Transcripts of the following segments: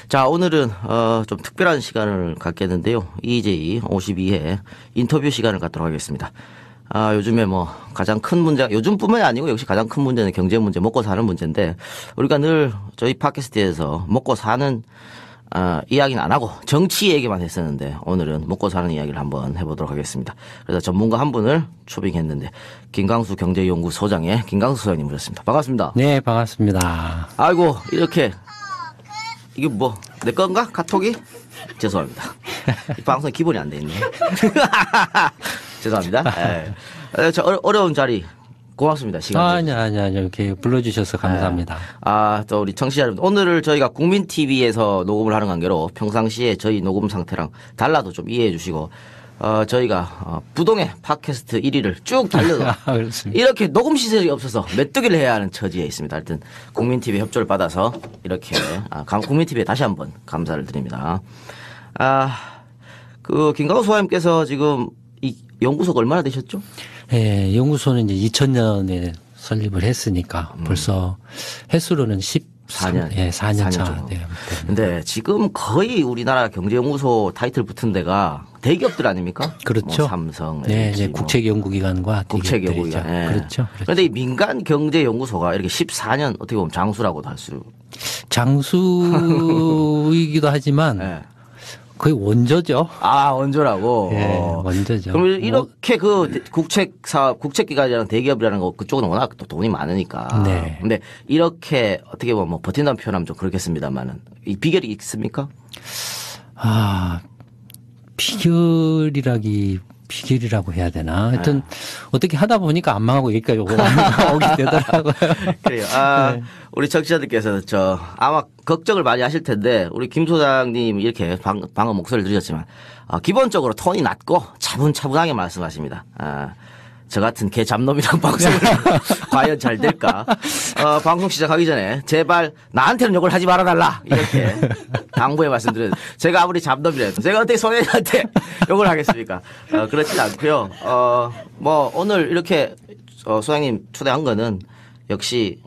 자, 오늘은 좀 특별한 시간을 갖겠는데요. EJ 52회 인터뷰 시간을 갖도록 하겠습니다. 요즘에 뭐 가장 큰 문제, 요즘뿐만이 아니고 역시 가장 큰 문제는 경제 문제, 먹고 사는 문제인데 우리가 늘 저희 팟캐스트에서 먹고 사는 이야기는 안 하고 정치 얘기만 했었는데 오늘은 먹고 사는 이야기를 한번 해보도록 하겠습니다. 그래서 전문가 한 분을 초빙했는데 김강수 경제연구소장의 김강수 소장님 모셨습니다. 반갑습니다. 네, 반갑습니다. 아이고 이렇게 이게 뭐 내 건가? 카톡이? 죄송합니다. 이 방송 기본이 안 돼 있네. 죄송합니다. 저 어려운 자리 고맙습니다. 시간. 아니야. 이렇게 불러주셔서 감사합니다. 또 우리 청취자 여러분. 오늘을 저희가 국민TV에서 녹음을 하는 관계로 평상시에 저희 녹음 상태랑 달라도 좀 이해해 주시고, 저희가, 부동의 팟캐스트 1위를 쭉 달려도 이렇게 녹음 시설이 없어서 메뚜기를 해야 하는 처지에 있습니다. 하여튼 국민TV 협조를 받아서 이렇게, 국민TV에 다시 한번 감사를 드립니다. 김강수 소장님께서 지금 이 연구소가 얼마나 되셨죠? 네, 연구소는 이제 2000년에 설립을 했으니까 벌써 횟수로는 14년, 4년 차. 근데 지금 거의 우리나라 경제연구소 타이틀 붙은 데가 대기업들 아닙니까? 그렇죠. 뭐 삼성, 네, LG, 이제 국책연구기관과 국책연구기관. 네. 그렇죠. 그런데 이 민간 경제연구소가 이렇게 14년 어떻게 보면 장수라고도 할 수. 장수이기도 하지만. 네. 거의 원조죠. 원조라고? 예, 원조죠. 그럼 이렇게 국책기관이라는 대기업이라는 거 그쪽은 워낙 또 돈이 많으니까. 네. 근데 이렇게 어떻게 보면 뭐 버틴다는 표현하면 좀 그렇겠습니다만은 이 비결이 있습니까? 비결이라고 해야 되나? 하여튼 어떻게 하다 보니까 안 망하고 여기까지 오게 되더라고요. 그래요. 네. 우리 청취자들께서 아마 걱정을 많이 하실 텐데 우리 김 소장님 이렇게 방금 목소리를 들으셨지만 기본적으로 톤이 낮고 차분차분하게 말씀하십니다. 저 같은 개 잡놈이랑 방송을 과연 잘 될까? 방송 시작하기 전에 제발 나한테는 욕을 하지 말아달라 이렇게 당부의 말씀드려요. 제가 아무리 잡놈이라도 제가 어떻게 소장님한테 욕을 하겠습니까? 그렇진 않고요. 뭐 오늘 이렇게 소장님 초대한 거는 역시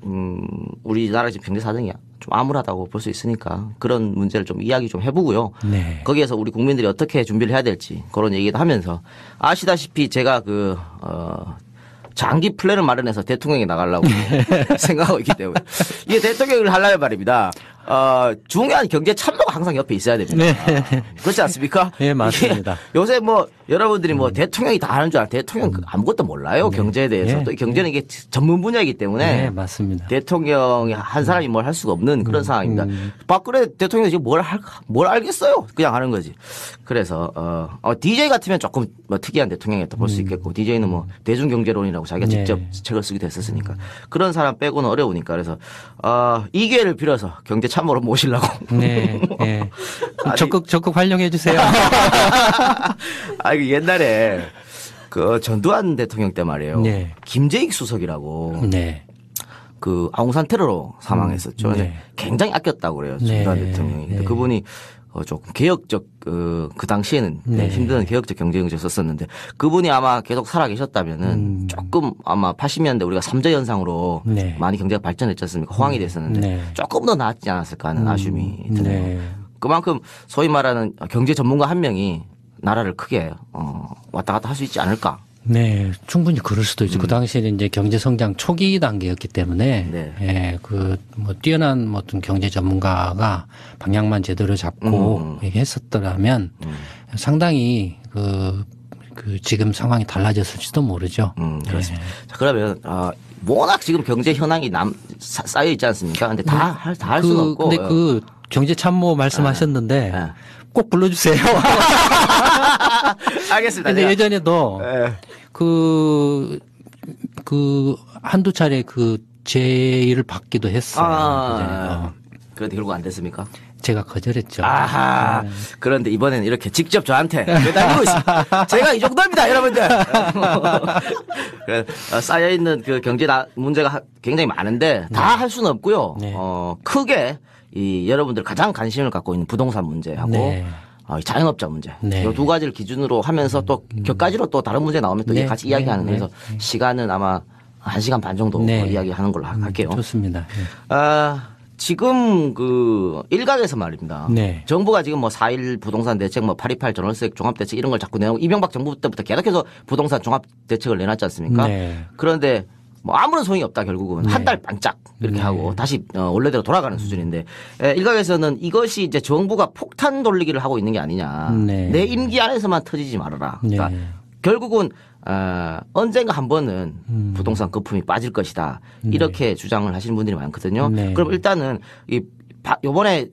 우리나라 지금 경제 사정이 좀 암울하다고 볼 수 있으니까 그런 문제를 좀 이야기 좀 해보고요. 네. 거기에서 우리 국민들이 어떻게 준비를 해야 될지 그런 얘기도 하면서 아시다시피 제가 장기 플랜을 마련해서 대통령이 나가려고 생각하고 있기 때문에 이게 대통령을 하려면 말입니다. 중요한 경제 참모가 항상 옆에 있어야 됩니다. 네. 그렇지 않습니까? 네, 맞습니다. 요새 뭐 여러분들이 뭐 대통령이 다 하는 줄 알아요. 대통령 아무것도 몰라요. 경제에 대해서. 또 경제는 이게 전문 분야이기 때문에. 네, 맞습니다. 대통령이 한 사람이 뭘 할 수가 없는 그런 상황입니다. 박근혜 대통령이 지금 뭘 알겠어요. 그냥 하는 거지. 그래서 DJ 같으면 조금 뭐 특이한 대통령이었다 볼 수 있겠고 DJ는 뭐 대중경제론이라고 자기가 네. 직접 책을 쓰기도 했었으니까 그런 사람 빼고는 어려우니까 그래서 이 기회를 빌어서 경제 참모로 모시려고. 네. 네. 적극 활용해 주세요. 옛날에 전두환 대통령 때 말이에요. 네. 김재익 수석이라고. 네. 아웅산 테러로 사망했었죠. 네. 굉장히 아꼈다고 그래요. 네. 전두환 대통령이. 네. 그분이 조금 개혁적 그 당시에는 네. 힘든 개혁적 경제정책을 썼었는데 그분이 아마 계속 살아 계셨다면은 조금 아마 80년대 우리가 삼저 현상으로 네. 많이 경제가 발전했지 않습니까? 호황이 됐었는데 네. 조금 더 나았지 않았을까 하는 아쉬움이 드네요. 네. 그만큼 소위 말하는 경제 전문가 한 명이 나라를 크게 왔다 갔다 할 수 있지 않을까. 네, 충분히 그럴 수도 있죠. 그 당시에는 이제 경제 성장 초기 단계였기 때문에, 네. 예, 뛰어난 어떤 경제 전문가가 방향만 제대로 잡고 이렇게 했었더라면 상당히 지금 상황이 달라졌을지도 모르죠. 그렇습니다. 자, 그러면, 워낙 지금 경제 현황이 쌓여 있지 않습니까? 근데 다 할 수는 없고. 근데 경제 참모 말씀하셨는데 꼭 불러주세요. 알겠습니다. 근데 예전에도 한두 차례 제의를 받기도 했어요. 그런데 결국 안 됐습니까? 제가 거절했죠. 아하. 그런데 이번에는 이렇게 직접 저한테 매달리고 있습니다. 제가 이 정도입니다, 여러분들. 쌓여있는 경제 문제가 굉장히 많은데 다 할 수는 없고요. 네. 크게 여러분들 가장 관심을 갖고 있는 부동산 문제하고 네. 자영업자 문제. 네. 이 두 가지를 기준으로 하면서 또 격가지로 또 다른 문제 나오면 또 네. 같이 이야기하는 네. 그래서 시간은 아마 1시간 반 정도 네. 이야기하는 걸로 할게요. 좋습니다. 지금 그 일각에서 말입니다. 네. 정부가 지금 뭐 4.1 부동산 대책, 뭐 8.28 전월세 종합 대책 이런 걸 자꾸 내놓고 이명박 정부 때부터 계속해서 부동산 종합 대책을 내놨지 않습니까? 네. 그런데 뭐 아무런 소용이 없다 결국은 네. 한 달 반짝 이렇게 네. 하고 다시 원래대로 돌아가는 수준인데 일각에서는 이것이 이제 정부가 폭탄 돌리기를 하고 있는 게 아니냐. 네. 내 임기 안에서만 터지지 말아라. 그러니까 네. 결국은 언젠가 한 번은 부동산 거품이 빠질 것이다. 이렇게 주장을 하시는 분들이 많거든요. 네. 그럼 일단은 요번에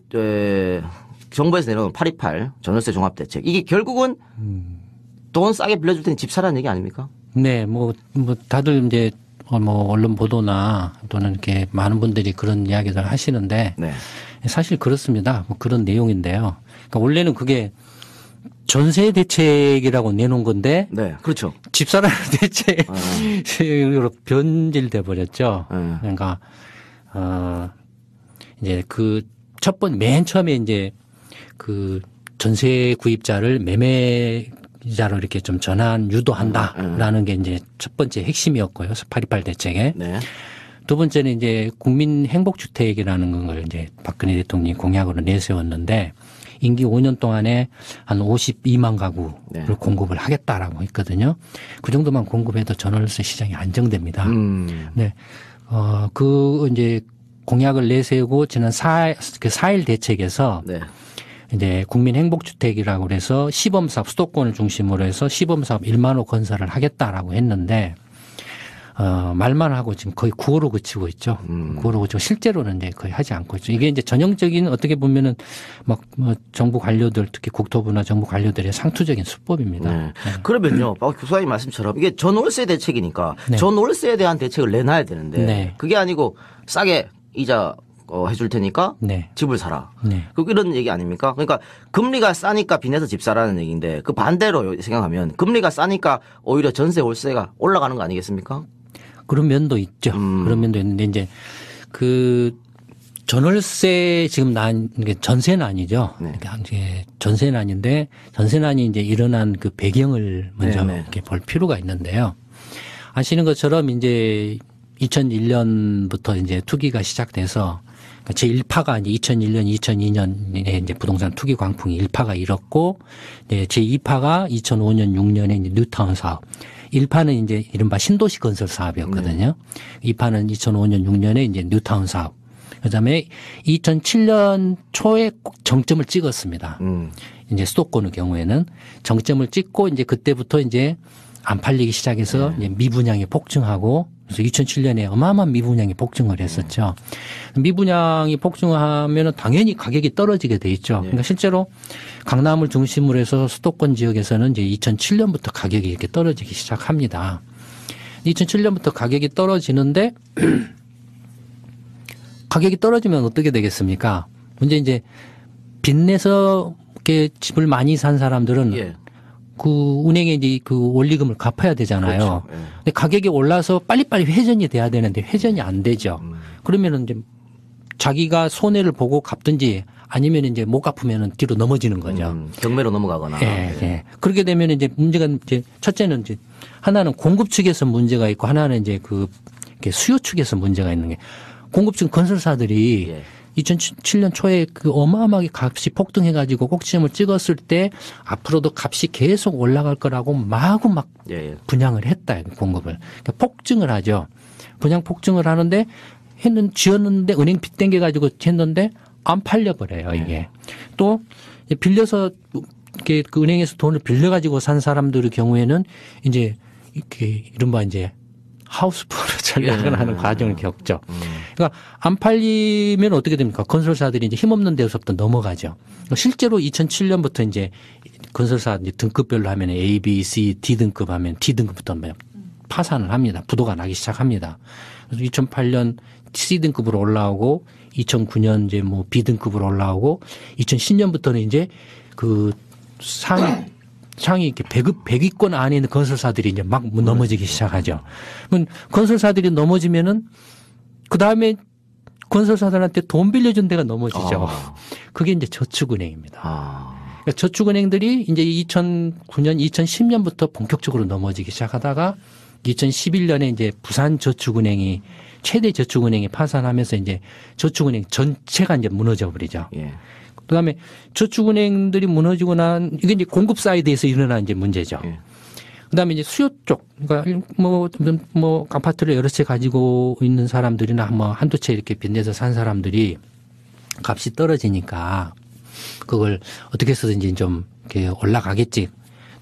정부에서 내놓은 8.28 전월세 종합대책 이게 결국은 돈 싸게 빌려줄 테니 집 사라는 얘기 아닙니까? 네, 뭐 다들 이제 뭐 언론 보도나 또는 이렇게 많은 분들이 그런 이야기를 하시는데 네. 사실 그렇습니다. 뭐 그런 내용인데요. 그러니까 원래는 그게 전세 대책이라고 내놓은 건데 네, 그렇죠. 집사라는 대책으로 변질돼 버렸죠. 그러니까 이제 그 맨 처음에 이제 그 전세 구입자를 매매자로 이렇게 좀 전환 유도한다라는 게 이제 첫 번째 핵심이었고요. 8.28 대책에. 네. 두 번째는 이제 국민 행복주택이라는 걸 이제 박근혜 대통령이 공약으로 내세웠는데 임기 5년 동안에 한 52만 가구를 네. 공급을 하겠다라고 했거든요. 그 정도만 공급해도 전월세 시장이 안정됩니다. 네. 그 이제 공약을 내세우고 지난 4.1 대책에서 네. 이제 국민 행복주택이라고 그래서 시범사업 수도권을 중심으로 해서 시범사업 1만 호 건설을 하겠다라고 했는데 말만 하고 지금 거의 구호로 그치고 있죠. 구호로 그치고 실제로는 이제 거의 하지 않고 있죠. 이게 이제 전형적인 어떻게 보면은 뭐 정부 관료들 특히 국토부나 정부 관료들의 상투적인 수법입니다. 네. 그러면요, 박 교수님 말씀처럼 이게 전월세 대책이니까 네. 전월세에 대한 대책을 내놔야 되는데 네. 그게 아니고 싸게 이자 해줄 테니까 네. 집을 사라. 네. 이런 얘기 아닙니까? 그러니까 금리가 싸니까 빚내서 집 사라는 얘기인데 그 반대로 생각하면 금리가 싸니까 오히려 전세 월세가 올라가는 거 아니겠습니까? 그런 면도 있죠. 그런 면도 있는데 이제 그 전월세 지금 이게 전세는 아니죠. 네. 그러니까 이제 전세는 아닌데 전세난이 이제 일어난 그 배경을 먼저 네, 네. 이렇게 볼 필요가 있는데요. 아시는 것처럼 이제 2001년부터 이제 투기가 시작돼서 제1파가 이제 2001년, 2002년에 이제 부동산 투기 광풍이 1파가 일었고, 제2파가 2005년, 6년에 이제 뉴타운 사업. 1파는 이제 이른바 신도시 건설 사업이었거든요. 2파는 2005년, 6년에 이제 뉴타운 사업. 그 다음에 2007년 초에 꼭 정점을 찍었습니다. 이제 수도권의 경우에는 정점을 찍고 이제 그때부터 이제 안 팔리기 시작해서 이제 미분양이 폭증하고 그래서 2007년에 어마어마한 미분양이 폭증을 했었죠. 미분양이 폭증하면 당연히 가격이 떨어지게 돼 있죠. 그러니까 실제로 강남을 중심으로 해서 수도권 지역에서는 이제 2007년부터 가격이 이렇게 떨어지기 시작합니다. 2007년부터 가격이 떨어지는데 가격이 떨어지면 어떻게 되겠습니까? 문제 이제 빚내서 이렇게 집을 많이 산 사람들은 예. 그 은행에 이제 그 원리금을 갚아야 되잖아요. 그렇죠. 예. 근데 가격이 올라서 빨리빨리 회전이 돼야 되는데 회전이 안 되죠. 그러면은 이제 자기가 손해를 보고 갚든지 아니면 이제 못 갚으면은 뒤로 넘어지는 거죠. 경매로 넘어가거나. 예, 예. 그렇게 되면 이제 문제가 이제 첫째는 이제 하나는 공급 측에서 문제가 있고 하나는 이제 그 이렇게 수요 측에서 문제가 있는 게 공급 측 건설사들이 예. 2007년 초에 그 어마어마하게 값이 폭등해가지고 꼭지점을 찍었을 때 앞으로도 값이 계속 올라갈 거라고 마구 막 예. 분양을 했다, 공급을. 그러니까 폭증을 하죠. 분양 폭증을 하는데 지었는데 은행 빚 땡겨가지고 했는데 안 팔려버려요, 이게. 또 빌려서 이렇게 그 은행에서 돈을 빌려가지고 산 사람들의 경우에는 이제 이렇게 이른바 이제 하우스푸어로 전략을 하는 과정을 겪죠. 그러니까 안 팔리면 어떻게 됩니까? 건설사들이 이제 힘없는 데서부터 넘어가죠. 실제로 2007년부터 이제 건설사 이제 등급별로 하면 A, B, C, D 등급 하면 D 등급부터 파산을 합니다. 부도가 나기 시작합니다. 그래서 2008년 C 등급으로 올라오고 2009년 이제 뭐 B 등급으로 올라오고 2010년부터는 이제 그 상위 이렇게 100위권 안에 있는 건설사들이 이제 막 넘어지기 시작하죠. 그럼 건설사들이 넘어지면은 그 다음에 건설사들한테 돈 빌려준 데가 넘어지죠. 그게 이제 저축은행입니다. 그러니까 저축은행들이 이제 2009년, 2010년부터 본격적으로 넘어지기 시작하다가 2011년에 이제 부산저축은행이 최대 저축은행이 파산하면서 이제 저축은행 전체가 이제 무너져 버리죠. 예. 그다음에 저축은행들이 무너지고 난 이게 이제 공급 사이드에서 일어난 이제 문제죠. 예. 그다음에 이제 수요 쪽, 그러니까 뭐 아파트를 여러 채 가지고 있는 사람들이나 뭐 한두 채 이렇게 빚내서 산 사람들이 값이 떨어지니까 그걸 어떻게 해서든지 좀 이렇게 올라가겠지.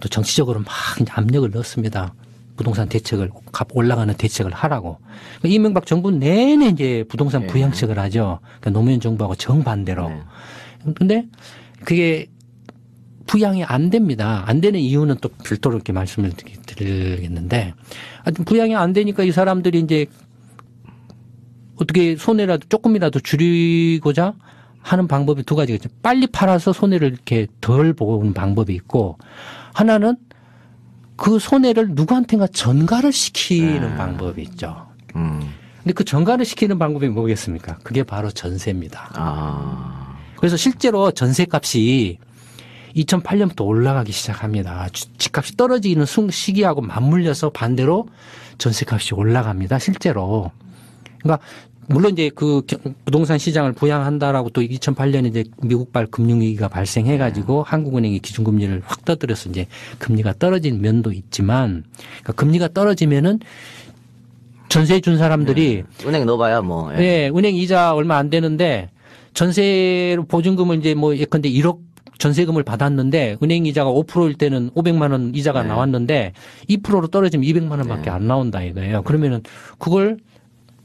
또 정치적으로 막 이제 압력을 넣습니다. 부동산 대책을 값 올라가는 대책을 하라고. 그러니까 이명박 정부 내내 이제 부동산 부양책을 하죠. 그러니까 노무현 정부하고 정반대로. 그런데 그게 부양이 안 됩니다. 안 되는 이유는 또 별도로 이렇게 말씀을 드리겠는데, 하여튼 부양이 안 되니까 이 사람들이 이제 어떻게 손해라도 조금이라도 줄이고자 하는 방법이 두 가지가 있죠. 빨리 팔아서 손해를 이렇게 덜 보는 방법이 있고, 하나는 그 손해를 누구한테가 전가를 시키는 방법이 있죠. 근데 그 전가를 시키는 방법이 뭐겠습니까? 그게 바로 전세입니다. 그래서 실제로 전세값이 2008년부터 올라가기 시작합니다. 집값이 떨어지는 시기하고 맞물려서 반대로 전세값이 올라갑니다. 실제로. 그러니까 물론 이제 그 부동산 시장을 부양한다라고 또 2008년에 이제 미국발 금융위기가 발생해가지고 한국은행이 기준금리를 확 떠들여서 이제 금리가 떨어진 면도 있지만, 그러니까 금리가 떨어지면은 전세 준 사람들이 은행 넣어봐야 뭐. 네, 은행 이자 얼마 안 되는데 전세로 보증금을 이제 뭐 예컨대 1억 전세금을 받았는데 은행 이자가 5%일 때는 500만 원 이자가 나왔는데 2%로 떨어지면 200만 원밖에 안 나온다 이거예요. 그러면은 그걸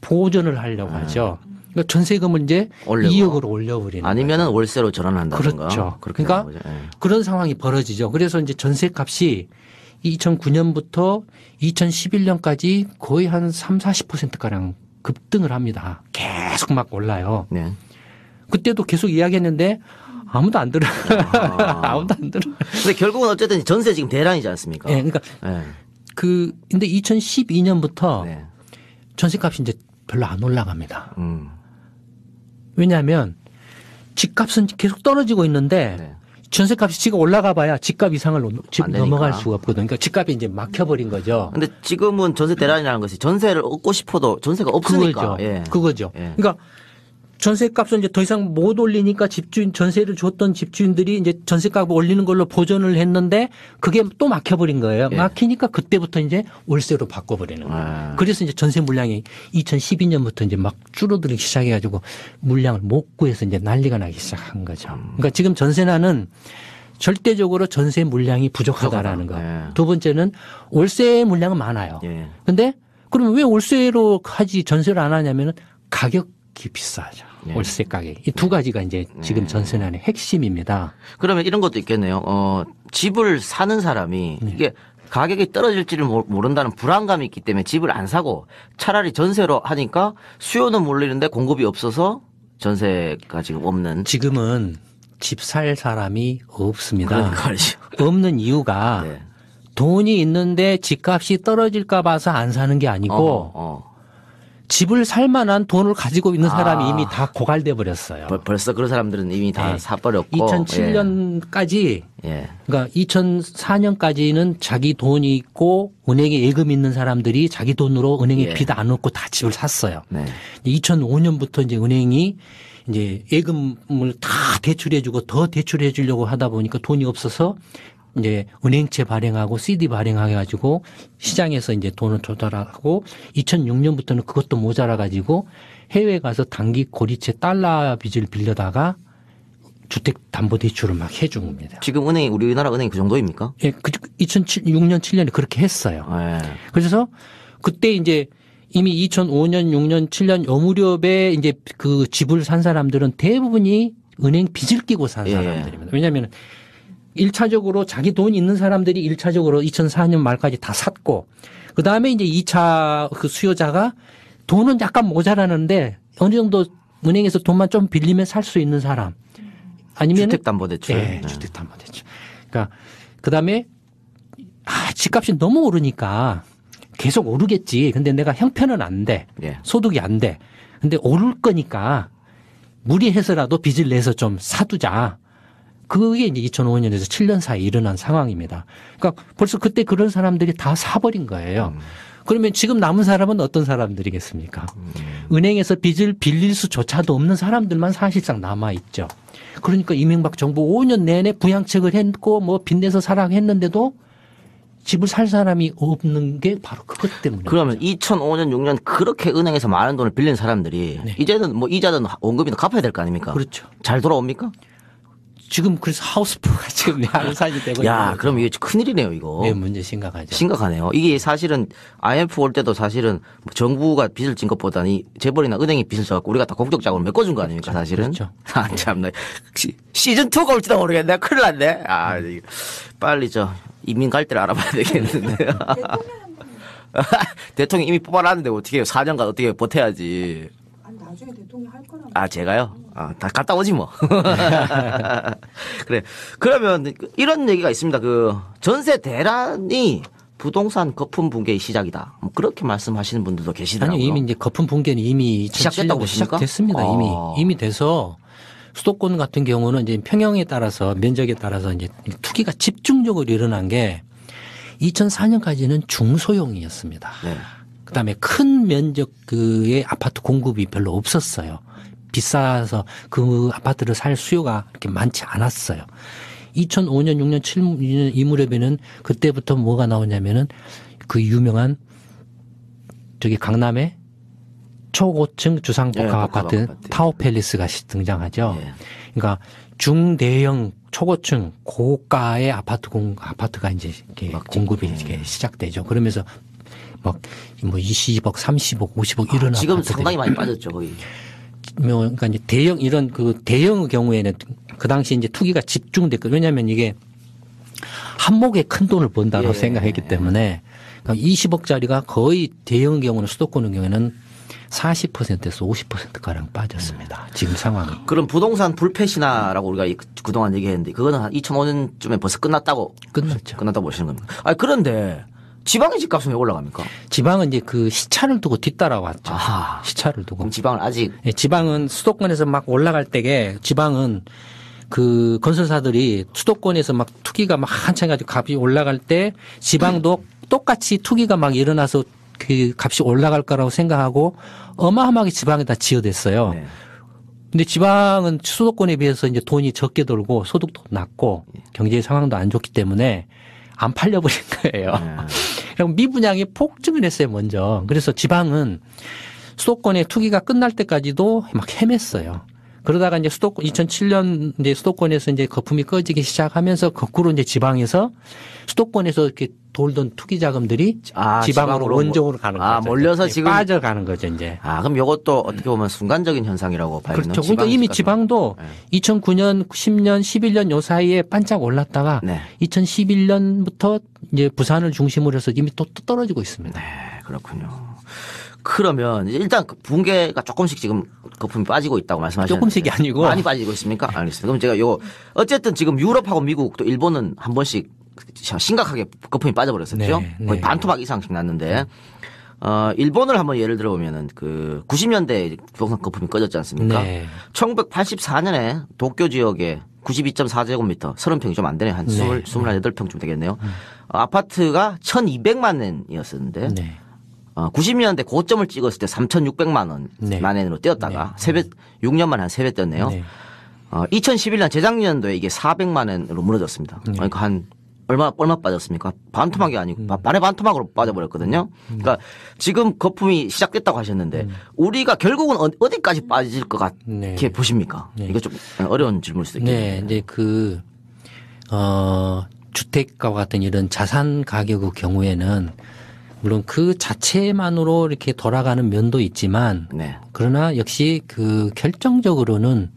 보전을 하려고 하죠. 그러니까 전세금을 이제 올리고. 2억으로 올려버리는. 아니면은 월세로 전환한다든가. 그렇죠. 그렇게 그러니까 되는 거죠. 예. 그런 상황이 벌어지죠. 그래서 이제 전세값이 2009년부터 2011년까지 거의 한 40%가량 급등을 합니다. 계속 막 올라요. 네. 그때도 계속 이야기했는데 아무도 안 들어요. 아무도 안 들어요. 근데 결국은 어쨌든 전세 지금 대란이지 않습니까? 네, 그러니까 예. 근데 2012년부터 네. 전세값이 이제 별로 안 올라갑니다. 음. 왜냐하면 집값은 계속 떨어지고 있는데 네. 전세값이 지금 올라가 봐야 집값 이상을 안 넘어갈 되니까. 수가 없거든요. 그러니까 집값이 이제 막혀버린 거죠. 근데 지금은 전세 대란이라는 것이 전세를 얻고 싶어도 전세가 없으니까. 그거죠. 예. 그거죠. 예. 그러니까 전세값은 이제 더 이상 못 올리니까 집주인, 전세를 줬던 집주인들이 이제 전세값을 올리는 걸로 보전을 했는데 그게 또 막혀버린 거예요. 예. 막히니까 그때부터 이제 월세로 바꿔버리는 거예요. 아. 그래서 이제 전세 물량이 2012년부터 이제 막 줄어들기 시작해가지고 물량을 못 구해서 이제 난리가 나기 시작한 거죠. 그러니까 지금 전세난은 절대적으로 전세 물량이 부족하다라는 거. 예. 두 번째는 월세 물량은 많아요. 예. 근데 그러면 왜 월세로 하지 전세를 안 하냐면은 가격이 비싸죠. 예. 월세 가격. 이 두 가지가 이제 지금 전세난의 핵심입니다. 그러면 이런 것도 있겠네요. 집을 사는 사람이 이게 가격이 떨어질지를 모른다는 불안감이 있기 때문에 집을 안 사고 차라리 전세로 하니까 수요는 몰리는데 공급이 없어서 전세가 지금 없는. 지금은 집 살 사람이 없습니다. 그러니까 말이죠. 없는 이유가 네. 돈이 있는데 집값이 떨어질까 봐서 안 사는 게 아니고 집을 살 만한 돈을 가지고 있는 사람이 이미 다 고갈돼 버렸어요. 벌써 그런 사람들은 이미 다 네. 사버렸고. 2007년까지 예. 그러니까 2004년까지는 자기 돈이 있고 은행에 예금 있는 사람들이 자기 돈으로 은행에 예. 빚 안 넣고 다 집을 샀어요. 네. 2005년부터 이제 은행이 이제 예금을 다 대출해 주고 더 대출해 주려고 하다 보니까 돈이 없어서 이제 은행채 발행하고 CD 발행해 가지고 시장에서 이제 돈을 조달하고 2006년부터는 그것도 모자라 가지고 해외 가서 단기 고리채 달러 빚을 빌려다가 주택담보대출을 막 해준 겁니다. 지금 우리나라 은행이 그 정도입니까? 예, 2006년, 7년에 그렇게 했어요. 예. 그래서 그때 이제 이미 2005년, 6년, 7년 요 무렵에 이제 그 집을 산 사람들은 대부분이 은행 빚을 끼고 산 예. 사람들입니다. 왜냐하면 1차적으로 자기 돈 있는 사람들이 1차적으로 2004년 말까지 다 샀고 그 다음에 이제 2차 그 수요자가 돈은 약간 모자라는데 어느 정도 은행에서 돈만 좀 빌리면 살 수 있는 사람 아니면 주택담보대출. 네, 주택담보대출. 그러니까 그 다음에 집값이 너무 오르니까 계속 오르겠지. 근데 내가 형편은 안 돼. 예. 소득이 안 돼. 근데 오를 거니까 무리해서라도 빚을 내서 좀 사두자. 그게 이제 2005년에서 7년 사이에 일어난 상황입니다. 그러니까 벌써 그때 그런 사람들이 다 사버린 거예요. 그러면 지금 남은 사람은 어떤 사람들이겠습니까? 은행에서 빚을 빌릴 수조차도 없는 사람들만 사실상 남아있죠. 그러니까 이명박 정부 5년 내내 부양책을 했고 뭐 빚내서 살아 했는데도 집을 살 사람이 없는 게 바로 그것 때문에. 그러면 2005년, 6년 그렇게 은행에서 많은 돈을 빌린 사람들이 네. 이제는 뭐 이자든 원금이든 갚아야 될 거 아닙니까? 그렇죠. 잘 돌아옵니까? 지금 그래서 하우스포가 지금 양산이 되고 야, 있는 그럼 이게 큰일이네요, 이거. 네, 문제 심각하죠. 심각하네요. 이게 사실은 IMF 올 때도 사실은 정부가 빚을 진 것보다는 이 재벌이나 은행이 빚을 져갖고 우리가 다 공적 자금을 메꿔준 거 아닙니까, 사실은? 그렇죠. 아, 참나. 시즌2가 올지도 모르겠네. 큰일 났네. 아, 이거 빨리 이민 갈 때를 알아봐야 되겠는데. 대통령 이미 뽑아놨는데 어떻게 해요? 4년간 어떻게 버텨야지. 아니, 나중에 대통령 할 거라고. 아, 제가요? 아, 다 갔다 오지 뭐. 그래. 그러면 이런 얘기가 있습니다. 그 전세 대란이 부동산 거품 붕괴의 시작이다. 뭐 그렇게 말씀하시는 분들도 계시더라고요. 아니요, 이미 이제 거품 붕괴는 이미 시작됐다고 보십니까? 시작됐습니다. 이미 돼서 수도권 같은 경우는 이제 평형에 따라서 면적에 따라서 이제 투기가 집중적으로 일어난 게 2004년까지는 중소형이었습니다. 네. 그다음에 큰 면적의 아파트 공급이 별로 없었어요. 비싸서 그 아파트를 살 수요가 그렇게 많지 않았어요. 2005년, 6년, 7년 이 무렵에는 그때부터 뭐가 나오냐면은 그 유명한 저기 강남의 초고층 주상복합 예, 아파트 아파트. 타워팰리스가 등장하죠. 예. 그러니까 중대형 초고층 고가의 아파트가 이제 이렇게 공급이 이렇게 시작되죠. 그러면서 막 뭐 20억, 30억, 50억 이런 지금 아파트들이 상당히 많이 빠졌죠, 거의. 그러니까 이제 대형 이런 그 대형의 경우에는 그 당시 이제 투기가 집중됐고 왜냐하면 이게 한몫에 큰 돈을 번다고 예. 생각했기 때문에 그러니까 20억짜리가 거의 대형의 경우는 수도권의 경우에는 40%에서 50%가량 빠졌습니다. 지금 상황은. 그럼 부동산 불패 신화라고 우리가 그동안 얘기했는데 그거는 한 2005년쯤에 벌써 끝났다고 보시는 겁니다. 아, 그런데 지방의 집값은 왜 올라갑니까? 지방은 이제 그 시차를 두고 뒤따라왔죠. 아하. 시차를 두고. 그럼 지방은 아직 예, 지방은 수도권에서 막 올라갈 때게 지방은 그 건설사들이 수도권에서 막 투기가 막 한창 가지고 값이 올라갈 때 지방도 똑같이 투기가 막 일어나서 그 값이 올라갈 거라고 생각하고 어마어마하게 지방에다 지어댔어요. 네. 근데 지방은 수도권에 비해서 이제 돈이 적게 들고 소득도 낮고 경제 상황도 안 좋기 때문에 안 팔려버린 거예요. 그럼 미분양이 폭증을 했어요, 먼저. 그래서 지방은 수도권의 투기가 끝날 때까지도 막 헤맸어요. 그러다가 이제 2007년 이제 수도권에서 이제 거품이 꺼지기 시작하면서 거꾸로 이제 지방에서 수도권에서 이렇게 돌던 투기 자금들이 지방으로 원정으로 가는 거죠. 몰려서 지금 빠져가는 거죠, 이제. 그럼 이것도 어떻게 보면 순간적인 현상이라고 봐야 되는 그렇죠. 그러니까 이미 지방도 2009년, 10년, 11년 요 사이에 반짝 올랐다가 네. 2011년부터 이제 부산을 중심으로 해서 이미 또 떨어지고 있습니다. 네, 그렇군요. 그러면 일단 그 붕괴가 조금씩 지금 거품이 빠지고 있다고 말씀하셨는데 조금씩이 아니고 많이 빠지고 있습니까? 알겠습니다. 그럼 제가 어쨌든 지금 유럽하고 미국 또 일본은 한 번씩 심각하게 거품이 빠져버렸었죠. 네, 네. 거의 반토막 이상씩 났는데 일본을 한번 예를 들어보면은 그 90년대 부동산 거품이 꺼졌지 않습니까? 네. 1984년에 도쿄 지역에 92.4제곱미터 30평이 좀 안 되네. 한 네. 28평쯤 되겠네요. 아파트가 1,200만 원이었었는데 네. 90년대 고점을 찍었을 때 3,600만 원 네. 만엔으로 뛰었다가 6년 만에 한 3배 뛰었네요. 네. 2011년 재작년도에 이게 400만 원으로 무너졌습니다. 네. 그러니까 한 얼마 빠졌습니까? 반토막이 아니고 반의 반토막으로 빠져버렸거든요. 그러니까 지금 거품이 시작됐다고 하셨는데 우리가 결국은 어디까지 빠질 것 같게 네. 보십니까? 네. 이거 좀 어려운 질문일 수도 있겠네요. 네, 이제 주택과 같은 이런 자산 가격의 경우에는 물론 그 자체만으로 이렇게 돌아가는 면도 있지만 네. 그러나 역시 그 결정적으로는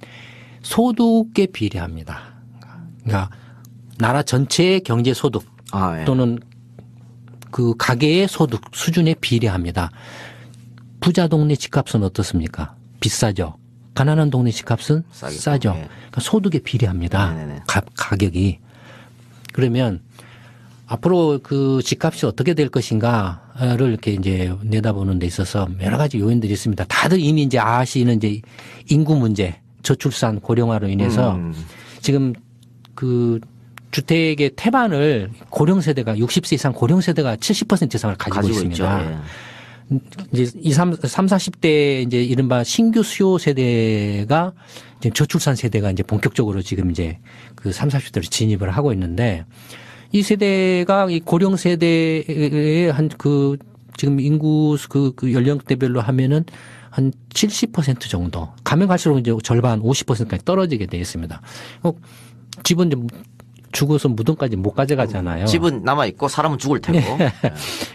소득에 비례합니다. 그러니까 나라 전체의 경제 소득 예. 또는 그 가계의 소득 수준에 비례합니다. 부자 동네 집값은 어떻습니까? 비싸죠. 가난한 동네 집값은 싸겠죠. 싸죠. 네. 그러니까 소득에 비례합니다. 네네네. 가격이. 그러면 앞으로 그 집값이 어떻게 될 것인가를 이렇게 이제 내다보는 데 있어서 여러 가지 요인들이 있습니다. 다들 이미 이제 아시는 이제 인구 문제, 저출산, 고령화로 인해서 지금 그 주택의 태반을 고령 세대가 60세 이상 고령 세대가 70% 이상을 가지고 있습니다. 있죠. 예. 이제 40대 이제 이른바 신규 수요 세대가 이제 저출산 세대가 이제 본격적으로 지금 이제 그 30, 40대로 진입을 하고 있는데 이 세대가 이 고령 세대의 한 그 지금 인구 그 연령대별로 하면은 한 70% 정도 가면 갈수록 이제 절반 50%까지 떨어지게 돼 있습니다. 집은 이제 죽어서 무덤까지 못 가져가잖아요. 집은 남아 있고 사람은 죽을 테고.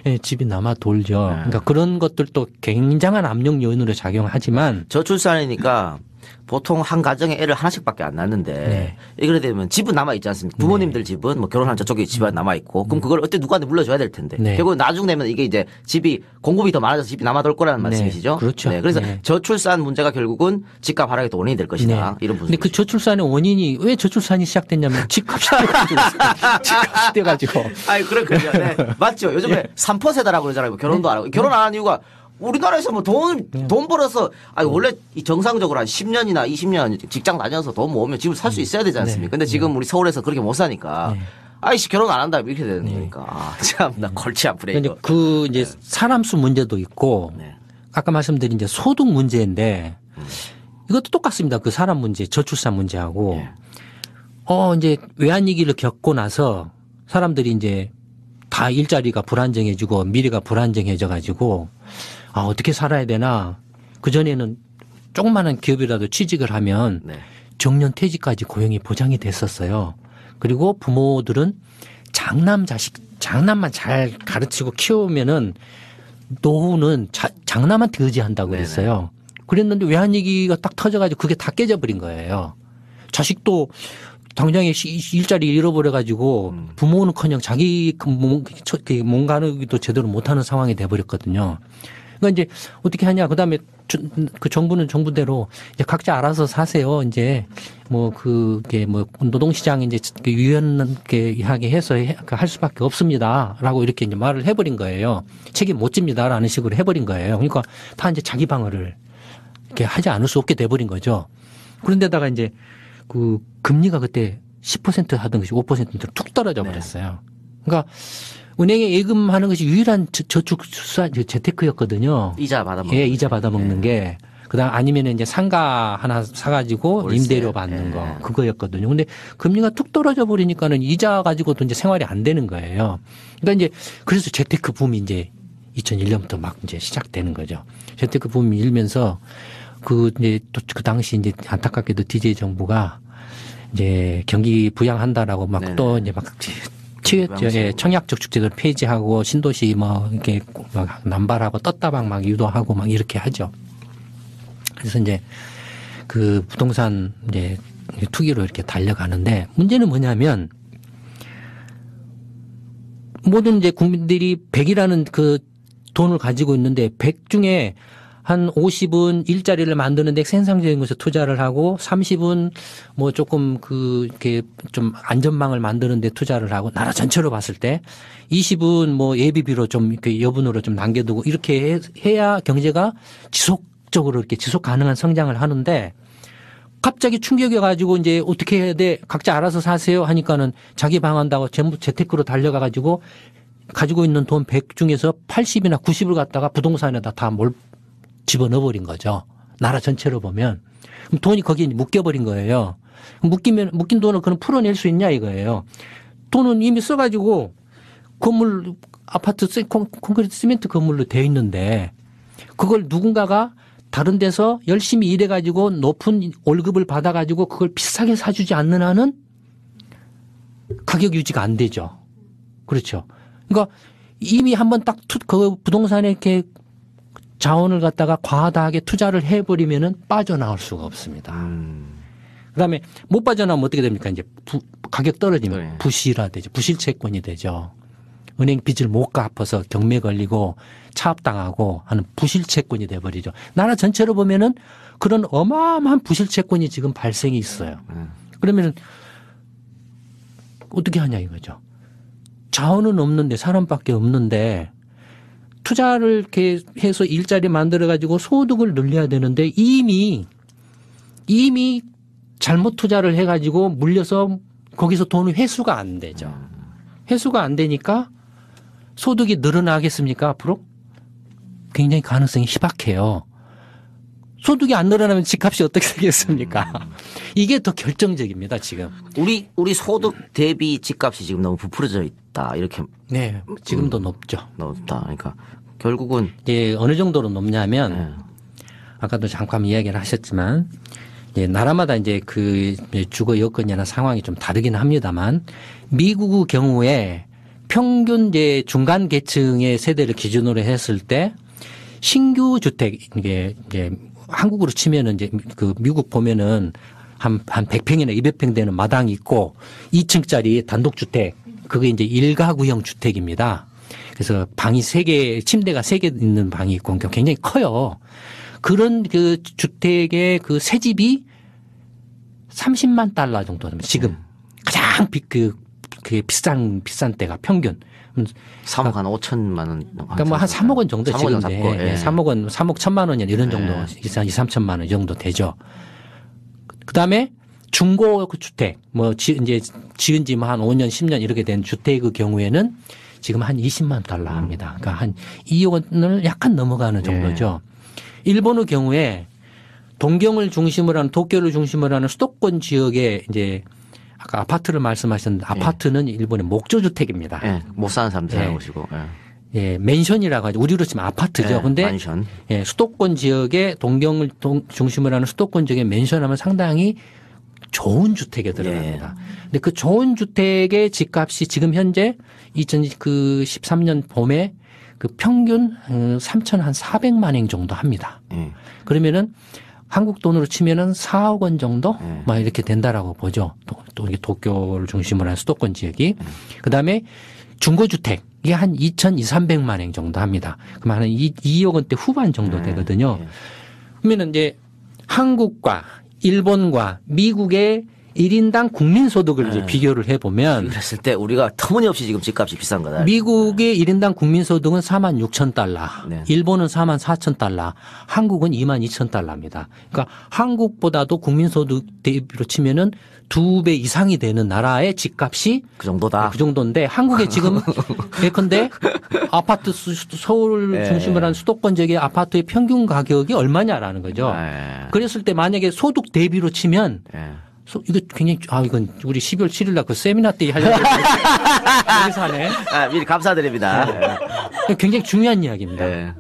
예, 집이 남아 돌죠. 그러니까 그런 것들도 굉장한 압력 요인으로 작용하지만 저출산이니까 보통 한 가정에 애를 하나씩밖에 안 낳는데 네. 이래 되면 집은 남아 있지 않습니까? 부모님들 집은 뭐 결혼한 저쪽에 집안 남아 있고 그럼 그걸 어때 누구한테 물려줘야 될 텐데 네. 결국 나중 되면 이게 이제 집이 공급이 더 많아져서 집이 남아 돌 거라는 네. 말씀이시죠? 그렇죠. 네. 그래서 네. 저출산 문제가 결국은 집값 하락의 또 원인이 될 것이다. 이런 근데 분석이죠. 그 저출산의 원인이 왜 저출산이 시작됐냐면 집값이 돼가지고 집값이 돼가지고 아니 그렇군요. 네. 맞죠. 요즘에 3%라고 그러잖아요. 뭐 결혼도 안 하고 결혼 안 하는 이유가 우리나라에서 뭐 돈 벌어서 아니 원래 이 정상적으로 한 10년이나 20년 직장 다녀서 돈 모으면 집을 살 수 있어야 되지 않습니까? 근데 지금 우리 서울에서 그렇게 못 사니까 아이씨 결혼 안 한다 이렇게 되는 거니까 아, 참나 골치 아프네 근데 이거. 그 이제 사람 수 문제도 있고 네. 아까 말씀드린 이제 소득 문제인데 이것도 똑같습니다. 그 사람 문제, 저출산 문제하고 이제 외환위기를 겪고 나서 사람들이 이제 다 일자리가 불안정해지고 미래가 불안정해져 가지고 아, 어떻게 살아야 되나. 그전에는 조그마한 기업이라도 취직을 하면 네. 정년 퇴직까지 고용이 보장이 됐었어요. 그리고 부모들은 장남만 잘 가르치고 키우면은 노후는 장남한테 의지한다고 네네. 그랬어요. 그랬는데 외환위기가 딱 터져가지고 그게 다 깨져버린 거예요. 자식도 당장에 일자리 잃어버려가지고 부모는커녕 자기 몸 가누기도 제대로 못하는 상황이 돼버렸거든요. 그러니까 이제 어떻게 하냐. 그다음에 그 정부는 정부대로 이제 각자 알아서 사세요. 이제 뭐 그게 뭐 노동시장 이제 유연하게 해서 할 수밖에 없습니다라고 이렇게 이제 말을 해버린 거예요. 책임 못 집니다라는 식으로 해버린 거예요. 그러니까 다 이제 자기 방어를 이렇게 하지 않을 수 없게 돼버린 거죠. 그런데다가 이제 그 금리가 그때 10% 하던 것이 5%로 툭 떨어져 버렸어요. 그러니까 은행에 예금하는 것이 유일한 저축수산 재테크였거든요. 이자 받아먹는. 예, 이자 받아먹는 게. 그다음 아니면 이제 상가 하나 사가지고 월세. 임대료 받는 거 그거였거든요. 근데 금리가 툭 떨어져 버리니까는 이자 가지고도 이제 생활이 안 되는 거예요. 그러니까 이제 그래서 재테크 붐이 이제 2001년부터 막 이제 시작되는 거죠. 재테크 붐이 일면서 그 이제 또 그 당시 이제 안타깝게도 DJ 정부가 이제 경기 부양한다라고 막 또 이제 막 튀었죠. 예, 청약저축제도를 폐지하고 신도시 뭐 이렇게 막 남발하고 떴다방 막 유도하고 막 이렇게 하죠. 그래서 이제 그 부동산 이제 투기로 이렇게 달려가는데 문제는 뭐냐면 모든 이제 국민들이 100이라는 그 돈을 가지고 있는데 100 중에 한 50은 일자리를 만드는데 생산적인 것에 투자를 하고 30은 뭐 조금 이렇게 좀 안전망을 만드는데 투자를 하고 나라 전체로 봤을 때 20은 뭐 예비비로 좀 이렇게 여분으로 좀 남겨두고 이렇게 해야 경제가 지속적으로 이렇게 지속 가능한 성장을 하는데 갑자기 충격이 가지고 이제 어떻게 해야 돼? 각자 알아서 사세요 하니까는 자기 방한다고 전부 재테크로 달려가 가지고 가지고 있는 돈 100 중에서 80이나 90을 갖다가 부동산에다 다 집어넣어버린 거죠. 나라 전체로 보면. 그럼 돈이 거기에 묶여버린 거예요. 묶인 돈을 그럼 풀어낼 수 있냐 이거예요. 돈은 이미 써가지고 건물, 아파트, 콘크리트 시멘트 건물로 되어 있는데 그걸 누군가가 다른 데서 열심히 일해가지고 높은 월급을 받아가지고 그걸 비싸게 사주지 않는 한은 가격 유지가 안 되죠. 그렇죠. 그러니까 이미 한번 딱 그 부동산에 이렇게 자원을 갖다가 과다하게 투자를 해버리면은 빠져나올 수가 없습니다. 그다음에 못 빠져나오면 어떻게 됩니까? 이제 가격 떨어지면 네. 부실화 되죠. 부실채권이 되죠. 은행 빚을 못 갚아서 경매 걸리고 차압당하고 하는 부실채권이 돼버리죠. 나라 전체로 보면은 그런 어마어마한 부실채권이 지금 발생이 있어요. 그러면은 어떻게 하냐 이거죠. 자원은 없는데 사람밖에 없는데 투자를 이렇게 해서 일자리 만들어 가지고 소득을 늘려야 되는데 이미 잘못 투자를 해 가지고 물려서 거기서 돈이 회수가 안 되죠. 회수가 안 되니까 소득이 늘어나겠습니까 앞으로? 굉장히 가능성이 희박해요. 소득이 안 늘어나면 집값이 어떻게 되겠습니까? 이게 더 결정적입니다 지금. 우리 소득 대비 집값이 지금 너무 부풀어져 있다 이렇게 네, 지금도 높죠. 높다. 그러니까 결국은 예, 어느 정도로 높냐면 예. 아까도 잠깐 이야기를 하셨지만 예, 나라마다 이제 그 주거 여건이나 상황이 좀 다르긴 합니다만 미국의 경우에 평균 이제 중간 계층의 세대를 기준으로 했을 때 신규 주택 이게 이제 한국으로 치면은 이제 그 미국 보면은 한 100평이나 200평 되는 마당이 있고 2층짜리 단독주택 그게 이제 일가구형 주택입니다. 그래서 방이 3개, 침대가 3개 있는 방이 있고 굉장히 커요. 그런 그 주택의 그 새 집이 30만 달러 정도 됩니다. 지금 가장 그게 비싼 때가 평균. 3억 한 5천만 원. 그러니까 뭐 한 3억 원 정도 3억 원 지금 잡고, 예. 3억 원, 3억 1천만 원이나 이런 정도, 예. 2, 3천만 원 이 정도 되죠. 그 다음에 중고 주택, 뭐 이제 지은 지 뭐 한 5년, 10년 이렇게 된 주택의 경우에는 지금 한 20만 달러 합니다. 그러니까 한 2억 원을 약간 넘어가는 정도죠. 일본의 경우에 동경을 중심으로 하는 도쿄를 중심으로 하는 수도권 지역에 이제 아까 아파트를 말씀하셨는데 아파트는 일본의 목조주택입니다. 예. 못 사는 사람들 사는 예. 곳이고. 예. 예, 맨션이라고 하죠. 우리로 치면 아파트죠. 예, 근데 만션. 예, 수도권 지역에 동경을 중심으로 하는 수도권 지역에 맨션하면 상당히 좋은 주택에 들어갑니다. 근데 그 좋은 주택의 집값이 지금 현재 2013년 봄에 그 평균 3,400만 원 정도 합니다. 예. 그러면은 한국 돈으로 치면은 4억 원 정도 네. 막 이렇게 된다라고 보죠. 또 이게 도쿄를 중심으로 한 수도권 지역이. 그다음에 중고주택 이게 한 2,200~300만 원 정도 합니다. 그러면 한 2억 원대 후반 정도 되거든요. 그러면은 이제 한국과 일본과 미국의 1인당 국민소득을 이제 비교를 해보면 그랬을 때 우리가 터무니없이 지금 집값이 비싼 거다. 미국의 1인당 국민소득은 46,000달러, 네. 일본은 44,000달러, 한국은 22,000달러입니다. 그러니까 한국보다도 국민소득 대비로 치면은 2배 이상이 되는 나라의 집값이 그 정도다. 그 정도인데 한국에 지금 예컨대 아파트 서울 중심으로 한 수도권 지역의 아파트의 평균 가격이 얼마냐라는 거죠. 예. 그랬을 때 만약에 소득 대비로 치면 예. 이거 굉장히 이건 우리 12월 7일 날 그 세미나 때 하려고 여기서 하네. 아, 미리 감사드립니다. 굉장히 중요한 이야기입니다. 예.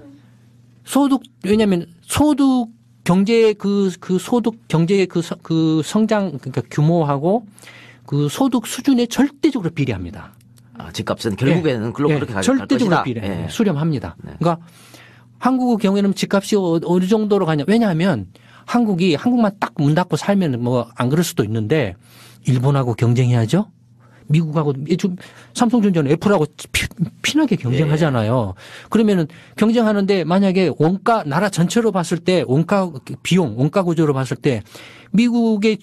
소득 왜냐하면 소득 경제 그 소득 경제의 그 성장 그러니까 규모하고 그 소득 수준에 절대적으로 비례합니다. 아, 집값은 결국에는 그렇게 갈 절대적으로 것이다. 비례 예. 수렴합니다. 그러니까 한국의 경우에는 집값이 어느 정도로 가냐? 왜냐하면 한국만 딱 문 닫고 살면 뭐 안 그럴 수도 있는데 일본하고 경쟁해야죠. 미국하고 삼성전자는 애플하고 피나게 경쟁하잖아요. 그러면은 경쟁하는데 만약에 원가 나라 전체로 봤을 때 원가 비용 원가 구조로 봤을 때 미국의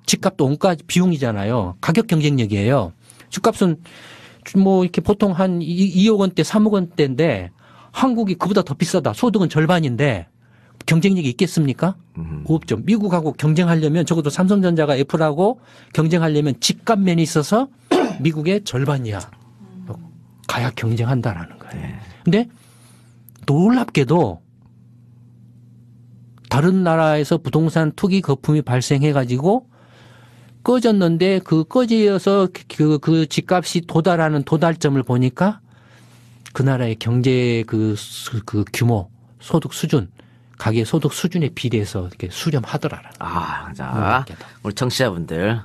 집값도 원가 비용이잖아요. 가격 경쟁력이에요. 집값은 뭐 이렇게 보통 한 2억 원대 3억 원대인데 한국이 그보다 더 비싸다. 소득은 절반인데 경쟁력이 있겠습니까? 없죠. 미국하고 경쟁하려면 적어도 삼성전자가 애플하고 경쟁하려면 집값면이 있어서 미국의 절반 이하 가야 경쟁한다라는 거예요. 근데 놀랍게도 다른 나라에서 부동산 투기 거품이 발생해 가지고 꺼졌는데 그 꺼지어서 그 집값이 도달하는 도달점을 보니까 그 나라의 경제 그 규모 소득 수준 가계 소득 수준에 비례해서 이렇게 수렴하더라라는. 아, 자, 우리 청취자분들,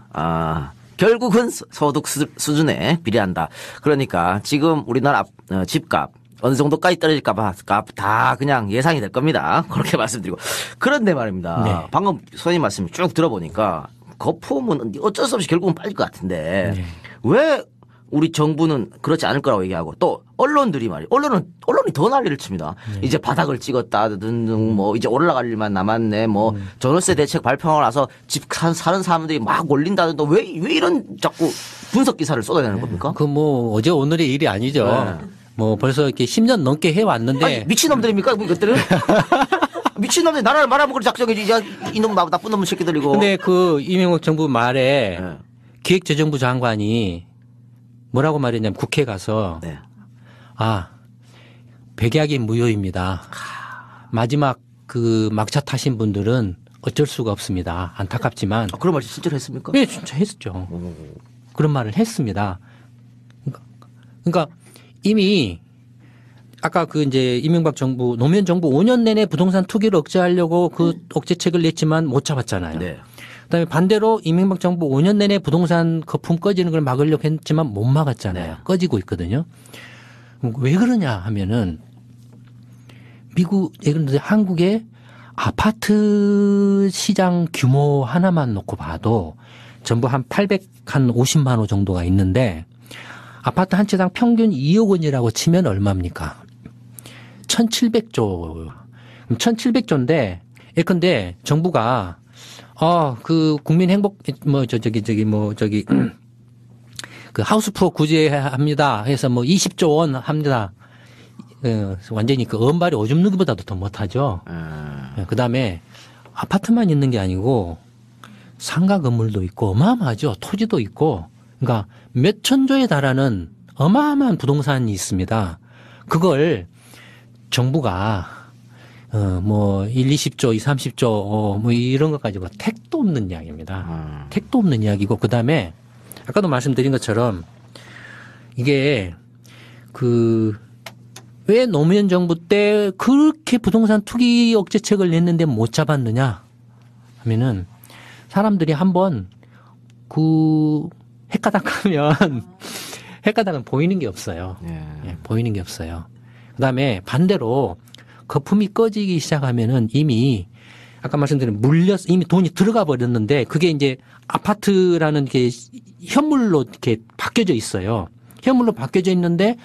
결국은 소득 수준에 비례한다. 그러니까 지금 우리나라 집값 어느 정도까지 떨어질까 다 그냥 예상이 될 겁니다. 그렇게 말씀드리고. 그런데 말입니다. 네. 방금 선생님 말씀 쭉 들어보니까 거품은 어쩔 수 없이 결국은 빠질 것 같은데 네. 왜 우리 정부는 그렇지 않을 거라고 얘기하고 또 언론들이 말이에요. 언론이 더 난리를 칩니다. 이제 바닥을 찍었다 등등 뭐 이제 올라갈 일만 남았네 뭐 전월세 대책 발표하고 나서 집 사는 사람들이 막 올린다던데 왜 이런 자꾸 분석 기사를 쏟아내는 겁니까? 그 뭐 어제 오늘의 일이 아니죠. 네. 뭐 벌써 이렇게 10년 넘게 해왔는데. 아니, 미친놈들입니까? 이것들은? 미친놈들이 나라를 말아먹을 작정이지. 이놈 나쁜 놈 새끼들이고. 근데 그 이명박 정부 말에 네. 기획재정부 장관이 뭐라고 말했냐면 국회에 가서 네. 백약이 무효입니다. 마지막 그 막차 타신 분들은 어쩔 수가 없습니다. 안타깝지만. 그런 말 실제로 했습니까? 네, 진짜 했죠. 그런 말을 했습니다. 그러니까 이미 아까 그 이제 이명박 정부, 노무현 정부 5년 내내 부동산 투기를 억제하려고 그 억제책을 냈지만 못 잡았잖아요. 네. 그다음에 반대로 이명박 정부 5년 내내 부동산 거품 꺼지는 걸 막으려고 했지만 못 막았잖아요. 네. 꺼지고 있거든요. 왜 그러냐 하면은 미국, 예를 들어 한국의 아파트 시장 규모 하나만 놓고 봐도 전부 한 850만 호 정도가 있는데 아파트 한 채당 평균 2억 원이라고 치면 얼마입니까? 1,700조. 1,700조인데 예컨대 정부가 그 국민 행복 그 하우스푸어 구제합니다 해서 뭐 20조 원 합니다. 완전히 그 엄발이 오줌 누기보다도 더 못하죠. 그다음에 아파트만 있는 게 아니고 상가 건물도 있고 어마어마하죠. 토지도 있고 그러니까 몇 천조에 달하는 어마어마한 부동산이 있습니다. 그걸 정부가 뭐 1, 20조, 2, 30조 뭐 이런 것 가지고 택도 없는 이야기입니다. 택도 없는 이야기고 그다음에 아까도 말씀드린 것처럼 이게 왜 노무현 정부 때 그렇게 부동산 투기 억제책을 냈는데 못 잡았느냐 하면은 사람들이 한번 헷가닥은 보이는 게 없어요. 예, 보이는 게 없어요. 그다음에 반대로 거품이 꺼지기 시작하면은 이미 아까 말씀드린 이미 돈이 들어가 버렸는데 그게 이제 아파트라는 게 현물로 이렇게 바뀌어져 있어요. 현물로 바뀌어져 있는데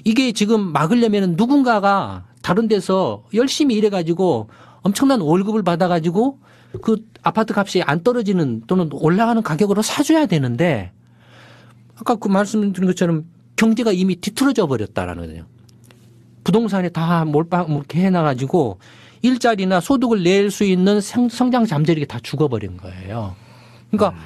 이게 지금 막으려면은 누군가가 다른 데서 열심히 일해가지고 엄청난 월급을 받아가지고 그 아파트 값이 안 떨어지는 또는 올라가는 가격으로 사줘야 되는데 아까 그 말씀드린 것처럼 경제가 이미 뒤틀어져 버렸다라는 거예요. 부동산에 다 몰빵 해놔가지고 일자리나 소득을 낼 수 있는 성장 잠재력이 다 죽어버린 거예요. 그러니까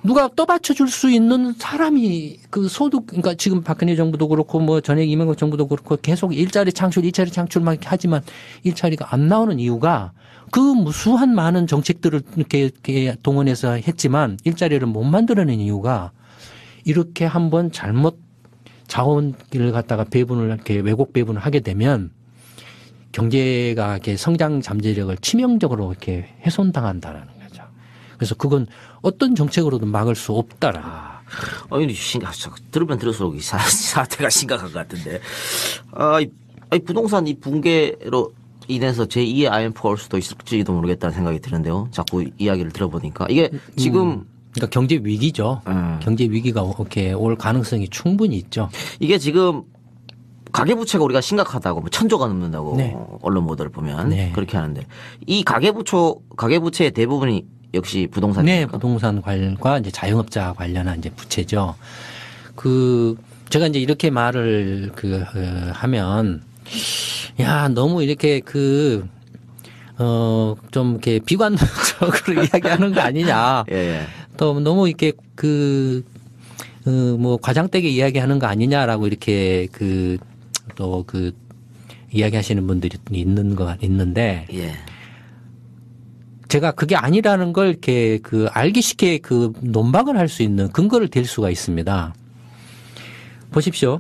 누가 떠받쳐 줄 수 있는 사람이 그 소득, 그러니까 지금 박근혜 정부도 그렇고 뭐 전에 이명박 정부도 그렇고 계속 일자리 창출만 하지만 일자리가 안 나오는 이유가 그 무수한 많은 정책들을 이렇게 동원해서 했지만 일자리를 못 만들어낸 이유가 이렇게 한번 잘못 자원을 갖다가 배분을 이렇게 왜곡 배분을 하게 되면 경제가 이렇게 성장 잠재력을 치명적으로 이렇게 훼손당한다라는 거죠. 그래서 그건 어떤 정책으로도 막을 수 없다라는 거예요. 들으면 들을수록 이 사태가 심각한 것 같은데. 이 부동산 이 붕괴로 인해서 제2의 IMF가 올 수도 있을지도 모르겠다는 생각이 드는데요. 자꾸 이야기를 들어보니까. 이게 지금. 그러니까 경제 위기죠. 경제 위기가 이렇게 올 가능성이 충분히 있죠. 이게 지금 가계부채가 우리가 심각하다고 뭐 1,000조가 넘는다고 네. 언론 보도를 보면 네. 그렇게 하는데 이 가계부채의 대부분이 역시 부동산입니까? 네, 부동산 관련과 이제 자영업자 관련한 이제 부채죠. 제가 이제 이렇게 말을 하면 야, 너무 이렇게 좀 이렇게 비관적으로 이야기하는 거 아니냐. 예. 또 너무 이렇게 뭐 과장되게 이야기하는 거 아니냐라고 이렇게 이야기하시는 분들이 있는데 예. 제가 그게 아니라는 걸 이렇게 알기 쉽게 논박을 할 수 있는 근거를 댈 수가 있습니다. 보십시오.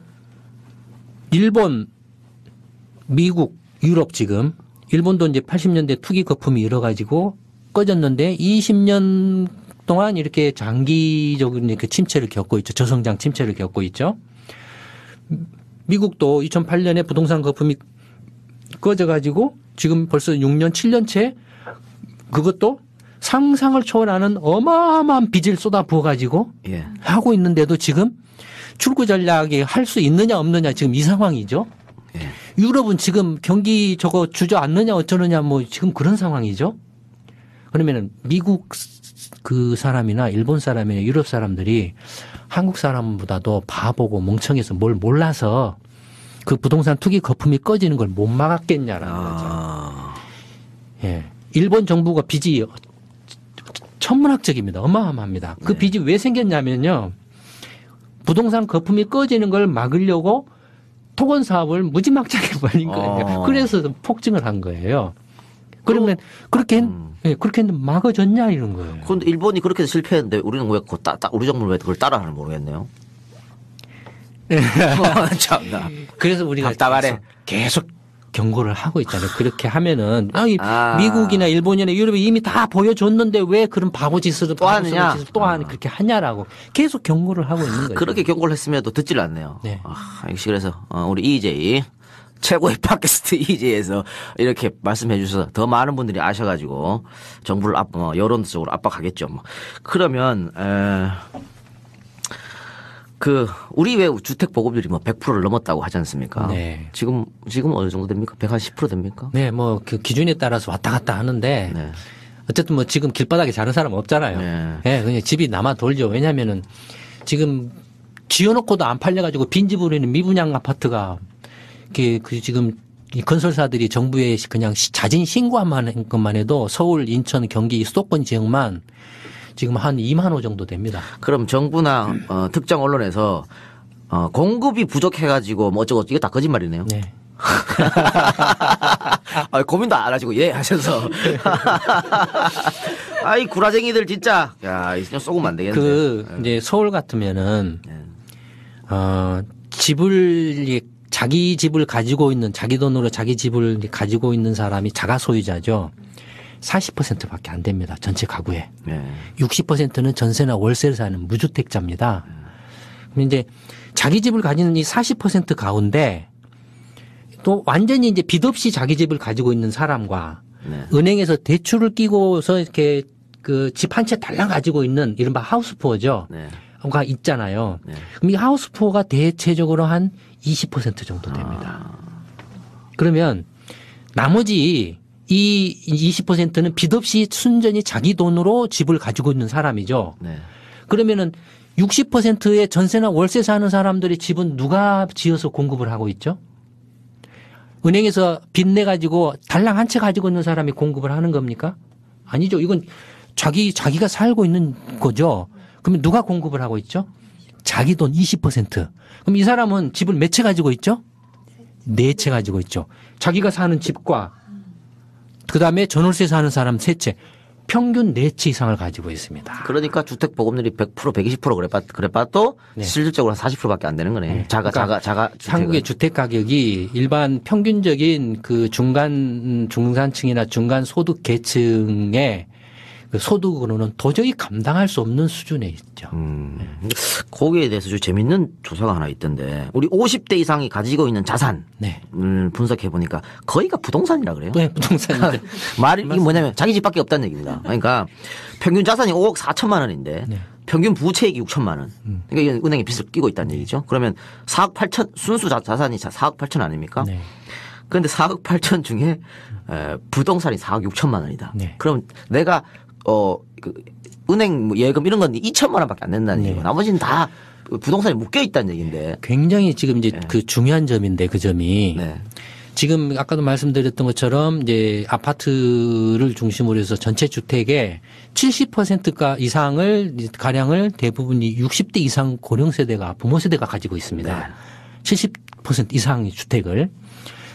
일본, 미국, 유럽 지금 일본도 이제 80년대 투기 거품이 일어가지고 꺼졌는데 20년 동안 이렇게 장기적인 이렇게 침체를 겪고 있죠. 저성장 침체를 겪고 있죠. 미국도 2008년에 부동산 거품이 꺼져가지고 지금 벌써 6년, 7년째 그것도 상상을 초월하는 어마어마한 빚을 쏟아 부어가지고 예. 하고 있는데도 지금 출구 전략이 할 수 있느냐 없느냐 지금 이 상황이죠. 예. 유럽은 지금 경기 저거 주저앉느냐 어쩌느냐 뭐 지금 그런 상황이죠. 그러면은 미국 사람이나 일본 사람이나 유럽 사람들이 한국 사람보다도 바보고 멍청해서 뭘 몰라서 그 부동산 투기 거품이 꺼지는 걸 못 막았겠냐라는 거죠. 예. 일본 정부가 빚이 천문학적입니다. 어마어마합니다. 그 네. 빚이 왜 생겼냐면요. 부동산 거품이 꺼지는 걸 막으려고 토건 사업을 무지막지하게 벌린 거예요. 그래서 폭증을 한 거예요. 그러면 예, 그렇게 했는데 막아졌냐 이런 거예요. 그런데 일본이 그렇게 해서 실패했는데 우리는 왜 우리 정부는 왜 그걸 따라하는 모르겠네요. 참나. 그래서 우리가 답답하네. 계속 경고를 하고 있잖아요. 그렇게 하면은 아. 미국이나 일본이나 유럽이 이미 다 보여줬는데 왜 그런 바보 짓을 또 하느냐? 그렇게 하냐라고 계속 경고를 하고 있는 거예요. 그렇게 경고를 했음에도 듣질 않네요. 네. 역시 그래서 우리 EJ 최고의 팟캐스트 EJ에서 이렇게 말씀해 주셔서 더 많은 분들이 아셔가지고 정부를 여론적으로 압박하겠죠. 뭐. 그러면 우리 왜 주택 보급률이 100%를 넘었다고 하지 않습니까? 네. 지금 어느 정도 됩니까? 110% 됩니까? 네, 뭐 그 기준에 따라서 왔다 갔다 하는데 네. 어쨌든 뭐 지금 길바닥에 자는 사람 없잖아요. 네. 예, 그냥 집이 남아 돌죠. 왜냐면은 지금 지어놓고도 안 팔려가지고 빈집으로 있는 미분양 아파트가 그 지금 이 건설사들이 정부에 그냥 자진 신고한 것만 해도 서울, 인천, 경기 수도권 지역만 지금 한 2만 호 정도 됩니다. 그럼 정부나 특정 언론에서 공급이 부족해가지고 뭐 어쩌고 이게 다 거짓말이네요. 네. 고민도 안 하시고 예 하셔서 아이 구라쟁이들 진짜 야 이거 쏘면 안 되겠는데. 이제 서울 같으면은 집을 자기 집을 가지고 있는 자기 돈으로 자기 집을 가지고 있는 사람이 자가 소유자죠. 40%밖에 안 됩니다. 전체 가구에. 네. 60%는 전세나 월세를 사는 무주택자입니다. 그럼 이제 자기 집을 가지는 이 40% 가운데 또 완전히 이제 빚 없이 자기 집을 가지고 있는 사람과 네. 은행에서 대출을 끼고서 이렇게 그 집 한 채 달랑 가지고 있는 이른바 하우스푸어죠. 네. 가 있잖아요. 네. 그럼 이 하우스푸어가 대체적으로 한 20% 정도 됩니다. 그러면 나머지 이 20%는 빚 없이 순전히 자기 돈으로 집을 가지고 있는 사람이죠. 네. 그러면은 60%의 전세나 월세 사는 사람들의 집은 누가 지어서 공급을 하고 있죠? 은행에서 빚내 가지고 달랑 한 채 가지고 있는 사람이 공급을 하는 겁니까? 아니죠. 이건 자기가 살고 있는 거죠. 그러면 누가 공급을 하고 있죠? 자기 돈 20%. 그럼 이 사람은 집을 몇 채 가지고 있죠? 4채 가지고 있죠. 자기가 사는 집과 그다음에 전월세 사는 사람 3채. 평균 4채 이상을 가지고 있습니다. 그러니까 주택 보급률이 100% 120% 그래봐도 네. 실질적으로 한 40%밖에 안 되는 거네. 자가 주택은. 한국의 주택 가격이 일반 평균적인 그 중산층이나 중간 소득 계층의 그 소득으로는 도저히 감당할 수 없는 수준에 있죠. 거기에 대해서 좀 재밌는 조사가 하나 있던데 우리 50대 이상이 가지고 있는 자산을 네. 분석해 보니까 거의가 부동산이라 그래요. 네, 부동산인데. 말이 이게 뭐냐면 자기 집밖에 없다는 얘기입니다. 그러니까 평균 자산이 5억 4천만 원인데 네. 평균 부채액이 6천만 원. 그러니까 이건 은행에 빚을 끼고 있다는 얘기죠. 그러면 4억 8천 순수 자산이 4억 8천 아닙니까? 네. 그런데 4억 8천 중에 부동산이 4억 6천만 원이다. 네. 그럼 내가 은행 뭐 예금 이런 건 2천만 원밖에 안 낸다는 네. 얘기고 나머지는 다 부동산에 묶여 있다는 얘기인데. 굉장히 지금 이제 그 중요한 점인데 그 점이 네. 지금 아까도 말씀드렸던 것처럼 이제 아파트를 중심으로 해서 전체 주택의 70%가 이상을 가량을 대부분이 60대 이상 고령 세대가 부모 세대가 가지고 있습니다. 네. 70% 이상의 주택을.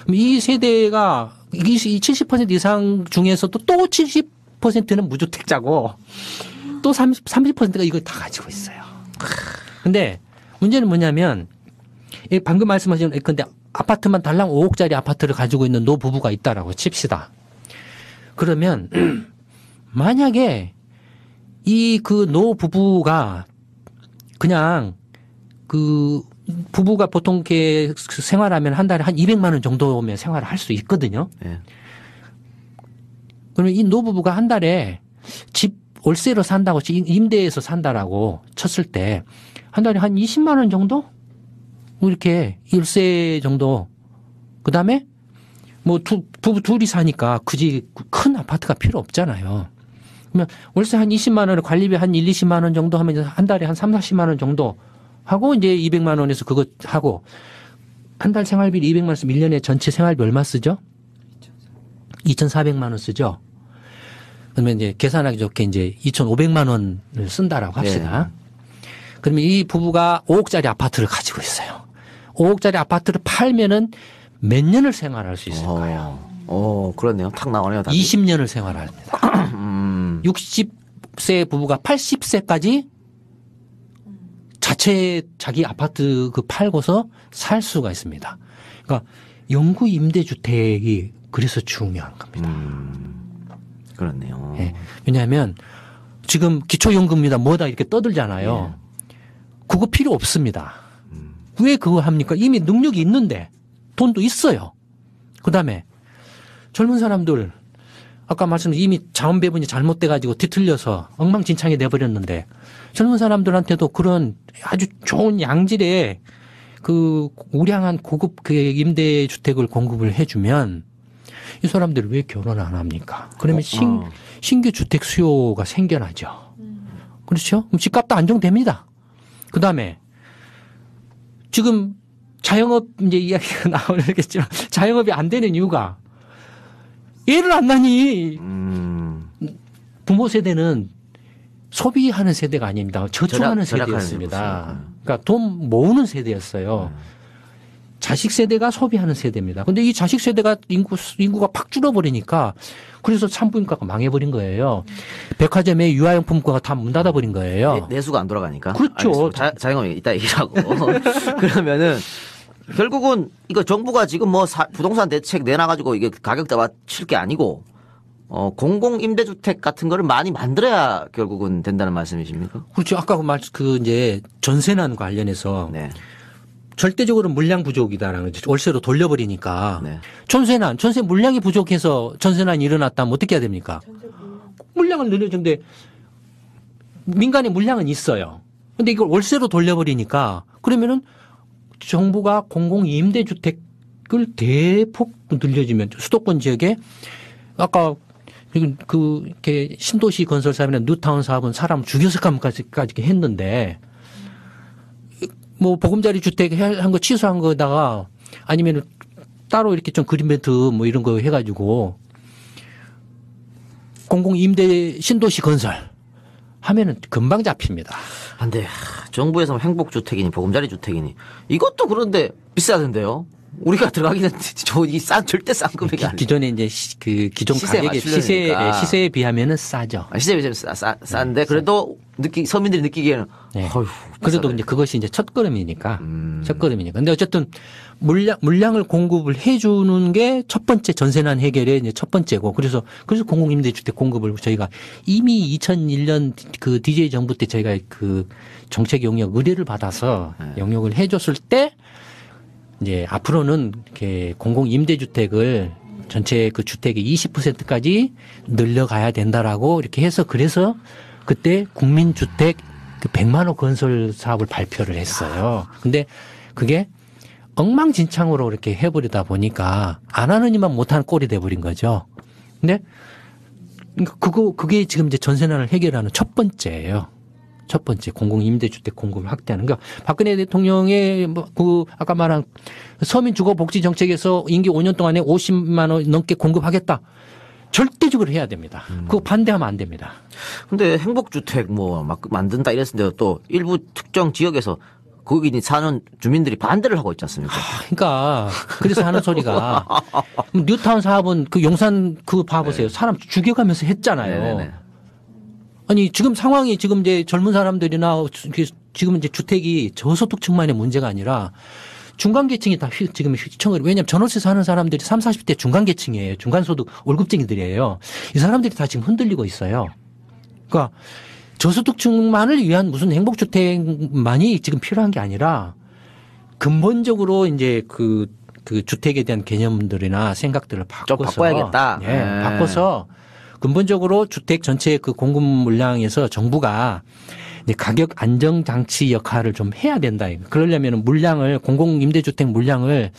그럼 이 세대가 이 70% 이상 중에서도 또 70%는 무주택자고 또 30%가 이걸 다 가지고 있어요. 근데 문제는 뭐냐면 방금 말씀하신 근데 아파트만 달랑 5억짜리 아파트를 가지고 있는 노부부가 있다라고 칩시다. 그러면 만약에 이 그 노부부가 그냥 그 부부가 보통 이렇게 생활하면 한 달에 한 200만 원 정도면 생활을 할 수 있거든요. 네. 그러면 이 노부부가 한 달에 집 월세로 산다고 임대해서 산다라고 쳤을 때 한 달에 한 20만 원 정도? 이렇게 일세 정도. 그다음에 뭐 부부 둘이 사니까 굳이 큰 아파트가 필요 없잖아요. 그러면 월세 한 20만 원을 관리비 한 1, 20만 원 정도 하면 한 달에 한 3, 40만 원 정도 하고 이제 200만 원에서 그거 하고 한 달 생활비 200만 원 쓰면 1년에 전체 생활비 얼마 쓰죠? 2,400만 원 쓰죠. 그러면 이제 계산하기 좋게 이제 2,500만 원을 쓴다라고 합시다. 그러면 이 부부가 5억짜리 아파트를 가지고 있어요. 5억짜리 아파트를 팔면은 몇 년을 생활할 수 있을 거예요. 그렇네요. 탁 나오네요. 답이. 20년을 생활합니다. 60세 부부가 80세까지 자기 아파트 그 팔고서 살 수가 있습니다. 그러니까 영구 임대주택이 그래서 중요한 겁니다. 그렇네요. 예. 왜냐하면 지금 기초연금이다 뭐다 이렇게 떠들잖아요. 그거 필요 없습니다. 왜 그거 합니까? 이미 능력이 있는데 돈도 있어요. 그다음에 젊은 사람들 아까 말씀드린 이미 자원 배분이 잘못돼 가지고 뒤틀려서 엉망진창이 돼버렸는데 젊은 사람들한테도 그런 아주 좋은 양질의 그 우량한 고급 그 임대주택을 공급을 해주면 이 사람들이 왜 결혼 안 합니까? 그러면 신규 주택 수요가 생겨나죠. 그렇죠? 그럼 집값도 안정됩니다. 그 다음에 지금 자영업 이제 이야기가 나오겠지만 자영업이 안 되는 이유가 애를 안 낳니 부모 세대는 소비하는 세대가 아닙니다. 저축하는 세대였습니다. 그러니까 돈 모으는 세대였어요. 자식 세대가 소비하는 세대입니다. 근데 이 자식 세대가 인구가 팍 줄어버리니까 그래서 산부인과가 망해버린 거예요. 백화점의 유아용품과가 다 문 닫아버린 거예요. 내수가 안 돌아가니까. 그렇죠. 자영업이 이따 얘기하고. 그러면은 결국은 이거 정부가 지금 뭐 부동산 대책 내놔가지고 이게 가격대 맞출 게 아니고 공공 임대주택 같은 거를 많이 만들어야 결국은 된다는 말씀이십니까? 그렇죠. 아까 그 이제 전세난 관련해서 네. 절대적으로 물량 부족이다라는 거죠. 월세로 돌려버리니까 네. 전세 물량이 부족해서 전세난이 일어났다면 어떻게 해야 됩니까? 물량을 늘려주는데 민간의 물량은 있어요. 근데 이걸 월세로 돌려버리니까 그러면은 정부가 공공 임대주택을 대폭 늘려주면 수도권 지역에 아까 이렇게 신도시 건설 사업이나 뉴타운 사업은 사람 죽여서 감까지 했는데 뭐 보금자리 주택 한 거 취소한 거다가 아니면 따로 이렇게 좀 그린벨트 뭐 이런 거 해가지고 공공 임대 신도시 건설 하면은 금방 잡힙니다. 근데 정부에서 행복주택이니 보금자리 주택이니 이것도 그런데 비싸던데요. 우리가 들어가기는 절대 싼 금액이 아니에요. 기존에 이제 그 기존 가격의 시세에 비하면은 싸죠. 시세에 비하면 싼데 그래도 서민들이 느끼기에는 네. 그래도 이제 그것이 이제 첫걸음이니까. 근데 어쨌든 물량을 공급을 해주는 게 첫 번째 전세난 해결의 이제 첫 번째고 그래서 공공임대주택 공급을 저희가 이미 2001년 그 DJ 정부 때 저희가 그 정책 용역 의뢰를 받아서 용역을 해줬을 때 이제 앞으로는 이렇게 공공임대주택을 전체 그 주택의 20%까지 늘려가야 된다라고 이렇게 해서 그래서 그때 국민주택 그 100만 호 건설 사업을 발표를 했어요. 근데 그게 엉망진창으로 이렇게 해버리다 보니까 안 하는 이만 못하는 꼴이 돼버린 거죠. 근데 그게 지금 이제 전세난을 해결하는 첫 번째예요. 첫 번째 공공임대주택 공급을 확대하는 거. 박근혜 대통령의 그 아까 말한 서민주거복지 정책에서 임기 5년 동안에 50만 원 넘게 공급하겠다. 절대적으로 해야 됩니다. 그거 반대하면 안 됩니다. 근데 행복주택 막 만든다 이랬는데 또 일부 특정 지역에서 거기 사는 주민들이 반대를 하고 있지 않습니까? 그러니까 그래서 하는 소리가 뉴타운 사업은 그 용산 그거 봐보세요. 사람 죽여가면서 했잖아요. 네네네. 아니 지금 상황이 지금 이제 젊은 사람들이나 지금 이제 주택이 저소득층만의 문제가 아니라 중간계층이 다 지금 휘청을 왜냐하면 전월세 사는 사람들이 30, 40대 중간계층이에요. 중간소득 월급쟁이들이에요. 이 사람들이 다 지금 흔들리고 있어요. 그러니까 저소득층만을 위한 무슨 행복주택만이 지금 필요한 게 아니라 근본적으로 이제 그 주택에 대한 개념들이나 생각들을 바꿔서 좀 바꿔야겠다. 네. 바꿔서 근본적으로 주택 전체 그 공급 물량에서 정부가 가격 안정 장치 역할을 좀 해야 된다. 그러려면 물량을 공공 임대주택 물량을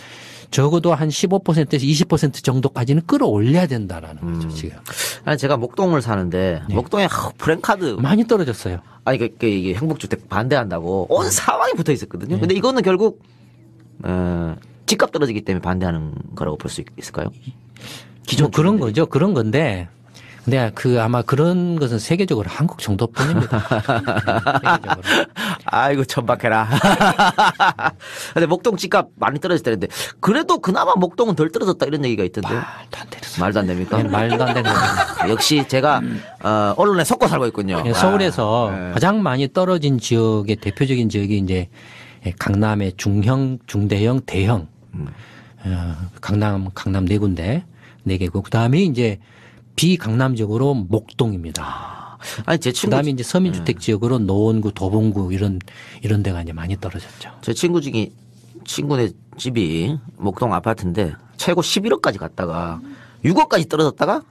적어도 한 15%에서 20% 정도까지는 끌어올려야 된다라는 거죠, 지금. 아니 제가 목동을 사는데 목동에 프랜카드 많이 떨어졌어요. 아니 이게 행복주택 반대한다고 온 사방이 붙어 있었거든요. 근데 이거는 결국 집값 떨어지기 때문에 반대하는 거라고 볼 수 있을까요? 기존 그런 거죠. 그런 건데 근데 아마 그런 것은 세계적으로 한국 정도뿐입니다. 세계적으로. 아이고 천박해라. 근데 목동 집값 많이 떨어졌다는데 그래도 그나마 목동은 덜 떨어졌다 이런 얘기가 있던데. 말도 안 되는 소리. 말도 안 됩니까? 네, 말도 안 되는 겁니다. 역시 제가 언론에 속고 살고 있군요. 예, 서울에서 네. 가장 많이 떨어진 지역의 대표적인 지역이 이제 강남의 중형, 중대형, 대형. 강남 네 군데, 네 개고. 그 다음에 이제 비강남적으로 목동입니다. 아니 제 그 친구 다음에 이제 서민주택 지역으로 노원구, 도봉구 이런 데가 이제 많이 떨어졌죠. 제 친구 중에 친구네 집이 목동 아파트인데 최고 11억까지 갔다가 6억까지 떨어졌다가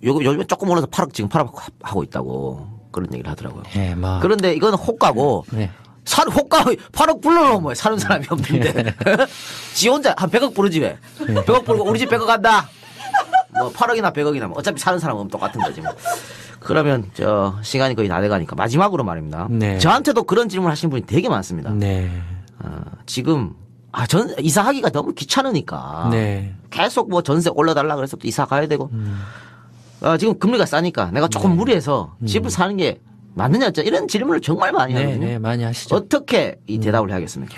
요즘에 조금 올라서 8억 지금 8억 하고 있다고 그런 얘기를 하더라고요. 예, 뭐. 그런데 이건 호가고 네. 호가 8억 불러놓으면 사는 사람이 없는데 지 혼자 한 100억 부르지 왜 100억 부르고 우리 집 100억 간다 뭐 8억이나 100억이나 뭐 어차피 사는 사람은 똑같은 거지 뭐. 그러면 시간이 거의 다 돼가니까 마지막으로 말입니다. 네. 저한테도 그런 질문 하시는 분이 되게 많습니다. 네. 지금 전 이사하기가 너무 귀찮으니까 네. 계속 뭐 전세 올려달라 그래서 또 이사 가야 되고 지금 금리가 싸니까 내가 조금 무리해서 집을 사는 게 맞느냐 이런 질문을 정말 많이 네, 하거든요. 네, 많이 하시죠. 어떻게 이 대답을 해야겠습니까?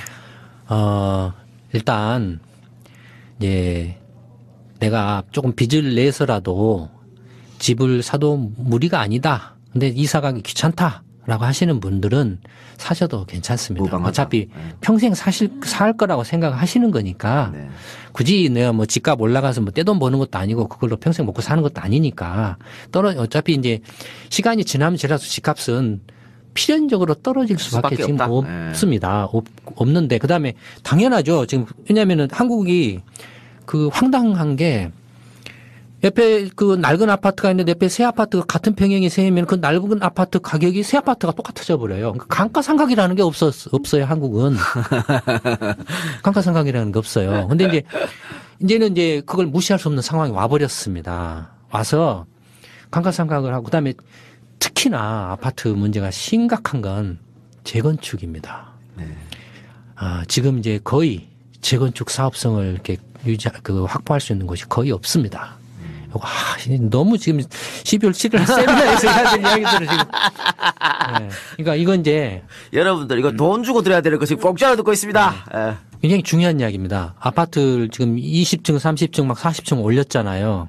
일단 이제 내가 조금 빚을 내서라도 집을 사도 무리가 아니다. 근데 이사 가기 귀찮다라고 하시는 분들은 사셔도 괜찮습니다. 무방하다. 어차피 네. 평생 살 거라고 생각하시는 거니까 네. 굳이 내가 뭐 집값 올라가서 뭐 떼돈 버는 것도 아니고 그걸로 평생 먹고 사는 것도 아니니까 어차피 이제 시간이 지나면 지나서 집값은 필연적으로 떨어질 수밖에 수밖에 지금 없다. 네. 없습니다. 없는데 그다음에 당연하죠. 지금 왜냐하면은 한국이 황당한 게 옆에 낡은 아파트가 있는데 옆에 새 아파트가 같은 평형이 세면 그 낡은 아파트 가격이 새 아파트가 똑같아져 버려요. 감가상각이라는 게 없어요, 한국은. 감가상각이라는 게 없어요. 근데 이제는 그걸 무시할 수 없는 상황이 와버렸습니다. 와서 감가상각을 하고 그다음에 특히나 아파트 문제가 심각한 건 재건축입니다. 네. 지금 이제 거의 재건축 사업성을 이렇게 확보할 수 있는 곳이 거의 없습니다. 너무 지금 12월 7일 세미나에서 해야 될 이야기들을 지금. 네. 그러니까 이건 이제 여러분들 이거 돈 주고 들어야 되는 거 지금 공짜로 듣고 있습니다. 예. 굉장히 중요한 이야기입니다. 아파트를 지금 20층, 30층, 막 40층 올렸잖아요.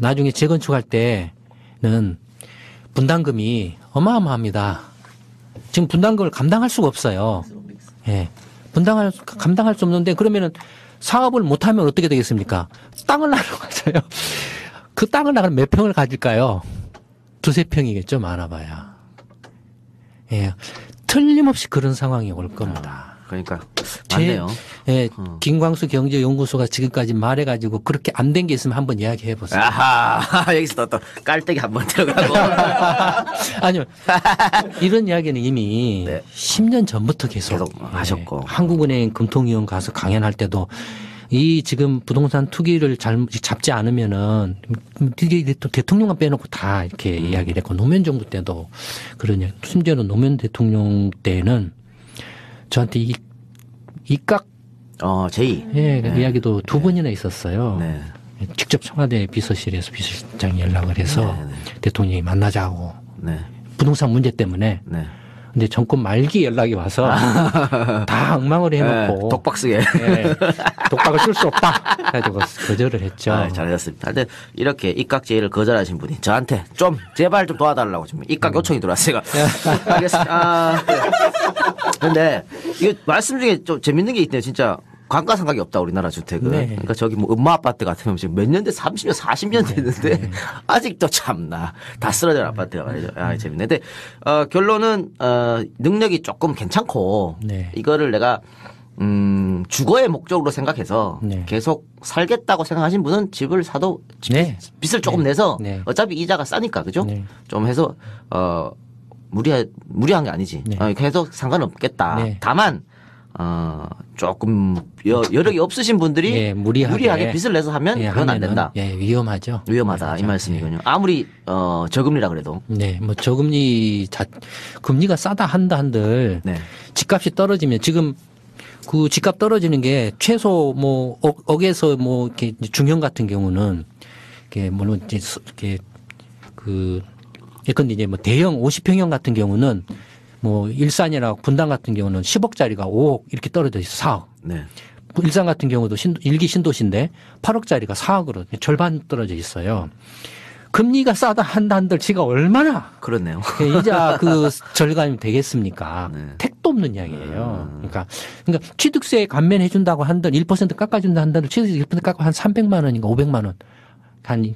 나중에 재건축할 때는 분담금이 어마어마합니다. 지금 분담금을 감당할 수가 없어요. 예. 감당할 수 없는데 그러면은 사업을 못하면 어떻게 되겠습니까? 땅을 나눠 가져요. 그 땅을 나가면 몇 평을 가질까요? 2-3평이겠죠, 많아봐야. 예. 틀림없이 그런 상황이 올 겁니다. 그러니까 맞네요. 김광수 경제연구소가 지금까지 말해가지고 그렇게 안 된 게 있으면 한번 이야기해 보세요. 아하, 여기서 또 깔때기 한번 들어가고. 아니요. 이런 이야기는 이미 네. 10년 전부터 계속 하셨고. 한국은행 금통위원 가서 강연할 때도 이 지금 부동산 투기를 잡지 않으면은 이게 또 대통령만 빼놓고 다 이렇게 이야기를 했고 노무현 정부 때도 그러냐. 심지어는 노무현 대통령 때는 저한테 이깍 제의. 예, 그 이야기도 두 번이나 있었어요. 네. 직접 청와대 비서실에서 비서실장이 연락을 해서 대통령이 만나자고. 네. 부동산 문제 때문에. 네. 근데 정권 말기 연락이 와서 다 엉망으로 해놓고. 독박 쓰게. 예, 독박을 쓸 수 없다. 그래가지고 거절을 했죠. 잘하셨습니다. 근데 이렇게 입각 제의를 거절하신 분이 저한테 좀 제발 좀 도와달라고 지금 입각 요청이 들어왔어요. 알겠습니다. 근데 이거 말씀 중에 좀 재밌는 게 있네요. 진짜 감가상각이 없다 우리나라 주택은. 네. 그러니까 저기 뭐 음마 아파트 같으면 지금 몇 년 돼 30년 40년 됐는데 아직도 참나 다 쓰러진 아파트가 말이죠. 재밌네. 근데 결론은 능력이 조금 괜찮고 네. 이거를 내가 주거의 목적으로 생각해서 네. 계속 살겠다고 생각하신 분은 집을 사도 네. 빚을 조금 내서 네. 어차피 이자가 싸니까 그죠? 네. 좀 해서 무리한 게 아니지. 네. 계속 상관없겠다. 네. 다만 조금 여력이 없으신 분들이 예, 무리하게 빚을 내서 하면 그건 안 된다. 예, 위험하죠. 위험하다 이 위험하죠. 말씀이군요. 아무리 저금리라 그래도. 네, 뭐 금리가 싸다 한들 네. 집값이 떨어지면 지금 그 집값 떨어지는 게 최소 뭐 억에서 뭐 이렇게 중형 같은 경우는 이렇게 물론 이제 이렇게 예컨대 이제 뭐 대형 50평형 같은 경우는 뭐 일산이나 분당 같은 경우는 10억짜리가 5억 이렇게 떨어져 있어 4억. 네. 일산 같은 경우도 일기 신도시인데 8억짜리가 4억으로 절반 떨어져 있어요. 금리가 싸다 한들 지가 얼마나 그렇네요. 이자 그 절감이 되겠습니까? 네. 택도 없는 이야기예요. 그러니까 취득세 감면해 준다고 한들 1% 깎아준다 한들 취득세 1% 깎아 한 300만 원인가 500만 원 한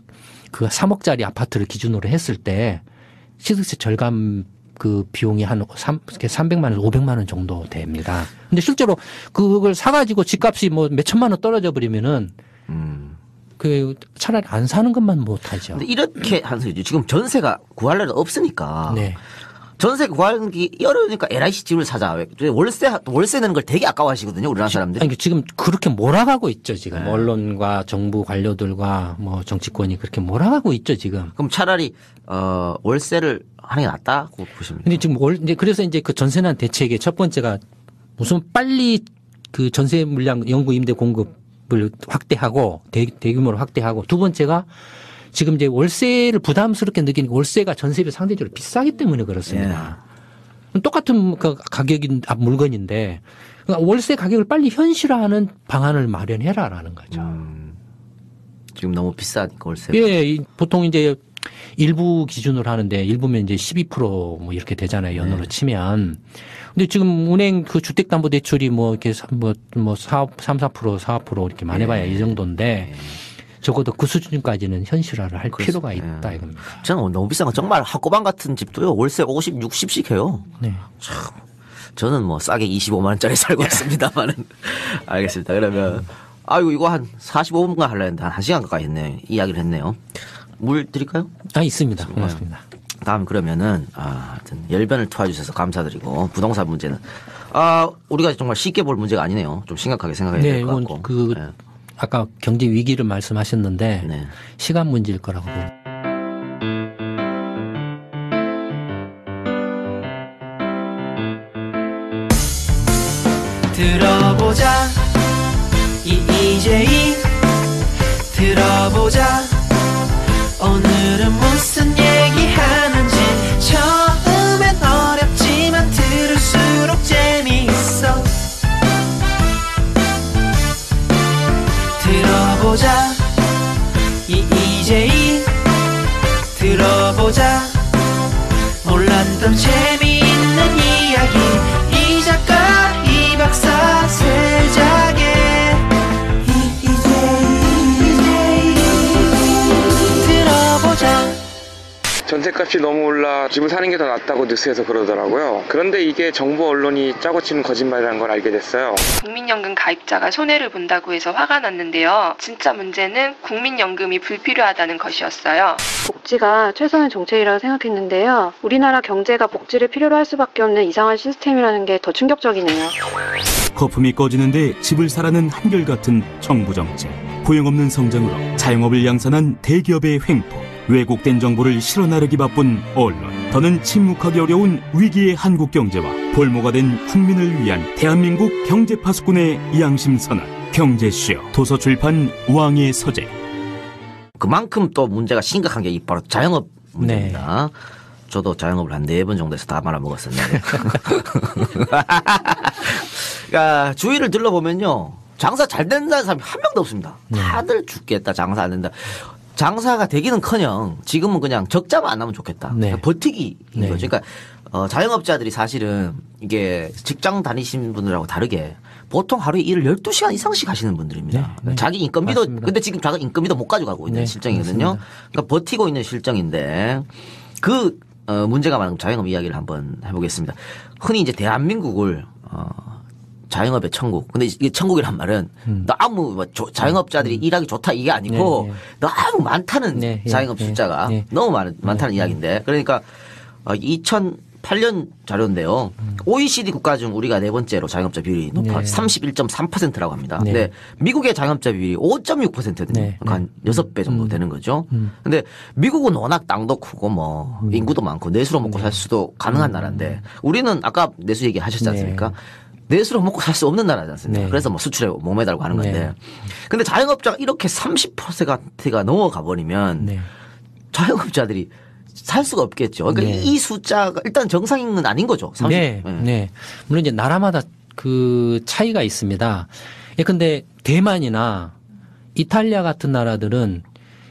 그 3억짜리 아파트를 기준으로 했을 때 취득세 절감 그 비용이 한 300만 원, 500만 원 정도 됩니다. 근데 실제로 그걸 사가지고 집값이 뭐 몇천만 원 떨어져 버리면은 그 차라리 안 사는 것만 못하죠. 근데 이렇게 한 소리죠. 지금 전세가 구할 날이 없으니까. 네. 전세 구하기 어려우니까 LIC 집을 사자. 월세 내는 걸 되게 아까워하시거든요. 우리나라 사람들이. 아니, 지금 그렇게 몰아가고 있죠. 지금 네. 언론과 정부 관료들과 뭐 정치권이 그렇게 몰아가고 있죠. 지금. 그럼 차라리 월세를 하는 게 낫다고 보십니까? 근데 지금 이제 그래서 이제 그 전세난 대책의 첫 번째가 무슨 빨리 그 전세 물량 영구 임대 공급을 확대하고 대규모로 확대하고 두 번째가 지금 이제 월세를 부담스럽게 느끼는 월세가 전세비 상대적으로 비싸기 때문에 그렇습니다. 예. 똑같은 그 가격인 물건인데 그러니까 월세 가격을 빨리 현실화하는 방안을 마련해라라는 거죠. 지금 너무 비싸니까 월세. 예, 보통 이제 일부 기준으로 하는데 일부면 이제 12%뭐 이렇게 되잖아요. 연으로 네. 치면. 근데 지금 은행 그 주택담보대출이 뭐 이렇게 뭐 3, 4%, 4% 이렇게 많이 봐야 이 정도인데. 적어도 그 수준까지는 현실화를 할 필요가 있다 이겁니다. 저는 너무 비싼 거 정말 학고방 같은 집도요 월세 50, 60씩 해요. 네. 참 저는 뭐 싸게 25만 원짜리 살고 있습니다만은 알겠습니다. 그러면 아이고 이거 한 45분간 하려 했는데 한 1시간 가까이 했네. 이야기를 했네요. 물 드릴까요? 있습니다. 고맙습니다. 다음 그러면은 하여튼 열변을 토해주셔서 감사드리고 부동산 문제는 우리가 정말 쉽게 볼 문제가 아니네요. 좀 심각하게 생각해야 될 것 같고. 네. 아까 경제 위기를 말씀하셨는데 네. 시간 문제일 거라고 봅니다. 들어보자 이재희 들어보자 오늘은 무슨 얘기하는지 처음엔 어렵지만 들을수록 재미있어 들어보자 이재희 들어보자 몰랐던 재미있는 이야기 이 작가 이 박사 세작의 이재희 들어보자 전셋값이 너무 올라 집을 사는 게 더 낫다고 뉴스에서 그러더라고요. 그런데 이게 정부 언론이 짜고 치는 거짓말이라는 걸 알게 됐어요. 국민연금 가입자가 손해를 본다고 해서 화가 났는데요. 진짜 문제는 국민연금이 불필요하다는 것이었어요. 복지가 최선의 정책이라고 생각했는데요. 우리나라 경제가 복지를 필요로 할 수밖에 없는 이상한 시스템이라는 게 더 충격적이네요. 거품이 꺼지는데 집을 사라는 한결같은 정부 정책. 소용없는 성장으로 자영업을 양산한 대기업의 횡포. 왜곡된 정보를 실어나르기 바쁜 언론. 더는 침묵하기 어려운 위기의 한국 경제와 볼모가 된 국민을 위한 대한민국 경제 파수꾼의 양심 선언. 경제쇼 도서출판 왕의 서재. 그만큼 또 문제가 심각한 게 바로 자영업 문제입니다. 네. 저도 자영업을 한 4번 정도 해서 다 말아먹었었는데. 그러니까 주위를 둘러보면요. 장사 잘 된다는 사람이 한 명도 없습니다. 다들 죽겠다. 장사 안 된다. 장사가 되기는커녕 지금은 그냥 적자만 안 나면 좋겠다. 네. 버티기인 네. 거죠. 그러니까 자영업자들이 사실은 이게 직장 다니시는 분들하고 다르게 보통 하루에 일을 12시간 이상씩 하시는 분들입니다. 네. 자기 인건비도 맞습니다. 근데 지금 자기 인건비도 못 가져가고 있는 네. 실정이거든요. 맞습니다. 그러니까 버티고 있는 실정인데 그 문제가 많은 자영업 이야기를 한번 해보겠습니다. 흔히 이제 대한민국을 자영업의 천국. 근데 이게 천국이란 말은 너무 자영업자들이 일하기 좋다 이게 아니고 너무 많다는 자영업 숫자가 너무 많다는 이야기인데 그러니까 2008년 자료인데요. OECD 국가 중 우리가 4번째로 자영업자 비율이 높아 31.3%라고 합니다. 근데 미국의 자영업자 비율이 5.6%거든요. 한 6배 정도 되는 거죠. 근데 미국은 워낙 땅도 크고 뭐 인구도 많고 내수로 먹고 살 수도 가능한 나라인데 우리는 아까 내수 얘기 하셨지 않습니까? 내수로 먹고 살 수 없는 나라지 않습니까? 그래서 뭐 수출에 목매달고 하는 건데. 근데 자영업자가 이렇게 30%가 넘어가 버리면 자영업자들이 살 수가 없겠죠. 그러니까 네. 이 숫자가 일단 정상은 아닌 거죠. 30. 네, 네. 물론 이제 나라마다 그 차이가 있습니다. 예, 근데 대만이나 이탈리아 같은 나라들은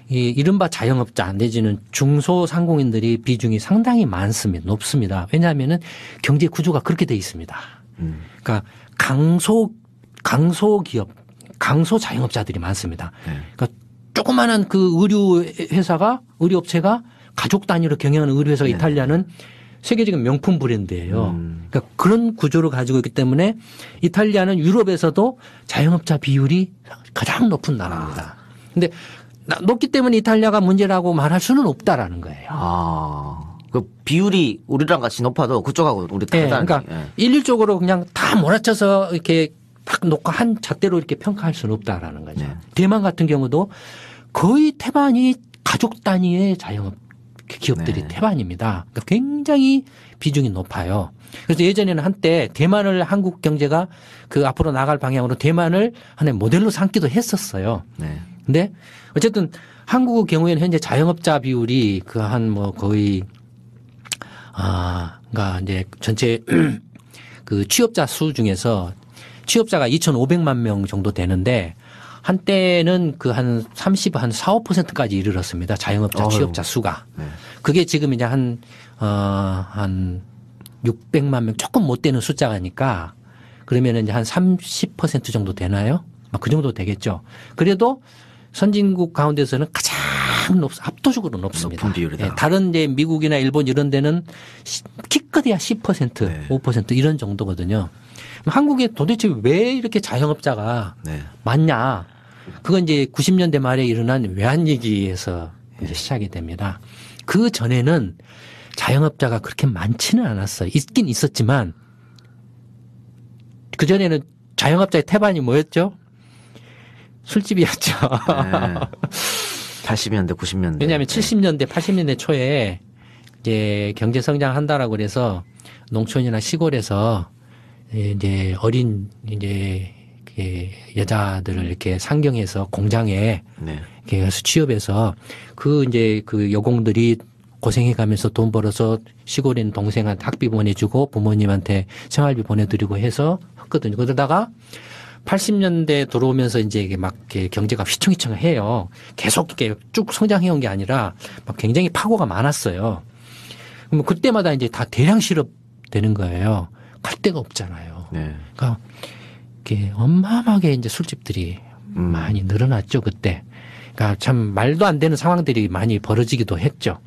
이 이른바 자영업자 내지는 중소상공인들이 비중이 상당히 많습니다. 높습니다. 왜냐하면은 경제 구조가 그렇게 돼 있습니다. 그러니까 강소기업, 강소자영업자들이 많습니다. 그러니까 조그마한 그 의류업체가 가족 단위로 경영하는 의류회사가 이탈리아는 세계적인 명품 브랜드예요. 그러니까 그런 구조를 가지고 있기 때문에 이탈리아는 유럽에서도 자영업자 비율이 가장 높은 나라입니다. 근데 높기 때문에 이탈리아가 문제라고 말할 수는 없다라는 거예요. 그 비율이 우리랑 같이 높아도 그쪽하고 우리 다르다는. 그러니까 일률적으로 그냥 다 몰아쳐서 이렇게 딱 놓고 한 잣대로 이렇게 평가할 수는 없다라는 거죠. 대만 같은 경우도 거의 태반이 가족 단위의 자영업 기업들이 태반입니다. 그러니까 굉장히 비중이 높아요. 그래서 예전에는 한때 대만을 한국 경제가 그 앞으로 나갈 방향으로 대만을 하나의 모델로 삼기도 했었어요. 근데 어쨌든 한국의 경우에는 현재 자영업자 비율이 그 한 뭐 거의 그러니까 이제 전체 그 취업자 수 중에서 취업자가 2,500만 명 정도 되는데 한때는 그 한 30, 한 4, 5%까지 이르렀습니다. 자영업자 취업자 수가. 그게 지금 이제 한 600만 명 조금 못 되는 숫자가니까 그러면은 이제 한 30% 정도 되나요? 그 정도 되겠죠. 그래도 선진국 가운데서는 가장 압도적으로 높습니다. 높은 비율이다. 예, 다른 이제 미국이나 일본 이런 데는 키크대야 10%, 5% 이런 정도거든요. 한국에 도대체 왜 이렇게 자영업자가 많냐? 그건 이제 90년대 말에 일어난 외환위기에서 이제 시작이 됩니다. 그 전에는 자영업자가 그렇게 많지는 않았어요. 있긴 있었지만 그 전에는 자영업자의 태반이 뭐였죠? 술집이었죠. 80년대, 90년대. 왜냐하면 70년대, 80년대 초에 이제 경제 성장한다라고 그래서 농촌이나 시골에서 이제 어린 이제 여자들을 이렇게 상경해서 공장에 이렇게 가서 취업해서 그 이제 그 여공들이 고생해 가면서 돈 벌어서 시골에 있는 동생한테 학비 보내주고 부모님한테 생활비 보내드리고 해서 했거든요. 그러다가 80년대 들어오면서 이제 이게 막 경제가 휘청휘청해요. 계속 이렇게 쭉 성장해온 게 아니라 막 굉장히 파고가 많았어요. 그럼 그때마다 이제 다 대량 실업되는 거예요. 갈 데가 없잖아요. 그러니까 이렇게 어마어마하게 이제 술집들이 많이 늘어났죠 그때. 그러니까 참 말도 안 되는 상황들이 많이 벌어지기도 했죠.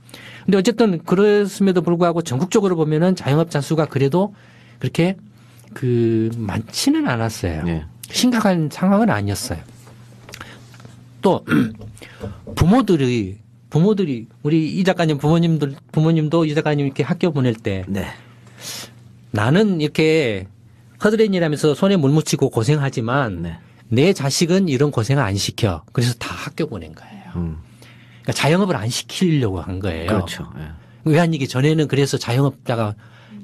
근데 어쨌든 그랬음에도 불구하고 전국적으로 보면은 자영업자 수가 그래도 그렇게 그 많지는 않았어요. 심각한 상황은 아니었어요. 또 부모들이 우리 이 작가님 부모님도 이 작가님 이렇게 학교 보낼 때 나는 이렇게 허드렛일하면서 손에 물 묻히고 고생하지만 내 자식은 이런 고생을 안 시켜. 그래서 다 학교 보낸 거예요. 그러니까 자영업을 안 시키려고 한 거예요. 그렇죠. 외환위기 전에는 그래서 자영업자가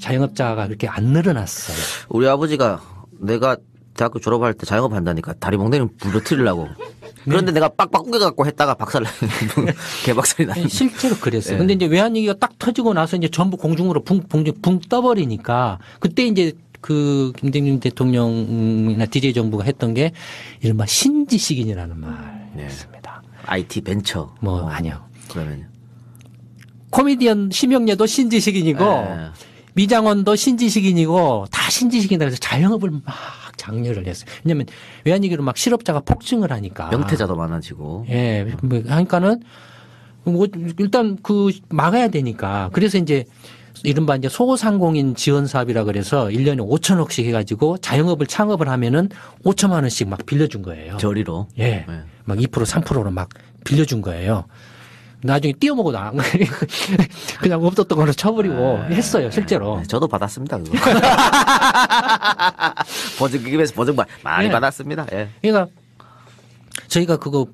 그렇게 안 늘어났어요. 우리 아버지가 내가 대학교 졸업할 때 자영업 한다니까 다리 몽둥이를 부러뜨리려고. 그런데 내가 빡빡 우겨갖고 했다가 박살 개박살이 나는. 실제로 그랬어요. 근데 이제 외환위기가 딱 터지고 나서 이제 전부 공중으로 붕 떠버리니까 그때 이제 그 김대중 대통령이나 DJ 정부가 했던 게 이른바 신지식인이라는 말이었습니다. IT 벤처. 아니요. 그러면요. 코미디언 심영래도 신지식인이고 미장원도 신지식인이고 다 신지식인이다 그래서 자영업을 막 장려를 했어요. 왜냐하면 외환위기로 막 실업자가 폭증을 하니까. 명태자도 많아지고. 예. 하니까는 뭐 일단 그 막아야 되니까. 그래서 이제 이른바 이제 소상공인 지원 사업이라 그래서 1년에 5천억씩 해가지고 자영업을 창업을 하면은 5천만 원씩 막 빌려준 거예요. 저리로. 예. 막 2%, 3%로 막 빌려준 거예요. 나중에 띄어먹어도 안 그냥 없었던 걸로 쳐버리고 했어요, 실제로. 저도 받았습니다, 그거. 보증기금에서 보증 많이 받았습니다. 예. 그러니까 저희가 그거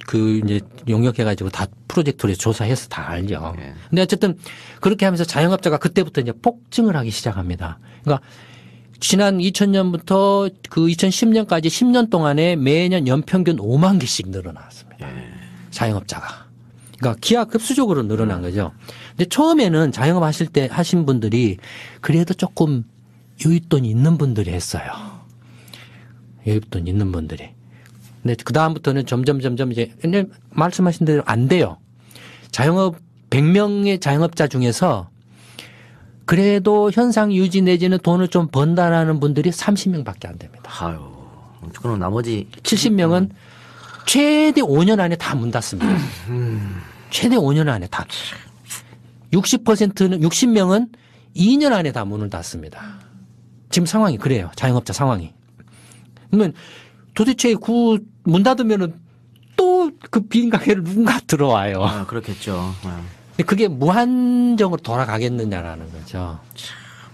그 이제 용역해가지고 다 프로젝트로 조사해서 다 알죠. 근데 어쨌든 그렇게 하면서 자영업자가 그때부터 이제 폭증을 하기 시작합니다. 그러니까 지난 2000년부터 그 2010년까지 10년 동안에 매년 연평균 5만 개씩 늘어났습니다. 자영업자가. 그러니까 기하급수적으로 늘어난 거죠. 근데 처음에는 자영업 하신 분들이 그래도 조금 여윳돈 있는 분들이 했어요. 여윳돈 있는 분들이. 근데 그다음부터는 점점 이제 말씀하신 대로 안 돼요. 100명의 자영업자 중에서 그래도 현상 유지 내지는 돈을 좀 번다라는 분들이 30명밖에 안 됩니다. 아유, 그럼 나머지 70명은 최대 5년 안에 다 문 닫습니다. 최대 5년 안에 다. 60명은 2년 안에 다 문을 닫습니다. 지금 상황이 그래요. 자영업자 상황이. 그러면 도대체 문 닫으면은 또 그 빈 가게를 누군가 들어와요. 아, 그렇겠죠. 근데 그게 무한정으로 돌아가겠느냐라는 거죠.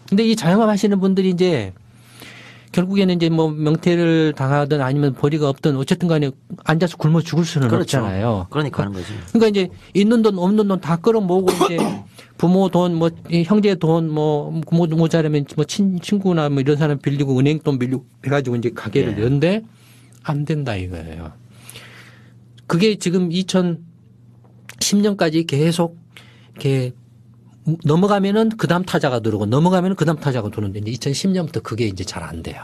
근데 이 자영업 하시는 분들이 이제 결국에는 이제 뭐 명퇴를 당하든 아니면 벌이가 없든 어쨌든 간에 앉아서 굶어 죽을 수는 그렇죠. 없잖아요. 그러니까 하는 거지. 그러니까 이제 있는 돈 없는 돈 다 끌어모으고 이제 부모 돈 뭐 형제 돈 뭐 모자라면 뭐 친구나 뭐 이런 사람 빌리고 은행 돈 빌리고 해가지고 이제 가게를 여는데 안 된다 이거예요. 그게 지금 2010년까지 계속 이렇게 넘어가면은 그 다음 타자가 들어오고 넘어가면은 그 다음 타자가 들어오는데 이제 2010년부터 그게 이제 잘 안 돼요.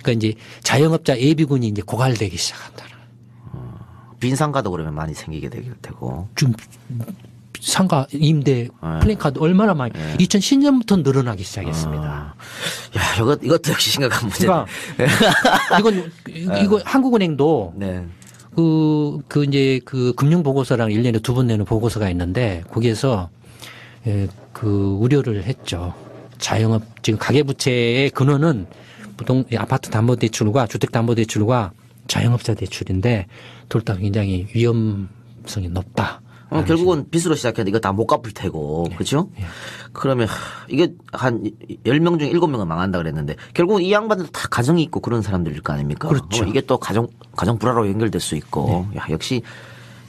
그러니까 이제 자영업자 예비군이 이제 고갈되기 시작한다. 빈 상가도 그러면 많이 생기게 될 테고. 좀 상가 임대 플랜카드 얼마나 많이 2010년부터 늘어나기 시작했습니다. 야, 이것도 역시 심각한 문제. 그러니까 이거 한국은행도 네. 이제 그 금융보고서랑 1년에 2번 내는 보고서가 있는데 거기에서 그 우려를 했죠. 자영업 지금 가계부채의 근원은 아파트 담보대출과 주택담보대출과 자영업자 대출인데 둘 다 굉장히 위험성이 높다. 결국은 빚으로 시작했는데 이거 다 못 갚을 테고. 그렇죠? 그러면 이게 한 10명 중에 7명은 망한다 그랬는데 결국은 이 양반들 다 가정이 있고 그런 사람들일 거 아닙니까? 그렇죠. 이게 또 가정 불화로 연결될 수 있고. 야, 역시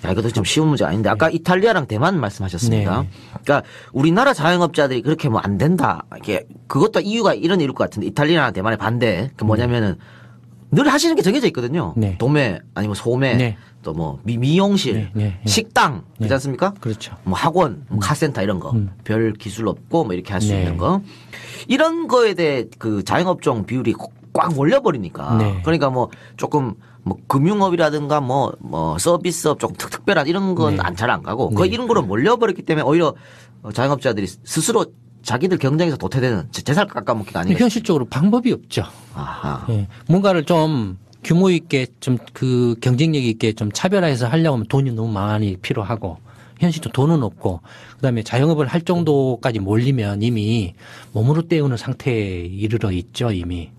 이것도 좀 쉬운 문제 아닌데 아까 이탈리아랑 대만 말씀하셨습니다. 그러니까 우리나라 자영업자들이 그렇게 뭐 안 된다. 이게 그것도 이유가 이런 이유일 것 같은데 이탈리아나 대만의 반대. 그 뭐냐면은 늘 하시는 게 정해져 있거든요. 도매 아니면 소매 또 뭐 미용실, 식당 그렇지 않습니까? 그렇죠. 뭐 학원, 뭐 카센터 이런 거 별 기술 없고 뭐 이렇게 할 수 있는 거 이런 거에 대해 그 자영업종 비율이 꽉 몰려버리니까 그러니까 뭐 조금 뭐 금융업이라든가 뭐 서비스업 조금 특별한 이런 건 잘 안 가고 그 이런 거로 몰려버렸기 때문에 오히려 자영업자들이 스스로 자기들 경쟁에서 도태되는 재살 깎아먹기가 아니에요. 현실적으로 방법이 없죠. 뭔가를 좀 규모 있게 좀 그 경쟁력 있게 좀 차별화해서 하려고 하면 돈이 너무 많이 필요하고 현실적으로 돈은 없고 그다음에 자영업을 할 정도까지 몰리면 이미 몸으로 때우는 상태에 이르러 있죠 이미.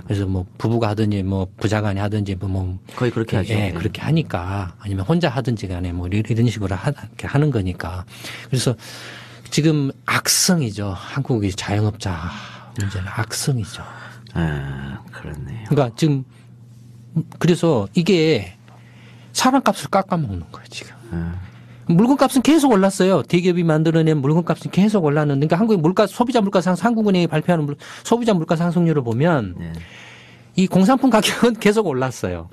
그래서 뭐 부부가 하든지 뭐 부자간이 하든지 뭐 거의 그렇게 하죠. 그렇게 하니까 아니면 혼자 하든지 간에 뭐 이런 식으로 이렇게 하는 거니까. 그래서 지금 악성이죠. 한국의 자영업자 문제는 악성이죠. 그렇네요. 그러니까 지금 그래서 이게 사람값을 깎아먹는 거예요 지금. 물건값은 계속 올랐어요. 대기업이 만들어낸 물건값은 계속 올랐는데, 그러니까 한국의 소비자 물가상승, 한국은행이 발표하는 소비자 물가상승률을 보면 이 공산품 가격은 계속 올랐어요.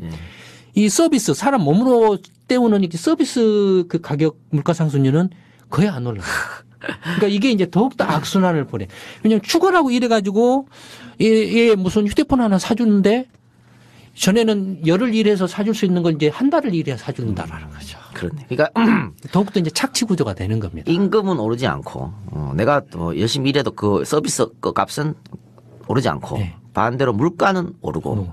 이 서비스, 사람 몸으로 때우는 서비스 그 가격 물가상승률은 거의 안 올라요. 그러니까 이게 이제 더욱더 악순환을 보내. 왜냐면 축구라고 이래가지고 얘 무슨 휴대폰 하나 사주는데 전에는 열흘 일해서 사줄 수 있는 건 이제 한 달을 일해야 사준다라는 거죠. 그렇네. 그러니까 더욱더 이제 착취 구조가 되는 겁니다. 임금은 오르지 않고 내가 열심히 일해도 그 서비스 그 값은 오르지 않고 반대로 물가는 오르고.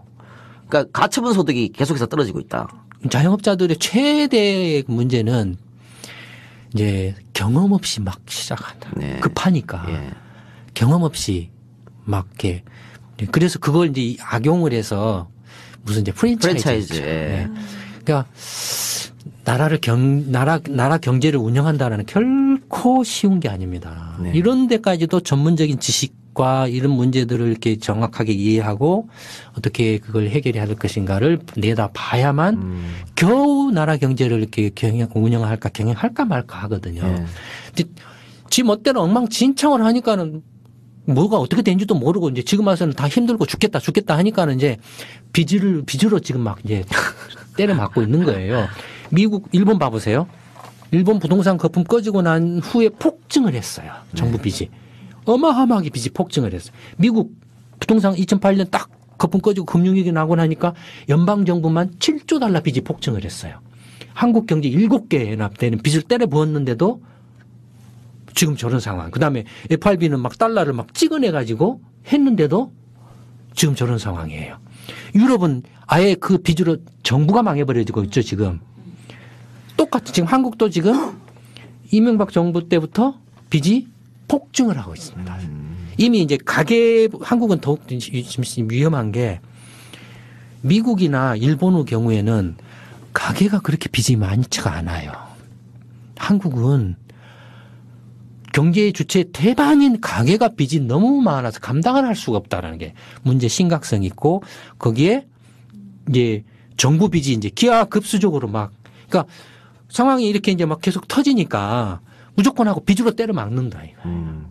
그러니까 가처분 소득이 계속해서 떨어지고 있다. 자영업자들의 최대 문제는 이제 경험 없이 막 시작한다. 급하니까 경험 없이 막 이렇게 그래서 그걸 이제 악용을 해서 무슨 이제 프랜차이즈. 그러니까 나라 경제를 운영한다는 결코 쉬운 게 아닙니다. 이런 데까지도 전문적인 지식과 이런 문제들을 이렇게 정확하게 이해하고 어떻게 그걸 해결해야 할 것인가를 내다 봐야만 겨우 나라 경제를 이렇게 경영할까 말까 하거든요. 지 멋대로 엉망진창을 하니까는 뭐가 어떻게 된지도 모르고 이제 지금 와서는 다 힘들고 죽겠다 하니까는 이제 빚으로 지금 막 이제 때려 맞고 있는 거예요. 미국, 일본 봐보세요. 일본 부동산 거품 꺼지고 난 후에 폭증을 했어요. 정부 빚이. 어마어마하게 빚이 폭증을 했어요. 미국 부동산 2008년 딱 거품 꺼지고 금융위기 나고 나니까 연방정부만 7조 달러 빚이 폭증을 했어요. 한국 경제 7개나 되는 빚을 때려 부었는데도 지금 저런 상황. 그 다음에 FRB는 막 달러를 막 찍어내가지고 했는데도 지금 저런 상황이에요. 유럽은 아예 그 빚으로 정부가 망해버려지고 있죠, 지금. 똑같이 지금 한국도 지금 이명박 정부 때부터 빚이 폭증을 하고 있습니다. 이미 이제 한국은 더욱 위험한 게 미국이나 일본의 경우에는 가계가 그렇게 빚이 많지가 않아요. 한국은 경제의 주체 대반인 가계가 빚이 너무 많아서 감당을 할 수가 없다라는 게 문제 심각성이 있고 거기에 이제 정부 빚이 이제 기하급수적으로 막 그러니까 상황이 이렇게 이제 막 계속 터지니까 무조건 하고 빚으로 때려 막는다.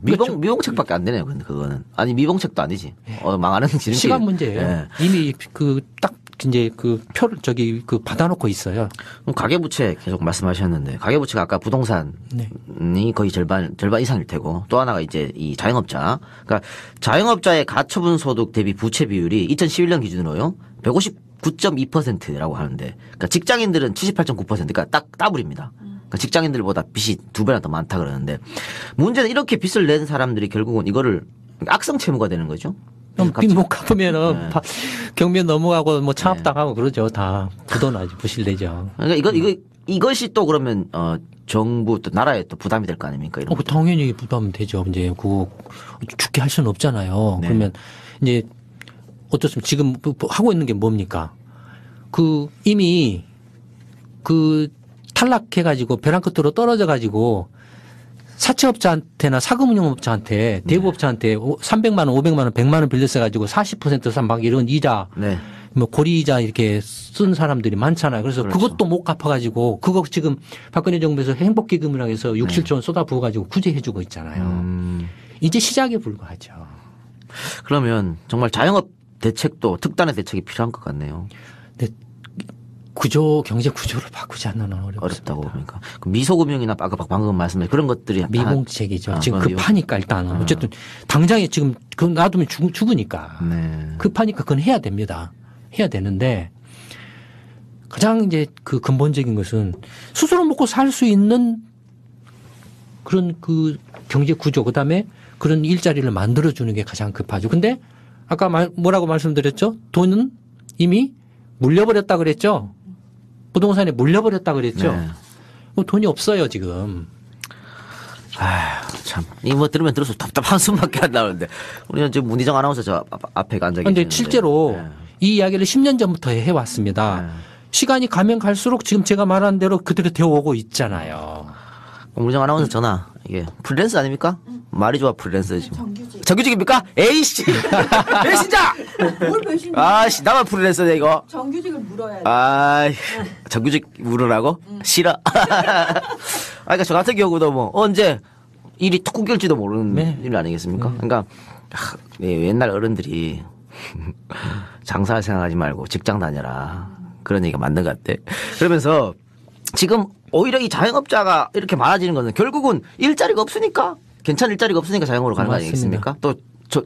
미봉책밖에 안 되네요. 근데 그거는 아니 미봉책도 아니지. 망하는 지름길. 시간 문제예요. 네. 이미 딱 이제 그 표를 받아놓고 있어요. 그럼 가계부채 계속 말씀하셨는데 가계부채가 아까 부동산이 거의 절반 이상일 테고 또 하나가 이제 이 자영업자. 그러니까 자영업자의 가처분 소득 대비 부채 비율이 2011년 기준으로요 159.2%라고 하는데 그러니까 직장인들은 78.9% 그러니까 딱 더블입니다. 그러니까 직장인들보다 빚이 2배나 더 많다 그러는데 문제는 이렇게 빚을 낸 사람들이 결국은 이거를 악성 채무가 되는 거죠. 빚 못 갚으면은 경비원 넘어가고 뭐 창업당하고 그러죠. 다 부도나지 부실되죠. 그러니까 이것이 또 그러면 정부 또 나라에 또 부담이 될 거 아닙니까? 이런 당연히 부담되죠. 이제 그거 죽게 할 수는 없잖아요. 네. 그러면 이제 어떻습니까? 지금 하고 있는 게 뭡니까? 이미 탈락해가지고 벼랑 끝으로 떨어져가지고 사채업자한테나 사금융업자한테 대부업자한테 300만 원, 500만 원, 100만 원 빌렸어가지고 40% 막 이런 이자, 뭐 고리이자 이렇게 쓴 사람들이 많잖아요. 그래서 그렇죠. 그것도 못 갚아가지고 그거 지금 박근혜 정부에서 행복기금이라고 해서 6, 7조 원 쏟아부어가지고 구제해주고 있잖아요. 이제 시작에 불과하죠. 그러면 정말 자영업 대책도 특단의 대책이 필요한 것 같네요. 근데 경제 구조를 바꾸지 않는 한 어렵다고 봅니까? 미소금융이나 방금 말씀하신 그런 것들이 미봉책이죠. 지금 급하니까 일단은 어쨌든 당장에 지금 그거 놔두면 죽으니까 급하니까 그건 해야 됩니다. 해야 되는데 가장 이제 그 근본적인 것은 스스로 먹고 살 수 있는 그런 그 경제 구조 그다음에 그런 일자리를 만들어주는 게 가장 급하죠. 근데 아까 뭐라고 말씀드렸죠? 돈은 이미 물려버렸다 그랬죠? 부동산에 물려버렸다 그랬죠? 뭐 돈이 없어요, 지금. 참. 이 뭐 들으면 들을수록 답답한 숨밖에 안 나오는데. 우리는 지금 문희정 아나운서 저 앞에 앉아 계시는데. 그런데 실제로 이 이야기를 10년 전부터 해왔습니다. 시간이 가면 갈수록 지금 제가 말한 대로 그대로 되어 오고 있잖아요. 문희정 아나운서 전화. 이게 프리랜서 아닙니까? 말이 좋아 프리랜서 지금. 정규직입니까? 에이씨! 배신자! 뭘 배신자? 아씨, 나만 프리랜서네, 이거. 정규직을 물어야 돼. 정규직 물으라고? 싫어. 그러니까 저 같은 경우도 뭐, 언제 일이 툭 끊길지도 모르는 일 아니겠습니까? 그러니까, 옛날 어른들이 장사할 생각하지 말고 직장 다녀라. 그런 얘기가 맞는 것 같아. 그러면서 지금 오히려 이 자영업자가 이렇게 많아지는 거는 결국은 일자리가 없으니까 괜찮은 일자리가 없으니까 자영업으로 가는 거 아니겠습니까? 또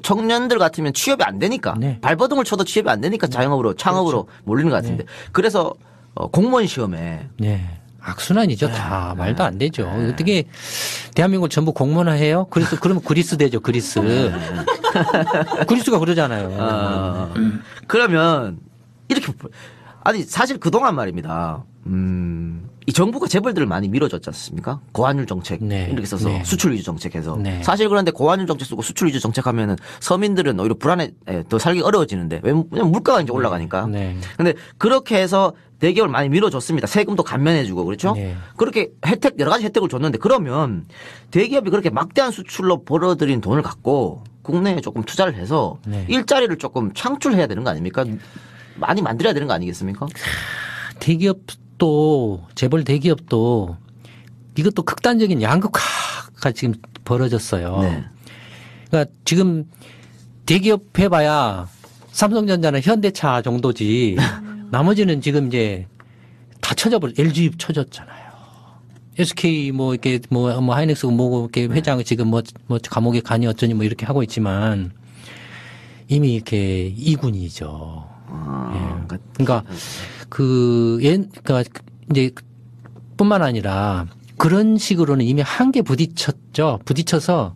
청년들 같으면 취업이 안 되니까 발버둥을 쳐도 취업이 안 되니까 자영업으로 창업으로 몰리는 것 같은데 그래서 공무원 시험에 악순환이죠. 다 말도 안 되죠. 어떻게 대한민국을 전부 공무원화해요? 그러면 그리스 되죠. 그리스. 그리스가 그러잖아요. 그러면 이렇게 아니 사실 그동안 말입니다. 이 정부가 재벌들을 많이 밀어줬지 않습니까? 고환율 정책 이렇게 써서 수출 위주 정책해서 사실 그런데 고환율 정책 쓰고 수출 위주 정책하면은 서민들은 오히려 불안해 더 살기 어려워지는데 왜냐면 물가가 이제 올라가니까. 근데 그렇게 해서 대기업을 많이 밀어줬습니다. 세금도 감면해주고 그렇죠? 그렇게 여러 가지 혜택을 줬는데 그러면 대기업이 그렇게 막대한 수출로 벌어들인 돈을 갖고 국내에 조금 투자를 해서 일자리를 조금 창출해야 되는 거 아닙니까? 많이 만들어야 되는 거 아니겠습니까? 대기업도 재벌 대기업도 이것도 극단적인 양극화가 지금 벌어졌어요. 그러니까 지금 대기업 해봐야 삼성전자는 현대차 정도지 나머지는 지금 이제 다 LG 쳐졌잖아요. SK 뭐 이렇게 뭐 하이닉스 뭐고 이렇게 회장 지금 뭐 감옥에 가니 어쩌니 뭐 이렇게 하고 있지만 이미 이렇게 이군이죠. 예. 그러니까 그러니까 이제 뿐만 아니라 그런 식으로는 이미 한계 부딪혔죠. 부딪혀서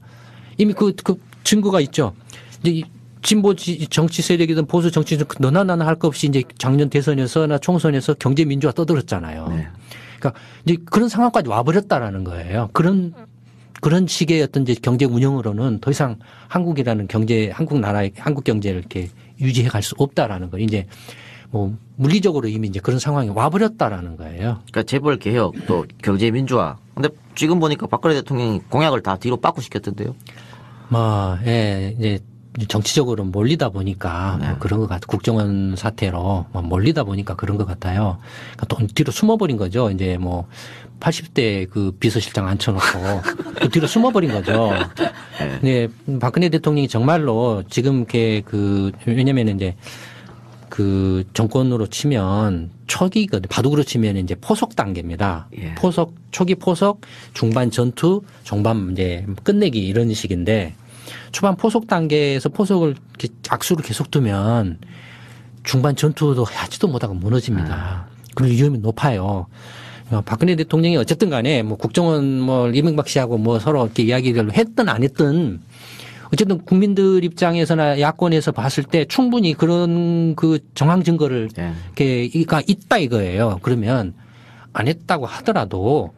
이미 그 증거가 있죠. 이제 진보 정치 세력이든 보수 정치든 너나 나나 할 것 없이 이제 작년 대선에서나 총선에서 경제 민주화 떠들었잖아요. 네. 그러니까 이제 그런 상황까지 와버렸다라는 거예요. 그런 식의 어떤 이제 경제 운영으로는 더 이상 한국이라는 한국 나라의 한국 경제를 이렇게 유지해 갈 수 없다라는 거. 이제 뭐 물리적으로 이미 이제 그런 상황이 와버렸다라는 거예요. 그러니까 재벌 개혁 또 경제 민주화. 근데 지금 보니까 박근혜 대통령이 공약을 다 뒤로 빠꾸 시켰던데요. 예, 이제 정치적으로 몰리다 보니까 네. 뭐 그런 것 같아요. 국정원 사태로 몰리다 보니까 그런 것 같아요. 그러니까 또 뒤로 숨어버린 거죠. 이제 뭐 80대 그 비서실장 앉혀놓고 그 뒤로 숨어버린 거죠. 네. 박근혜 대통령이 정말로 지금 이렇게 왜냐면 이제 그 정권으로 치면 초기거든. 바둑으로 치면 이제 포석 단계입니다. 예. 초기 포석, 중반 전투, 종반 이제 끝내기 이런 식인데 초반 포석 단계에서 포석을 이렇게 악수를 계속 두면 중반 전투도 하지도 못하고 무너집니다. 그럴 위험이 높아요. 박근혜 대통령이 어쨌든 간에 뭐 국정원 뭐 이명박 씨하고 뭐 서로 이렇게 이야기를 했든 안 했든 어쨌든 국민들 입장에서나 야권에서 봤을 때 충분히 그런 그 정황 증거를 이렇게가 있다 이거예요. 그러면 안 했다고 하더라도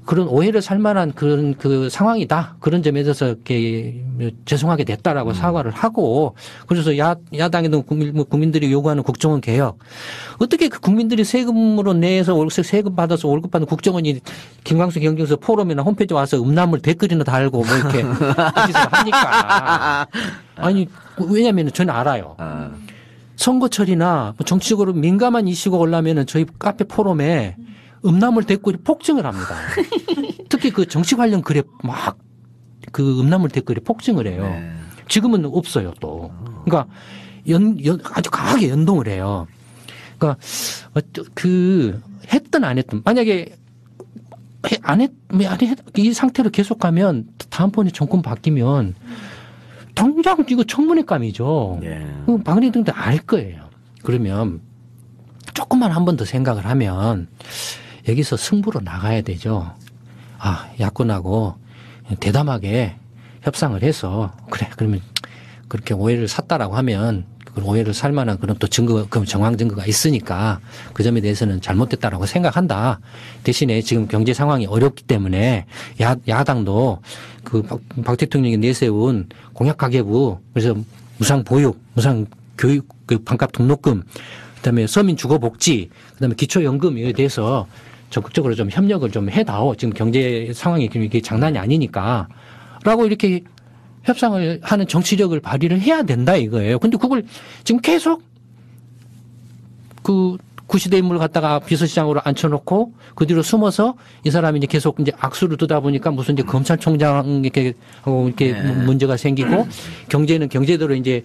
그런 오해를 살 만한 그런 그 상황이다. 그런 점에 대해서 이렇게 죄송하게 됐다라고 사과를 하고 그래서 야당에도 국민들이 요구하는 국정원 개혁. 어떻게 그 국민들이 세금으로 내서 세금 받아서 월급 받는 국정원이 김광수 경제에서 포럼이나 홈페이지 와서 음란물 댓글이나 달고 뭐 이렇게 짓을 하니까. 아니, 왜냐면 저는 알아요. 선거철이나 정치적으로 민감한 이슈가 올라면은 저희 카페 포럼에 음란물 댓글이 폭증을 합니다. 특히 그 정치 관련 글에 막 그 음란물 댓글이 폭증을 해요. 네. 지금은 없어요 또. 그러니까 아주 강하게 연동을 해요. 그러니까 했든 안 했든 만약에 이 상태로 계속 가면 다음번에 정권 바뀌면 당장 이거 청문회감이죠. 네. 박근혜 대통령도 알 거예요. 그러면 조금만 한 번 더 생각을 하면 여기서 승부로 나가야 되죠. 야권하고 대담하게 협상을 해서 그래 그러면 그렇게 오해를 샀다라고 하면 그 오해를 살 만한 그런 또 그 정황 증거가 있으니까 그 점에 대해서는 잘못됐다라고 생각한다. 대신에 지금 경제 상황이 어렵기 때문에 야당도 그 박 대통령이 내세운 공약 가계부 그래서 무상 보육, 무상 교육 그 반값 등록금 그다음에 서민 주거 복지 그다음에 기초연금에 대해서 적극적으로 좀 협력을 좀 해다오. 지금 경제 상황이 이게 장난이 아니니까. 라고 이렇게 협상을 하는 정치력을 발휘를 해야 된다 이거예요. 근데 그걸 지금 계속 그 구시대 인물을 갖다가 비서실장으로 앉혀놓고 그 뒤로 숨어서 이 사람이 이제 계속 이제 악수를 두다 보니까 무슨 이제 검찰총장 이렇게 하고 이렇게 문제가 생기고 경제는 경제대로 이제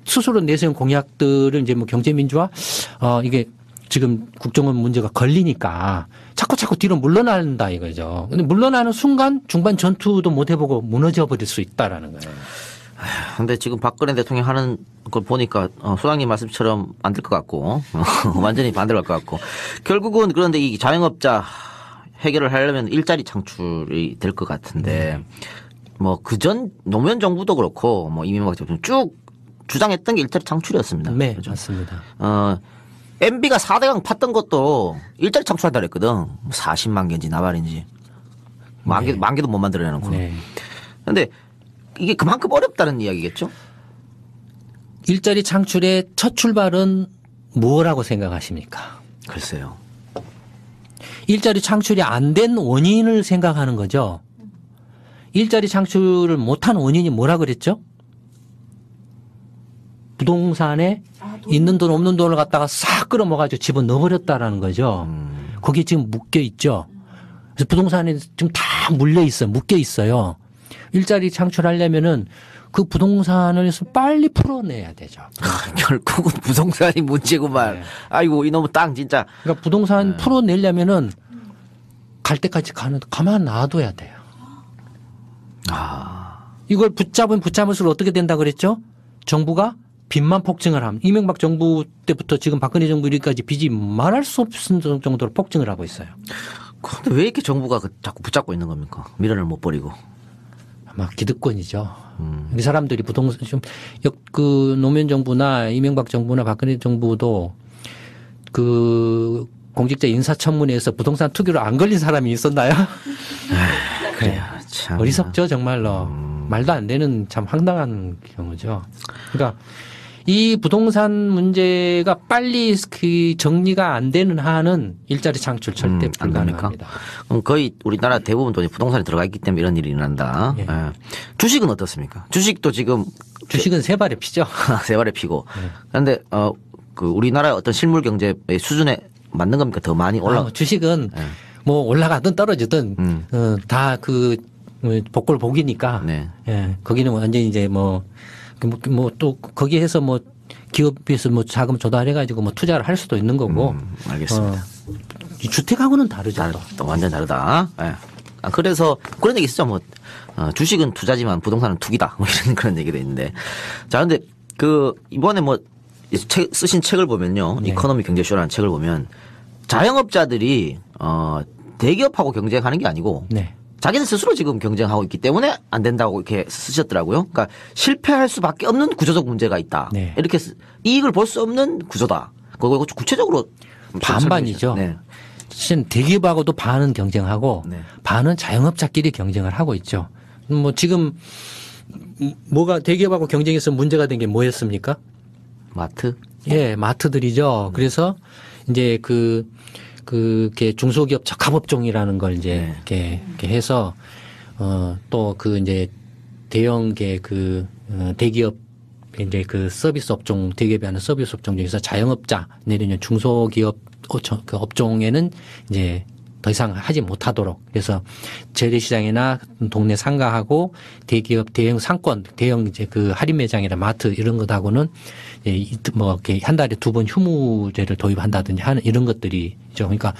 스스로 내세운 공약들을 이제 뭐 경제민주화 이게 지금 국정원 문제가 걸리니까 자꾸 뒤로 물러난다 이거죠. 근데 물러나는 순간 중반 전투도 못 해보고 무너져 버릴 수 있다라는 거예요. 근데 지금 박근혜 대통령 하는 걸 보니까 소장님 말씀처럼 안 될 것 같고 완전히 반대로 갈 것 같고 결국은 그런데 이 자영업자 해결을 하려면 일자리 창출이 될 것 같은데 뭐 그전 노무현 정부도 그렇고 뭐 이명박 정부 쭉 주장했던 게 일자리 창출이었습니다. 네, 그렇죠? 맞습니다. MB가 4대강 팠던 것도 일자리 창출한다 그랬거든. 40만 개인지 나발인지. 만 개도 못 만들어내놓고. 네. 그런데 이게 그만큼 어렵다는 이야기겠죠? 일자리 창출의 첫 출발은 뭐라고 생각하십니까? 글쎄요. 일자리 창출이 안 된 원인을 생각하는 거죠. 일자리 창출을 못한 원인이 뭐라 그랬죠? 부동산에 있는 돈 없는 돈을 갖다가 싹 끌어모아가지고 집어넣어버렸다라는 거죠. 거기 지금 묶여 있죠. 그래서 부동산에 지금 다 물려 있어요. 묶여 있어요. 일자리 창출하려면은 그 부동산을 빨리 풀어내야 되죠. 결국은 부동산이 문제구만. 네. 아이고 이놈의 땅 진짜. 그러니까 부동산 풀어내려면은 갈 때까지 가만 놔둬야 돼요. 이걸 붙잡을수록 어떻게 된다 그랬죠? 정부가 빚만 폭증을 함. 이명박 정부 때부터 지금 박근혜 정부 이르기까지 빚이 말할 수 없을 정도로 폭증을 하고 있어요. 그런데 왜 이렇게 정부가 자꾸 붙잡고 있는 겁니까? 미련을 못 버리고. 아마 기득권이죠. 이 사람들이 부동산 그 노무현 정부나 이명박 정부나 박근혜 정부도 그 공직자 인사청문회에서 부동산 투기로 안 걸린 사람이 있었나요? 그래요. 참. 어리석죠, 정말로. 말도 안 되는 참 황당한 경우죠. 그러니까 이 부동산 문제가 빨리 그 정리가 안 되는 한은 일자리 창출 절대 불가능합니다. 그럼 거의 우리나라 대부분 돈이 부동산에 들어가 있기 때문에 이런 일이 일어난다. 예. 예. 주식은 어떻습니까? 주식도 지금 주식은 세 발에 피죠. 세 발에 피고. 그런데 그 우리나라의 어떤 실물 경제의 수준에 맞는 겁니까? 더 많이 주식은 예. 뭐 올라가든 떨어지든 다 그 복골 복이니까. 네. 예. 거기는 완전히 이제 뭐 또 거기에서 뭐 기업에서 뭐 자금 조달해 가지고 뭐 투자를 할 수도 있는 거고. 알겠습니다. 이 주택하고는 다르죠. 또 완전 다르다. 예. 그래서 그런 얘기 있었죠. 뭐 주식은 투자지만 부동산은 투기다. 뭐 이런 그런 얘기도 있는데. 자, 근데 그 이번에 뭐 쓰신 책을 보면요. 네. 이코노미 경제쇼라는 책을 보면 자영업자들이 대기업하고 경쟁하는 게 아니고 네. 자기는 스스로 지금 경쟁하고 있기 때문에 안 된다고 이렇게 쓰셨더라고요. 그러니까 실패할 수밖에 없는 구조적 문제가 있다. 네. 이렇게 이익을 볼 수 없는 구조다. 그거 구체적으로 반반이죠. 네. 실은 대기업하고도 반은 경쟁하고 네. 반은 자영업자끼리 경쟁을 하고 있죠. 뭐 지금 뭐가 대기업하고 경쟁해서 문제가 된 게 뭐였습니까? 마트? 예, 마트들이죠. 그래서 이제 그게 중소기업 적합업종이라는 걸 이제 이렇게 해서 또 그 이제 대형계 대기업 이제 그 서비스 업종 대기업이 하는 서비스 업종 중에서 자영업자 내지는 중소기업 그 업종에는 이제 더 이상 하지 못하도록 그래서 재래시장이나 동네 상가하고 대기업 대형 상권 대형 이제 그 할인 매장이나 마트 이런 것하고는 뭐 이렇게 한 달에 2번 휴무제를 도입한다든지 하는 이런 것들이죠. 그러니까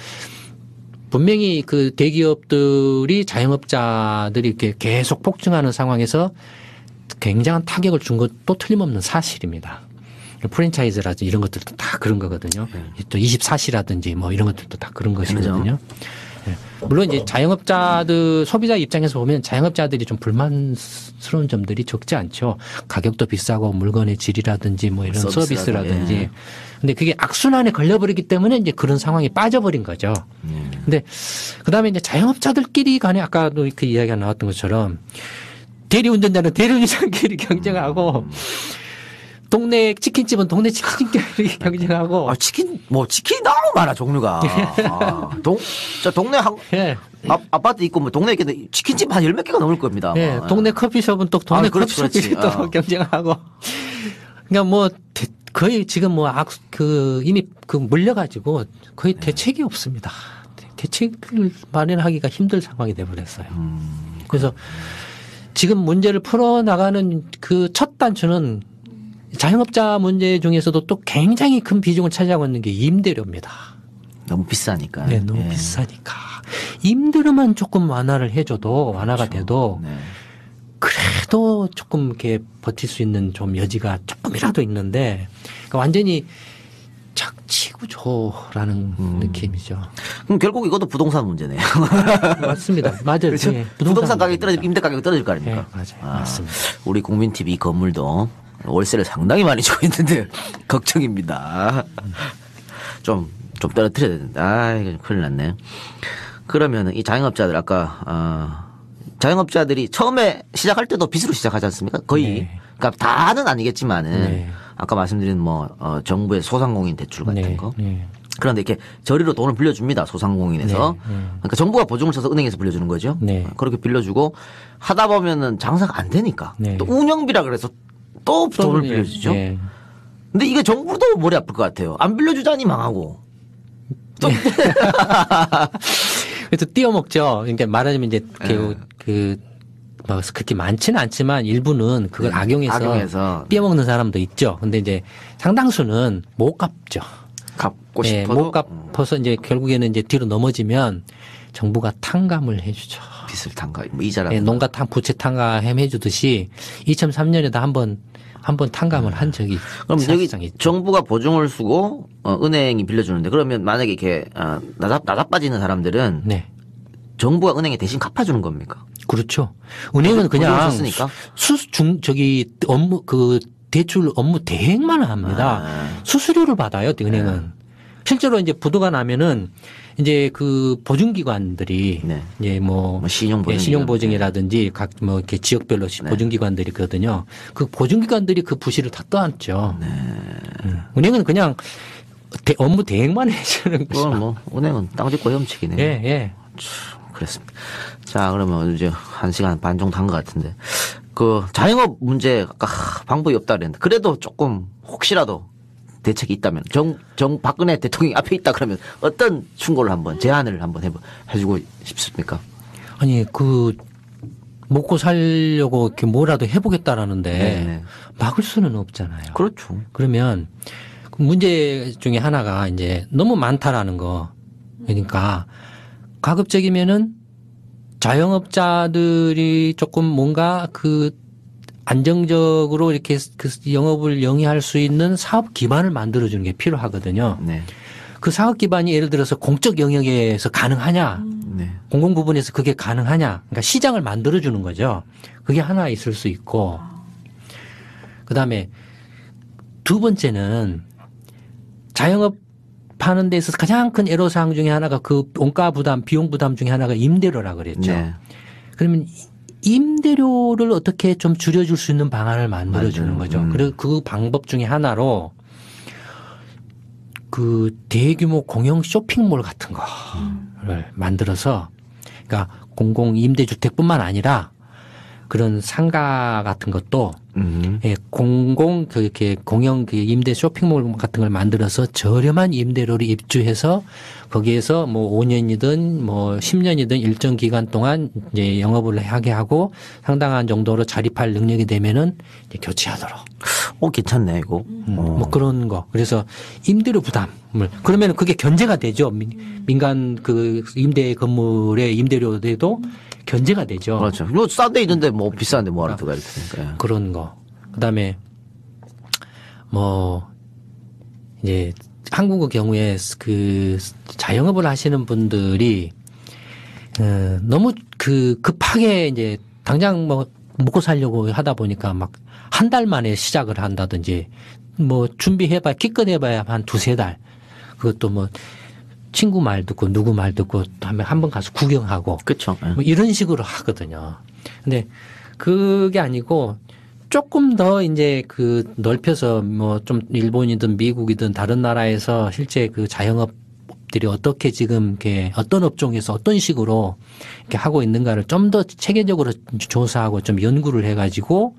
분명히 그 대기업들이 자영업자들이 이렇게 계속 폭증하는 상황에서 굉장한 타격을 준 것도 틀림없는 사실입니다. 프랜차이즈라든지 이런 것들도 다 그런 거거든요. 또 24시라든지 뭐 이런 것들도 다 그런 것이거든요. 네. 물론 이제 자영업자들 소비자 입장에서 보면 자영업자들이 좀 불만스러운 점들이 적지 않죠. 가격도 비싸고 물건의 질이라든지 뭐 이런 서비스라든지. 예. 근데 그게 악순환에 걸려버리기 때문에 이제 그런 상황이 빠져버린 거죠. 근데 그다음에 이제 자영업자들끼리 간에 아까도 그 이야기가 나왔던 것처럼 대리운전자는 대리운전자끼리 경쟁하고 동네 치킨집은 동네 치킨집끼리 경쟁하고. 치킨이 너무 많아, 종류가. 동네 예. 아파트 있고 뭐 동네에 있는데 치킨집 한 10몇 개가 넘을 겁니다. 예. 동네 커피숍은 또 동네 커피숍끼리 또 경쟁하고. 그러니까 뭐 거의 지금 뭐 이미 물려가지고 거의 대책이 없습니다. 대책을 마련하기가 힘들 상황이 돼버렸어요. 그래서 지금 문제를 풀어나가는 그 첫 단추는 자영업자 문제 중에서도 또 굉장히 큰 비중을 차지하고 있는 게 임대료입니다. 너무 비싸니까. 네, 너무 비싸니까. 임대료만 조금 완화를 해줘도 완화가 돼도 그래도 조금 이렇게 버틸 수 있는 좀 여지가 조금이라도 있는데 그러니까 완전히 착취구조라는 느낌이죠. 그럼 결국 이것도 부동산 문제네요. 맞습니다. 맞아요. 그렇죠? 네, 부동산 가격이 떨어지면 임대 가격이 떨어질 거 아닙니까? 네, 맞아요. 맞습니다. 우리 국민TV 건물도 월세를 상당히 많이 주고 있는데 걱정입니다. 좀 떨어뜨려야 되는데 이거 큰일 났네. 그러면 이 자영업자들 아까 자영업자들이 처음에 시작할 때도 빚으로 시작하지 않습니까? 거의. 네. 그러니까 다는 아니겠지만은 네. 아까 말씀드린 정부의 소상공인 대출 같은 네, 거. 네. 그런데 이렇게 저리로 돈을 빌려줍니다. 소상공인에서. 네. 그러니까 정부가 보증을 쳐서 은행에서 빌려주는 거죠. 네. 그렇게 빌려주고 하다 보면은 장사가 안 되니까 네. 또 운영비라 그래서 또 돈을 빌려주죠. 네. 근데 이게 정부도 머리 아플 것 같아요. 안 빌려주자니 망하고. 또 그래서 띄어먹죠. 그러니까 말하자면 이제 뭐 그렇게 많지는 않지만 일부는 그걸 악용해서 띄어먹는 사람도 있죠. 근데 이제 상당수는 못 갚죠. 갚고 네, 싶어도 못 갚아서 이제 결국에는 이제 뒤로 넘어지면 정부가 탕감을 해주죠. 빚을 탕감, 뭐 이자라든가. 예, 농가 부채 탕감 해주듯이 2003년에도 한번 탕감을 한 적이 그럼 여기 사실상 있죠. 정부가 보증을 쓰고 은행이 빌려주는데 그러면 만약에 이렇게 나자빠지는 사람들은 네. 정부가 은행에 대신 갚아주는 겁니까? 그렇죠. 은행은 그냥 보증을 썼으니까? 대출 업무 대행만 합니다. 수수료를 받아요, 은행은. 실제로 이제 부도가 나면은 이제 그 보증기관들이 네. 이제 뭐 신용보증이라든지 각 뭐 이렇게 지역별로 보증기관들이 있거든요. 그 보증기관들이 그 부실을 다 떠안죠. 은행은 그냥 업무 대행만 해주는 거죠. 그건 뭐 은행은 땅 짚고 헤엄치기네. 예, 예. 그렇습니다. 자, 그러면 이제 1시간 반 정도 한 것 같은데 그 자영업 문제 아까 방법이 없다 그랬는데 그래도 조금 혹시라도 대책이 있다면 박근혜 대통령이 앞에 있다 그러면 어떤 충고를 한번 제안을 한번 해주고 싶습니까? 아니 먹고 살려고 이렇게 뭐라도 해보겠다라는데 네네. 막을 수는 없잖아요. 그렇죠. 그러면 그 문제 중에 하나가 이제 너무 많다라는 거. 그러니까 가급적이면은 자영업자들이 조금 뭔가 안정적으로 이렇게 그 영업을 영위할 수 있는 사업 기반을 만들어주는 게 필요하거든요. 네. 그 사업 기반이 예를 들어서 공적 영역에서 가능하냐, 네. 공공 부분에서 그게 가능하냐, 그러니까 시장을 만들어주는 거죠. 그게 하나 있을 수 있고, 그 다음에 두 번째는 자영업 하는 데 있어서 가장 큰 애로사항 중에 하나가 그 원가 부담, 비용 부담 중에 하나가 임대료라 그랬죠. 네. 그러면 임대료를 어떻게 좀 줄여줄 수 있는 방안을 만들어주는 거죠. 그리고 그 방법 중에 하나로 그 대규모 공영 쇼핑몰 같은 거를 만들어서 그러니까 공공 임대주택뿐만 아니라 그런 상가 같은 것도 예, 이렇게 공영 임대 쇼핑몰 같은 걸 만들어서 저렴한 임대료를 입주해서 거기에서 뭐 5년이든 뭐 10년이든 일정 기간 동안 이제 영업을 하게 하고 상당한 정도로 자립할 능력이 되면은 이제 교체하도록. 괜찮네, 이거. 뭐 그런 거. 그래서 임대료 부담을 그러면 그게 견제가 되죠. 민간 그 임대 건물의 임대료에도 견제가 되죠. 그렇죠. 뭐 싼 데 있는데 뭐 비싼데 뭐 하러 들어가 이렇게. 그런 거. 그다음에 뭐 이제 한국의 경우에 그 자영업을 하시는 분들이 너무 급하게 이제 당장 뭐 먹고 살려고 하다 보니까 막 한 달 만에 시작을 한다든지 뭐 준비해봐야 기껏 해봐야 한 2-3달. 그것도 뭐 친구 말 듣고 누구 말 듣고 하면 한번 가서 구경하고. 그렇죠. 뭐 이런 식으로 하거든요. 근데 그게 아니고 조금 더 이제 넓혀서 뭐 좀 일본이든 미국이든 다른 나라에서 실제 그 자영업들이 어떻게 지금 이렇게 어떤 업종에서 어떤 식으로 이렇게 하고 있는가를 좀 더 체계적으로 조사하고 좀 연구를 해가지고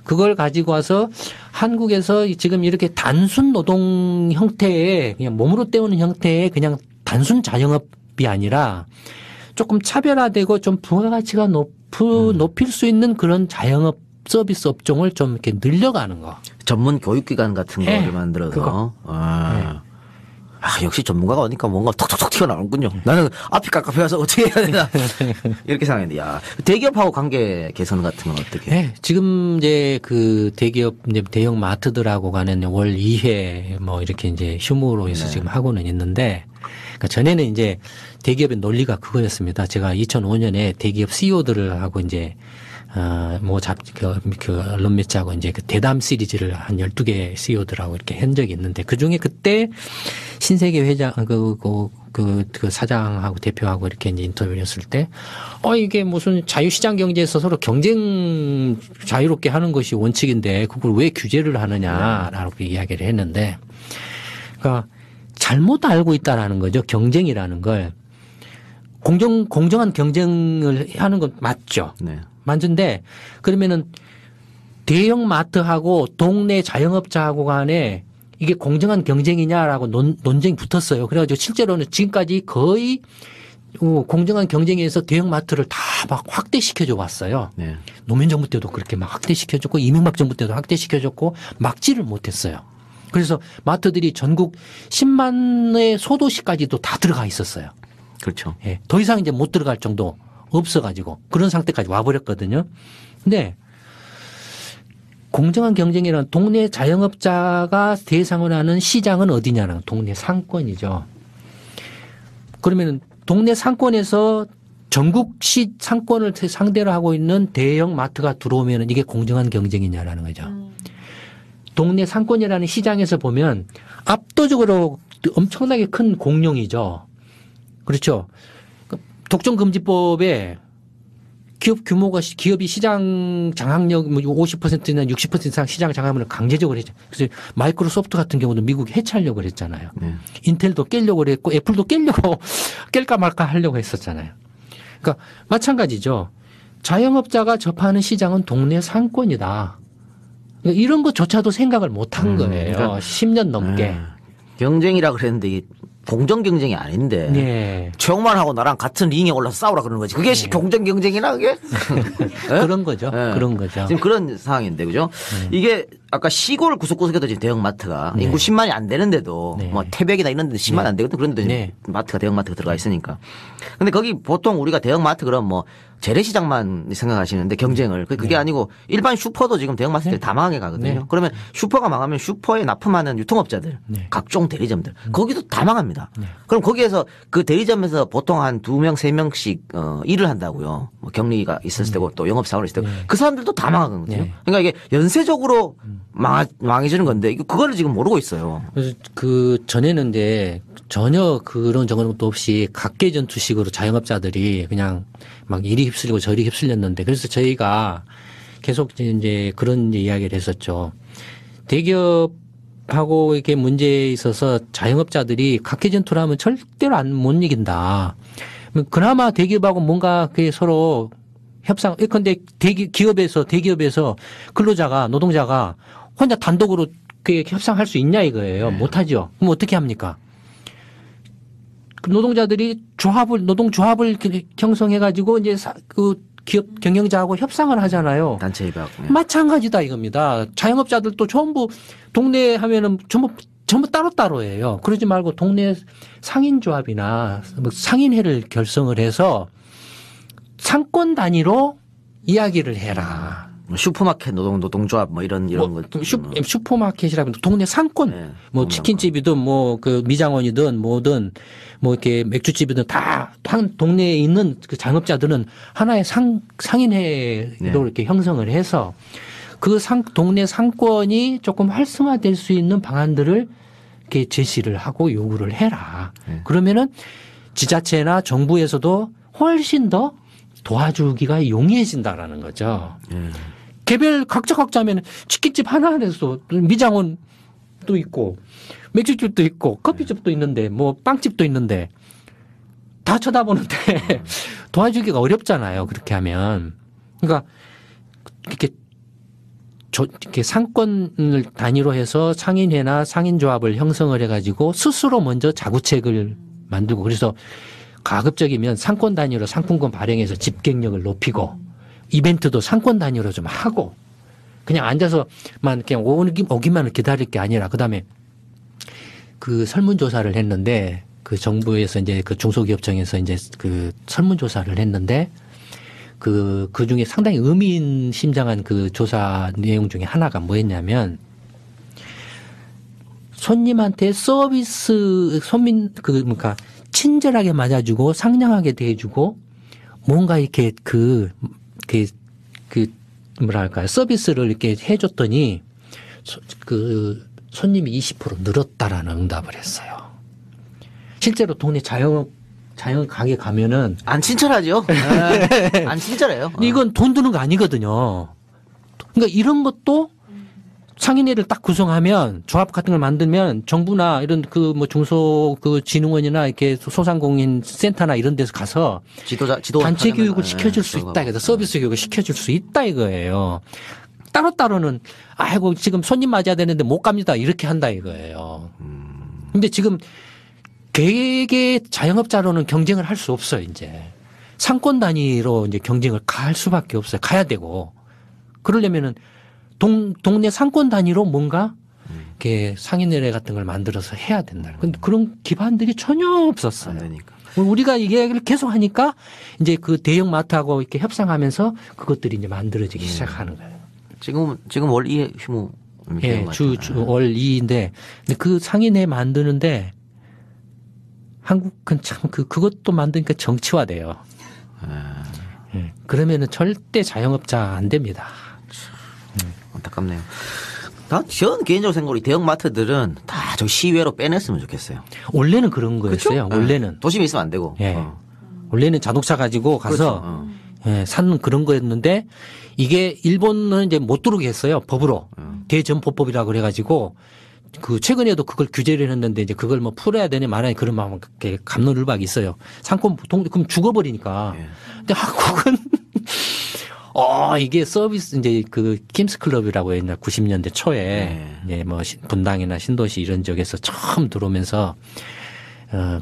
그걸 가지고 와서 한국에서 지금 이렇게 단순 노동 형태의 그냥 몸으로 때우는 형태의 그냥 단순 자영업이 아니라 조금 차별화되고 좀 부가가치가 높일 수 있는 그런 자영업 서비스 업종을 좀 이렇게 늘려가는 거. 전문 교육기관 같은 거를 네, 만들어서. 그거. 역시 전문가가 오니까 뭔가 톡톡톡 튀어나오는군요. 나는 앞이 깝깝해서 어떻게 해야 되나. 이렇게 생각했는데, 대기업하고 관계 개선 같은 건 어떻게? 네, 지금 이제 그 대기업, 이제 대형 마트들하고 가는 월 2회 뭐 이렇게 이제 휴무로 해서 지금 하고는 있는데, 그러니까 전에는 이제 대기업의 논리가 그거였습니다. 제가 2005년에 대기업 CEO들을 하고 이제 그 언론 매체하고 이제 그 대담 시리즈를 한 12개 CEO들하고 이렇게 한 적이 있는데 그 중에 그때 신세계 회장, 그 사장하고 대표하고 이렇게 이제 인터뷰를 했을 때 이게 무슨 자유시장 경제에서 서로 경쟁 자유롭게 하는 것이 원칙인데 그걸 왜 규제를 하느냐라고 이야기를 했는데 그러니까 잘못 알고 있다라는 거죠. 경쟁이라는 걸. 공정한 경쟁을 하는 건 맞죠. 네. 맞는데 그러면은 대형 마트하고 동네 자영업자하고 간에 이게 공정한 경쟁이냐라고 논쟁이 붙었어요. 그래가지고 실제로는 지금까지 거의 공정한 경쟁에서 대형 마트를 다 막 확대시켜줘 왔어요. 네. 노무현 정부 때도 그렇게 막 확대시켜줬고 이명박 정부 때도 확대시켜줬고 막지를 못했어요. 그래서 마트들이 전국 10만의 소도시까지도 다 들어가 있었어요. 그렇죠. 예, 더 이상 이제 못 들어갈 정도 없어가지고 그런 상태까지 와버렸거든요. 근데 공정한 경쟁이라는 동네 자영업자가 대상을 하는 시장은 어디냐는 동네 상권이죠. 그러면 동네 상권에서 전국시 상권을 상대로 하고 있는 대형 마트가 들어오면 이게 공정한 경쟁이냐라는 거죠. 동네 상권이라는 시장에서 보면 압도적으로 엄청나게 큰 공룡이죠. 그렇죠. 독점금지법에 기업 규모가 기업이 시장 장악력 50%나 60% 이상 시장 장악력을 강제적으로 했죠. 그래서 마이크로소프트 같은 경우도 미국이 해체하려고 그랬잖아요. 인텔도 깨려고 그랬고 애플도 깰까 말까 하려고 했었잖아요. 그러니까 마찬가지죠. 자영업자가 접하는 시장은 동네 상권이다. 그러니까 이런 것조차도 생각을 못한 거예요. 그러니까 10년 넘게. 경쟁이라 그랬는데 이게 공정 경쟁이 아닌데 네. 최영만 하고 나랑 같은 링에 올라서 싸우라 그러는 거지. 그게 공정 경쟁이나 그게? 그런 거죠. 네. 그런 거죠. 지금 그런 상황인데 그죠? 이게 아까 시골 구석구석에도 지금 대형마트가 인구 10만이 안 되는데도 네. 뭐 태백이나 이런 데도 10만 안 되거든. 그런데 네. 마트가 대형마트가 들어가 있으니까. 근데 거기 보통 우리가 대형마트 그럼 뭐 재래시장만 생각하시는데 경쟁을 그게 아니고 일반 슈퍼도 지금 대형마트들이 다 망하게 가거든요. 네. 그러면 슈퍼가 망하면 슈퍼에 납품하는 유통업자들 네. 각종 대리점들 거기도 다 망합니다. 그럼 거기에서 그 대리점에서 보통 한 2명 3명씩 일을 한다고요. 뭐 격리가 있었을 때고 또 영업사고가 있을 때고 그 사람들도 다 망하거든요. 네. 그러니까 이게 연쇄적으로 망해지는 건데 그거를 지금 모르고 있어요. 그래서 그 전에는 이제 전혀 그런 정보도 없이 각계전투식으로 자영업자들이 그냥 막 이리 휩쓸리고 저리 휩쓸렸는데 그래서 저희가 계속 이제 그런 이야기를 했었죠. 대기업하고 이렇게 문제에 있어서 자영업자들이 각계전투를 하면 절대로 못 이긴다. 그나마 대기업하고 뭔가 그게 서로 협상, 예컨대 대기업에서 근로자가, 노동자가 혼자 단독으로 그 협상할 수 있냐 이거예요. 못하죠. 그럼 어떻게 합니까? 노동자들이 노동조합을 형성해가지고 이제 그 기업 경영자하고 협상을 하잖아요. 단체 협약. 마찬가지다 이겁니다. 자영업자들도 전부 동네 하면은 전부 따로따로예요. 그러지 말고 동네 상인조합이나 상인회를 결성을 해서 상권 단위로 이야기를 해라. 슈퍼마켓 노동조합 뭐 이런 것. 슈퍼마켓이라면 동네 상권, 네, 뭐 치킨집이든 뭐 그 미장원이든 뭐든 뭐 이렇게 맥주집이든 다 한 동네에 있는 그 자영업자들은 하나의 상인회로 이렇게 형성을 해서 그 동네 상권이 조금 활성화될 수 있는 방안들을 이렇게 제시를 하고 요구를 해라. 그러면은 지자체나 정부에서도 훨씬 더 도와주기가 용이해진다라는 거죠. 개별 각자 하면 치킨집 하나 안에서 미장원도 있고 맥주집도 있고 커피집도 있는데 뭐 빵집도 있는데 다 쳐다보는데 도와주기가 어렵잖아요. 그렇게 하면. 그러니까 이렇게 상권을 단위로 해서 상인회나 상인조합을 형성을 해가지고 스스로 먼저 자구책을 만들고 그래서 가급적이면 상권 단위로 상품권 발행해서 집객력을 높이고 이벤트도 상권 단위로 좀 하고 그냥 앉아서만 그냥 오기만 기다릴 게 아니라 그다음에 그 설문조사를 했는데 그 정부에서 이제 그 중소기업청에서 이제 그 설문조사를 했는데 그 중에 상당히 의미심장한 그 조사 내용 중에 하나가 뭐였냐면 손님한테 그러니까 친절하게 맞아주고 상냥하게 대해주고 뭔가 이렇게 뭐랄까요 서비스를 이렇게 해줬더니 그 손님이 20% 늘었다라는 응답을 했어요. 실제로 동네 자영 가게 가면은 안 친절하죠. 안 친절해요. 이건 돈 드는 거 아니거든요. 그러니까 이런 것도 상인회를 딱 구성하면 조합 같은 걸 만들면 정부나 이런 그 뭐 중소 그 진흥원이나 이렇게 소상공인 센터나 이런 데서 가서 지도 단체 교육을 시켜줄 수 있다. 그래서 서비스 교육을 시켜줄 수 있다 이거예요. 따로따로는 아이고 지금 손님 맞아야 되는데 못 갑니다. 이렇게 한다 이거예요. 근데 지금 개개 자영업자로는 경쟁을 할 수 없어요. 이제 상권 단위로 이제 경쟁을 갈 수밖에 없어요. 가야 되고 그러려면은 동네 상권 단위로 뭔가 이렇게 상인회례 같은 걸 만들어서 해야 된다. 근데 그런 기반들이 전혀 없었어요. 안 되니까. 우리가 이 얘기를 계속 하니까 이제 그 대형 마트하고 이렇게 협상하면서 그것들이 이제 만들어지기 시작하는 거예요. 지금 월 2회 휴무. 예, 월 2인데 그 상인회 만드는데 한국은 참 그것도 만드니까 정치화돼요. 예, 그러면은 절대 자영업자 안 됩니다. 안타깝네요. 저는 개인적으로 생각으로 대형 마트들은 다 저 시외로 빼냈으면 좋겠어요. 원래는 그런 거였어요. 그렇죠? 원래는 도심에 있으면 안 되고. 예. 원래는 자동차 가지고 가서 그렇죠. 예, 사는 그런 거였는데 이게 일본은 이제 못 들어오게 했어요. 법으로. 대점포법이라고 그래가지고 그 최근에도 그걸 규제를 했는데 이제 그걸 뭐 풀어야 되냐 말아야 그런 막 갑론을박이 있어요. 상권 보통 그럼 죽어버리니까. 예. 근데 한국은 이게 서비스 이제 그 킴스 클럽이라고 옛날 90년대 초에 이제 뭐 분당이나 신도시 이런 지역에서 처음 들어오면서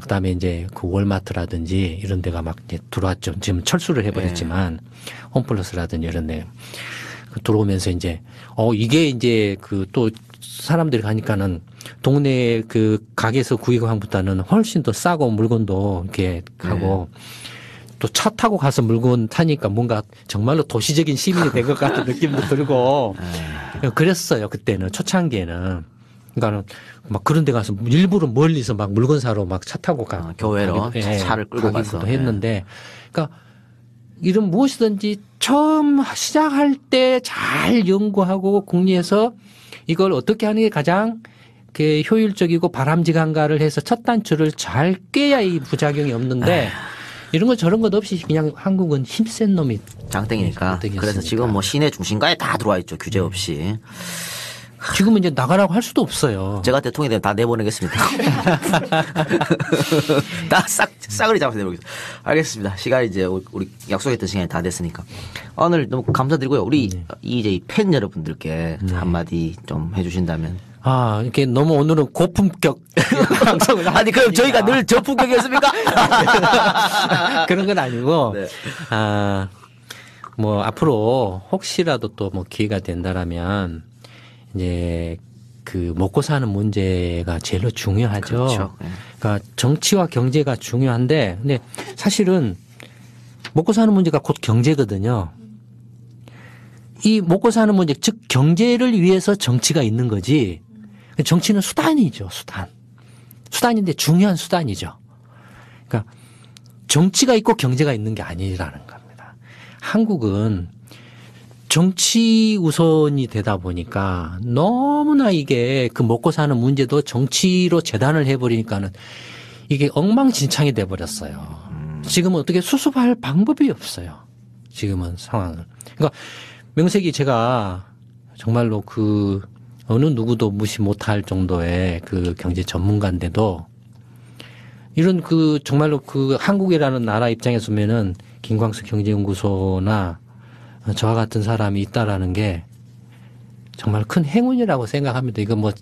그다음에 이제 그 월마트라든지 이런 데가 막 이제 들어왔죠. 지금 철수를 해버렸지만 홈플러스라든지 이런 데 들어오면서 이제 이게 이제 그 또 사람들이 가니까는 동네 그 가게에서 구입한보다는 훨씬 더 싸고 물건도 이렇게 하고 또 차 타고 가서 물건 타니까 뭔가 정말로 도시적인 시민이 된 것 같은 느낌도 들고 그랬어요. 그때는 초창기에는. 그러니까는 막 그런 데 가서 일부러 멀리서 막 물건 사러 막 차 타고 교회로 차를 끌고 가서 했는데 그러니까 이런 무엇이든지 처음 시작할 때 잘 연구하고 궁리해서 이걸 어떻게 하는 게 가장 효율적이고 바람직한가를 해서 첫 단추를 잘 꿰야 이 부작용이 없는데 이런 거 저런 것 없이 그냥 한국은 힘센 놈이 장땡이니까. 그래서 지금 뭐 시내 중심가에 다 들어와 있죠. 규제 없이. 지금은 이제 나가라고 할 수도 없어요. 제가 대통령이 되면 다 내보내겠습니다. 다 싸그리 잡아서 내보겠습니다. 알겠습니다. 시간이 이제 우리 약속했던 시간이 다 됐으니까. 오늘 너무 감사드리고요. 우리 이제 팬 여러분들께 한마디 좀 해주신다면. 이렇게 너무 오늘은 고품격 방송을 아니 그럼 저희가 늘 저품격이었습니까? 그런 건 아니고 네. 뭐 앞으로 혹시라도 또 뭐 기회가 된다라면 이제 그 먹고 사는 문제가 제일 중요하죠. 그렇죠. 그러니까 정치와 경제가 중요한데 근데 사실은 먹고 사는 문제가 곧 경제거든요. 이 먹고 사는 문제 즉 경제를 위해서 정치가 있는 거지. 정치는 수단이죠. 수단인데 중요한 수단이죠. 그러니까 정치가 있고 경제가 있는 게 아니라는 겁니다. 한국은 정치 우선이 되다 보니까 너무나 이게 그 먹고 사는 문제도 정치로 재단을 해버리니까는 이게 엉망진창이 돼버렸어요. 지금은 어떻게 수습할 방법이 없어요. 지금은 상황은. 그러니까 명색이 제가 정말로 그 어느 누구도 무시 못할 정도의 그 경제 전문가인데도 이런 그 정말로 그 한국이라는 나라 입장에서 보면은 김광석 경제연구소나 저와 같은 사람이 있다라는 게 정말 큰 행운이라고 생각합니다. 이거 뭐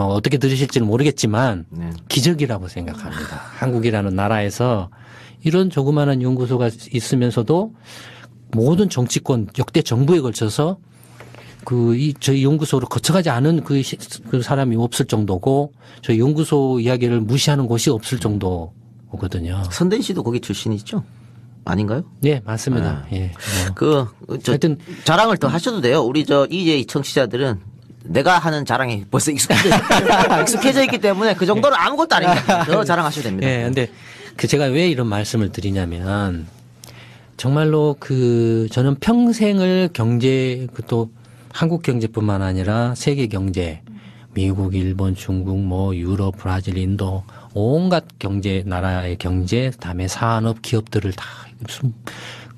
어떻게 들으실지는 모르겠지만 기적이라고 생각합니다. 한국이라는 나라에서 이런 조그마한 연구소가 있으면서도 모든 정치권 역대 정부에 걸쳐서 저희 연구소를 거쳐가지 않은 그 사람이 없을 정도고 저희 연구소 이야기를 무시하는 곳이 없을 정도거든요. 선대인 씨도 거기 출신이죠? 아닌가요? 네, 맞습니다. 예. 하여튼 자랑을 더 하셔도 돼요. 우리 이제 청취자들은 내가 하는 자랑이 벌써 익숙해져 있기 때문에 그 정도는 아무것도 아닙니다. 더 자랑하셔도 됩니다. 예, 근데 제가 왜 이런 말씀을 드리냐면 정말로 저는 평생을 경제 또 한국 경제뿐만 아니라 세계 경제, 미국, 일본, 중국, 뭐 유럽, 브라질, 인도 온갖 나라의 경제, 그다음에 산업, 기업들을 다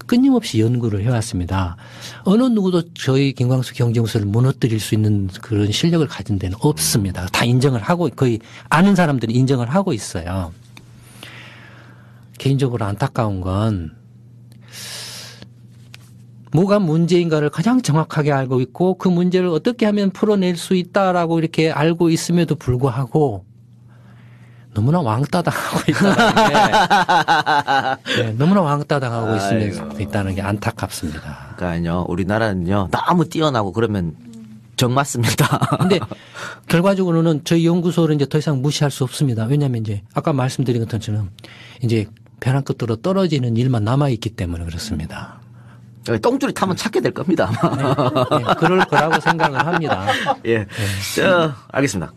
끊임없이 연구를 해왔습니다. 어느 누구도 저희 김광석 경제연구소를 무너뜨릴 수 있는 그런 실력을 가진 데는 없습니다. 다 인정을 하고 거의 아는 사람들은 인정을 하고 있어요. 개인적으로 안타까운 건 뭐가 문제인가를 가장 정확하게 알고 있고 그 문제를 어떻게 하면 풀어낼 수 있다라고 이렇게 알고 있음에도 불구하고 너무나 왕따 당하고 있다는 게 너무나 왕따 당하고 있다는 게 안타깝습니다. 그러니까요. 우리나라는요. 너무 뛰어나고 그러면 정맞습니다. 근데 결과적으로는 저희 연구소를 이제 더 이상 무시할 수 없습니다. 왜냐하면 이제 아까 말씀드린 것처럼 이제 벼랑 끝으로 떨어지는 일만 남아있기 때문에 그렇습니다. 똥줄이 타면 찾게 될 겁니다. 아마. 네, 그럴 거라고 생각을 합니다. 예. 알겠습니다.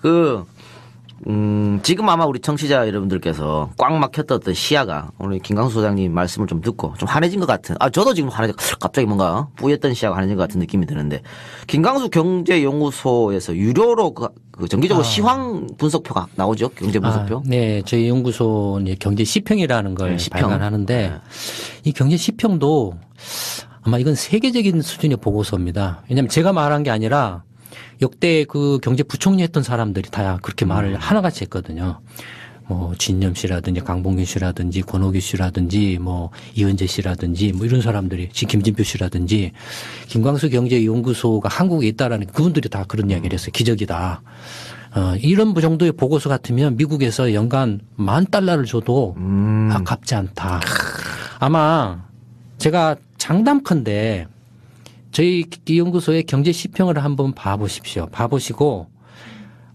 지금 아마 우리 청취자 여러분들께서 꽉 막혔던 어떤 시야가 오늘 김광수 소장님 말씀을 좀 듣고 좀 환해진 것 같은, 저도 지금 갑자기 뭔가 뿌였던 시야가 환해진 것 같은 느낌이 드는데, 김광수 경제연구소에서 유료로 정기적으로 시황 분석표가 나오죠? 경제 분석표? 네. 저희 연구소 경제 시평이라는 걸 발간하는데, 이 경제 시평도 아마 이건 세계적인 수준의 보고서입니다. 왜냐하면 제가 말한 게 아니라 역대 그 경제부총리 했던 사람들이 다 그렇게 말을 하나같이 했거든요. 뭐 진념 씨라든지 강봉균 씨라든지 권오기 씨라든지 뭐 이은재 씨라든지 뭐 이런 사람들이 김진표 씨라든지 김광수 경제연구소가 한국에 있다라는 그분들이 다 그런 이야기를 했어요. 기적이다. 이런 정도의 보고서 같으면 미국에서 연간 $10,000를 줘도 아깝지 않다. 아마 제가 장담컨대 저희 이 연구소의 경제 시평을 한번 봐보십시오. 봐보시고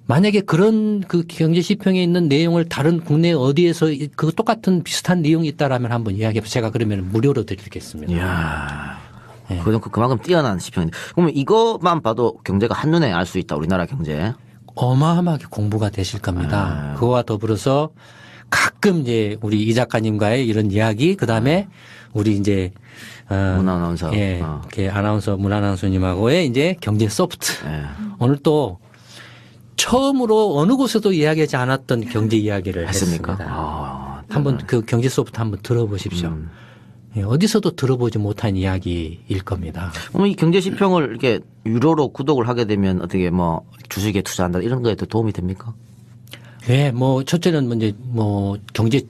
만약에 그런 그 경제 시평에 있는 내용을 다른 국내 어디에서 그 똑같은 비슷한 내용이 있다라면 한번 이야기해. 제가 그러면 무료로 드리겠습니다. 이야. 네. 그만큼 뛰어난 시평인데. 그러면 이것만 봐도 경제가 한눈에 알 수 있다. 우리나라 경제. 어마어마하게 공부가 되실 겁니다. 그거와 더불어서 가끔 이제 우리 이 작가님과의 이런 이야기, 그 다음에 우리 이제 문아나운서, 아나운서 문아나운서님하고의 이제 경제 소프트. 오늘 또 처음으로 어느 곳에도 이야기하지 않았던 경제 이야기를 했습니다. 한번 그 경제 소프트 한번 들어보십시오. 어디서도 들어보지 못한 이야기일 겁니다. 그럼 이 경제 시평을 이렇게 유료로 구독을 하게 되면 어떻게 뭐 주식에 투자한다 이런 거에도 도움이 됩니까? 네, 뭐 첫째는 먼저 뭐 경제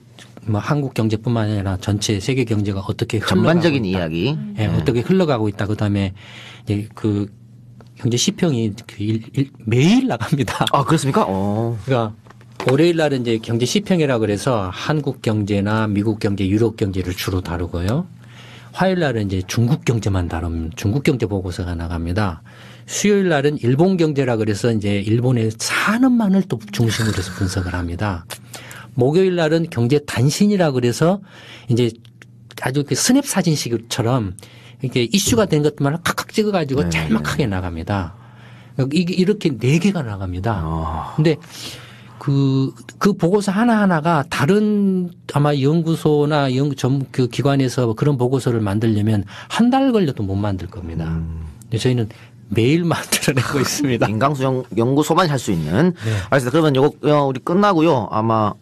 뭐 한국 경제뿐만 아니라 전체 세계 경제가 어떻게 전반적인 있다. 이야기, 어떻게 흘러가고 있다. 그다음에 이제 그 경제 시평이 매일 나갑니다. 그렇습니까? 그러니까 월요일 날은 이제 경제 시평이라 그래서 한국 경제나 미국 경제, 유럽 경제를 주로 다루고요. 화요일 날은 이제 중국 경제만 다루면 중국 경제 보고서가 나갑니다. 수요일 날은 일본 경제라 그래서 이제 일본의 산업만을 또 중심으로 해서 분석을 합니다. 목요일 날은 경제 단신이라 그래서 이제 아주 그 스냅 사진식처럼 이렇게 이슈가 된 것들만 각각 찍어가지고 짤막하게 나갑니다. 이렇게 4개가 나갑니다. 근데 그 보고서 하나하나가 다른 아마 연구소나 그 기관에서 그런 보고서를 만들려면 한 달 걸려도 못 만들 겁니다. 근데 저희는 매일 만들어내고 있습니다. 김광수 연구소만 할 수 있는. 알겠습니다. 그러면 요거 우리 끝나고요. 아마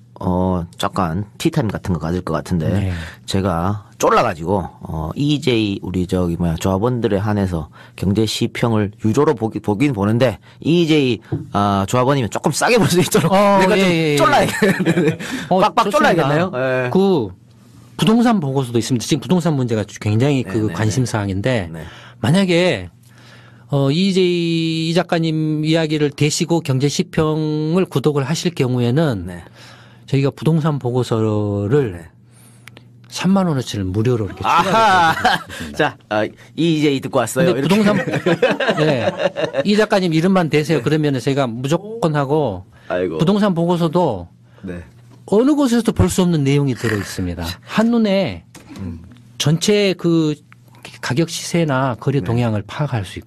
잠깐 티타임 같은 거 가질 것 같은데 제가 쫄라가지고 EJ 우리 조합원들에 한해서 경제 시평을 유료로 보긴 보는데 EJ 조합원이면 조금 싸게 볼 수 있도록 내가 좀 쫄라야겠네. 빡빡 쫄라야겠나요? 그 부동산 보고서도 있습니다. 지금 부동산 문제가 굉장히 그 관심사항인데 만약에 EJ 작가님 이야기를 대시고 경제 시평을 구독을 하실 경우에는 저희가 부동산 보고서를 3만 원어치를 무료로 이렇게 추가해드립니다. 자, EJ 듣고 왔어요. 근데 부동산 이 작가님 이름만 대세요. 그러면 저희가 무조건 하고 부동산 보고서도 어느 곳에서도 볼 수 없는 내용이 들어 있습니다. 한눈에 전체 그 가격 시세나 거래 동향을 파악할 수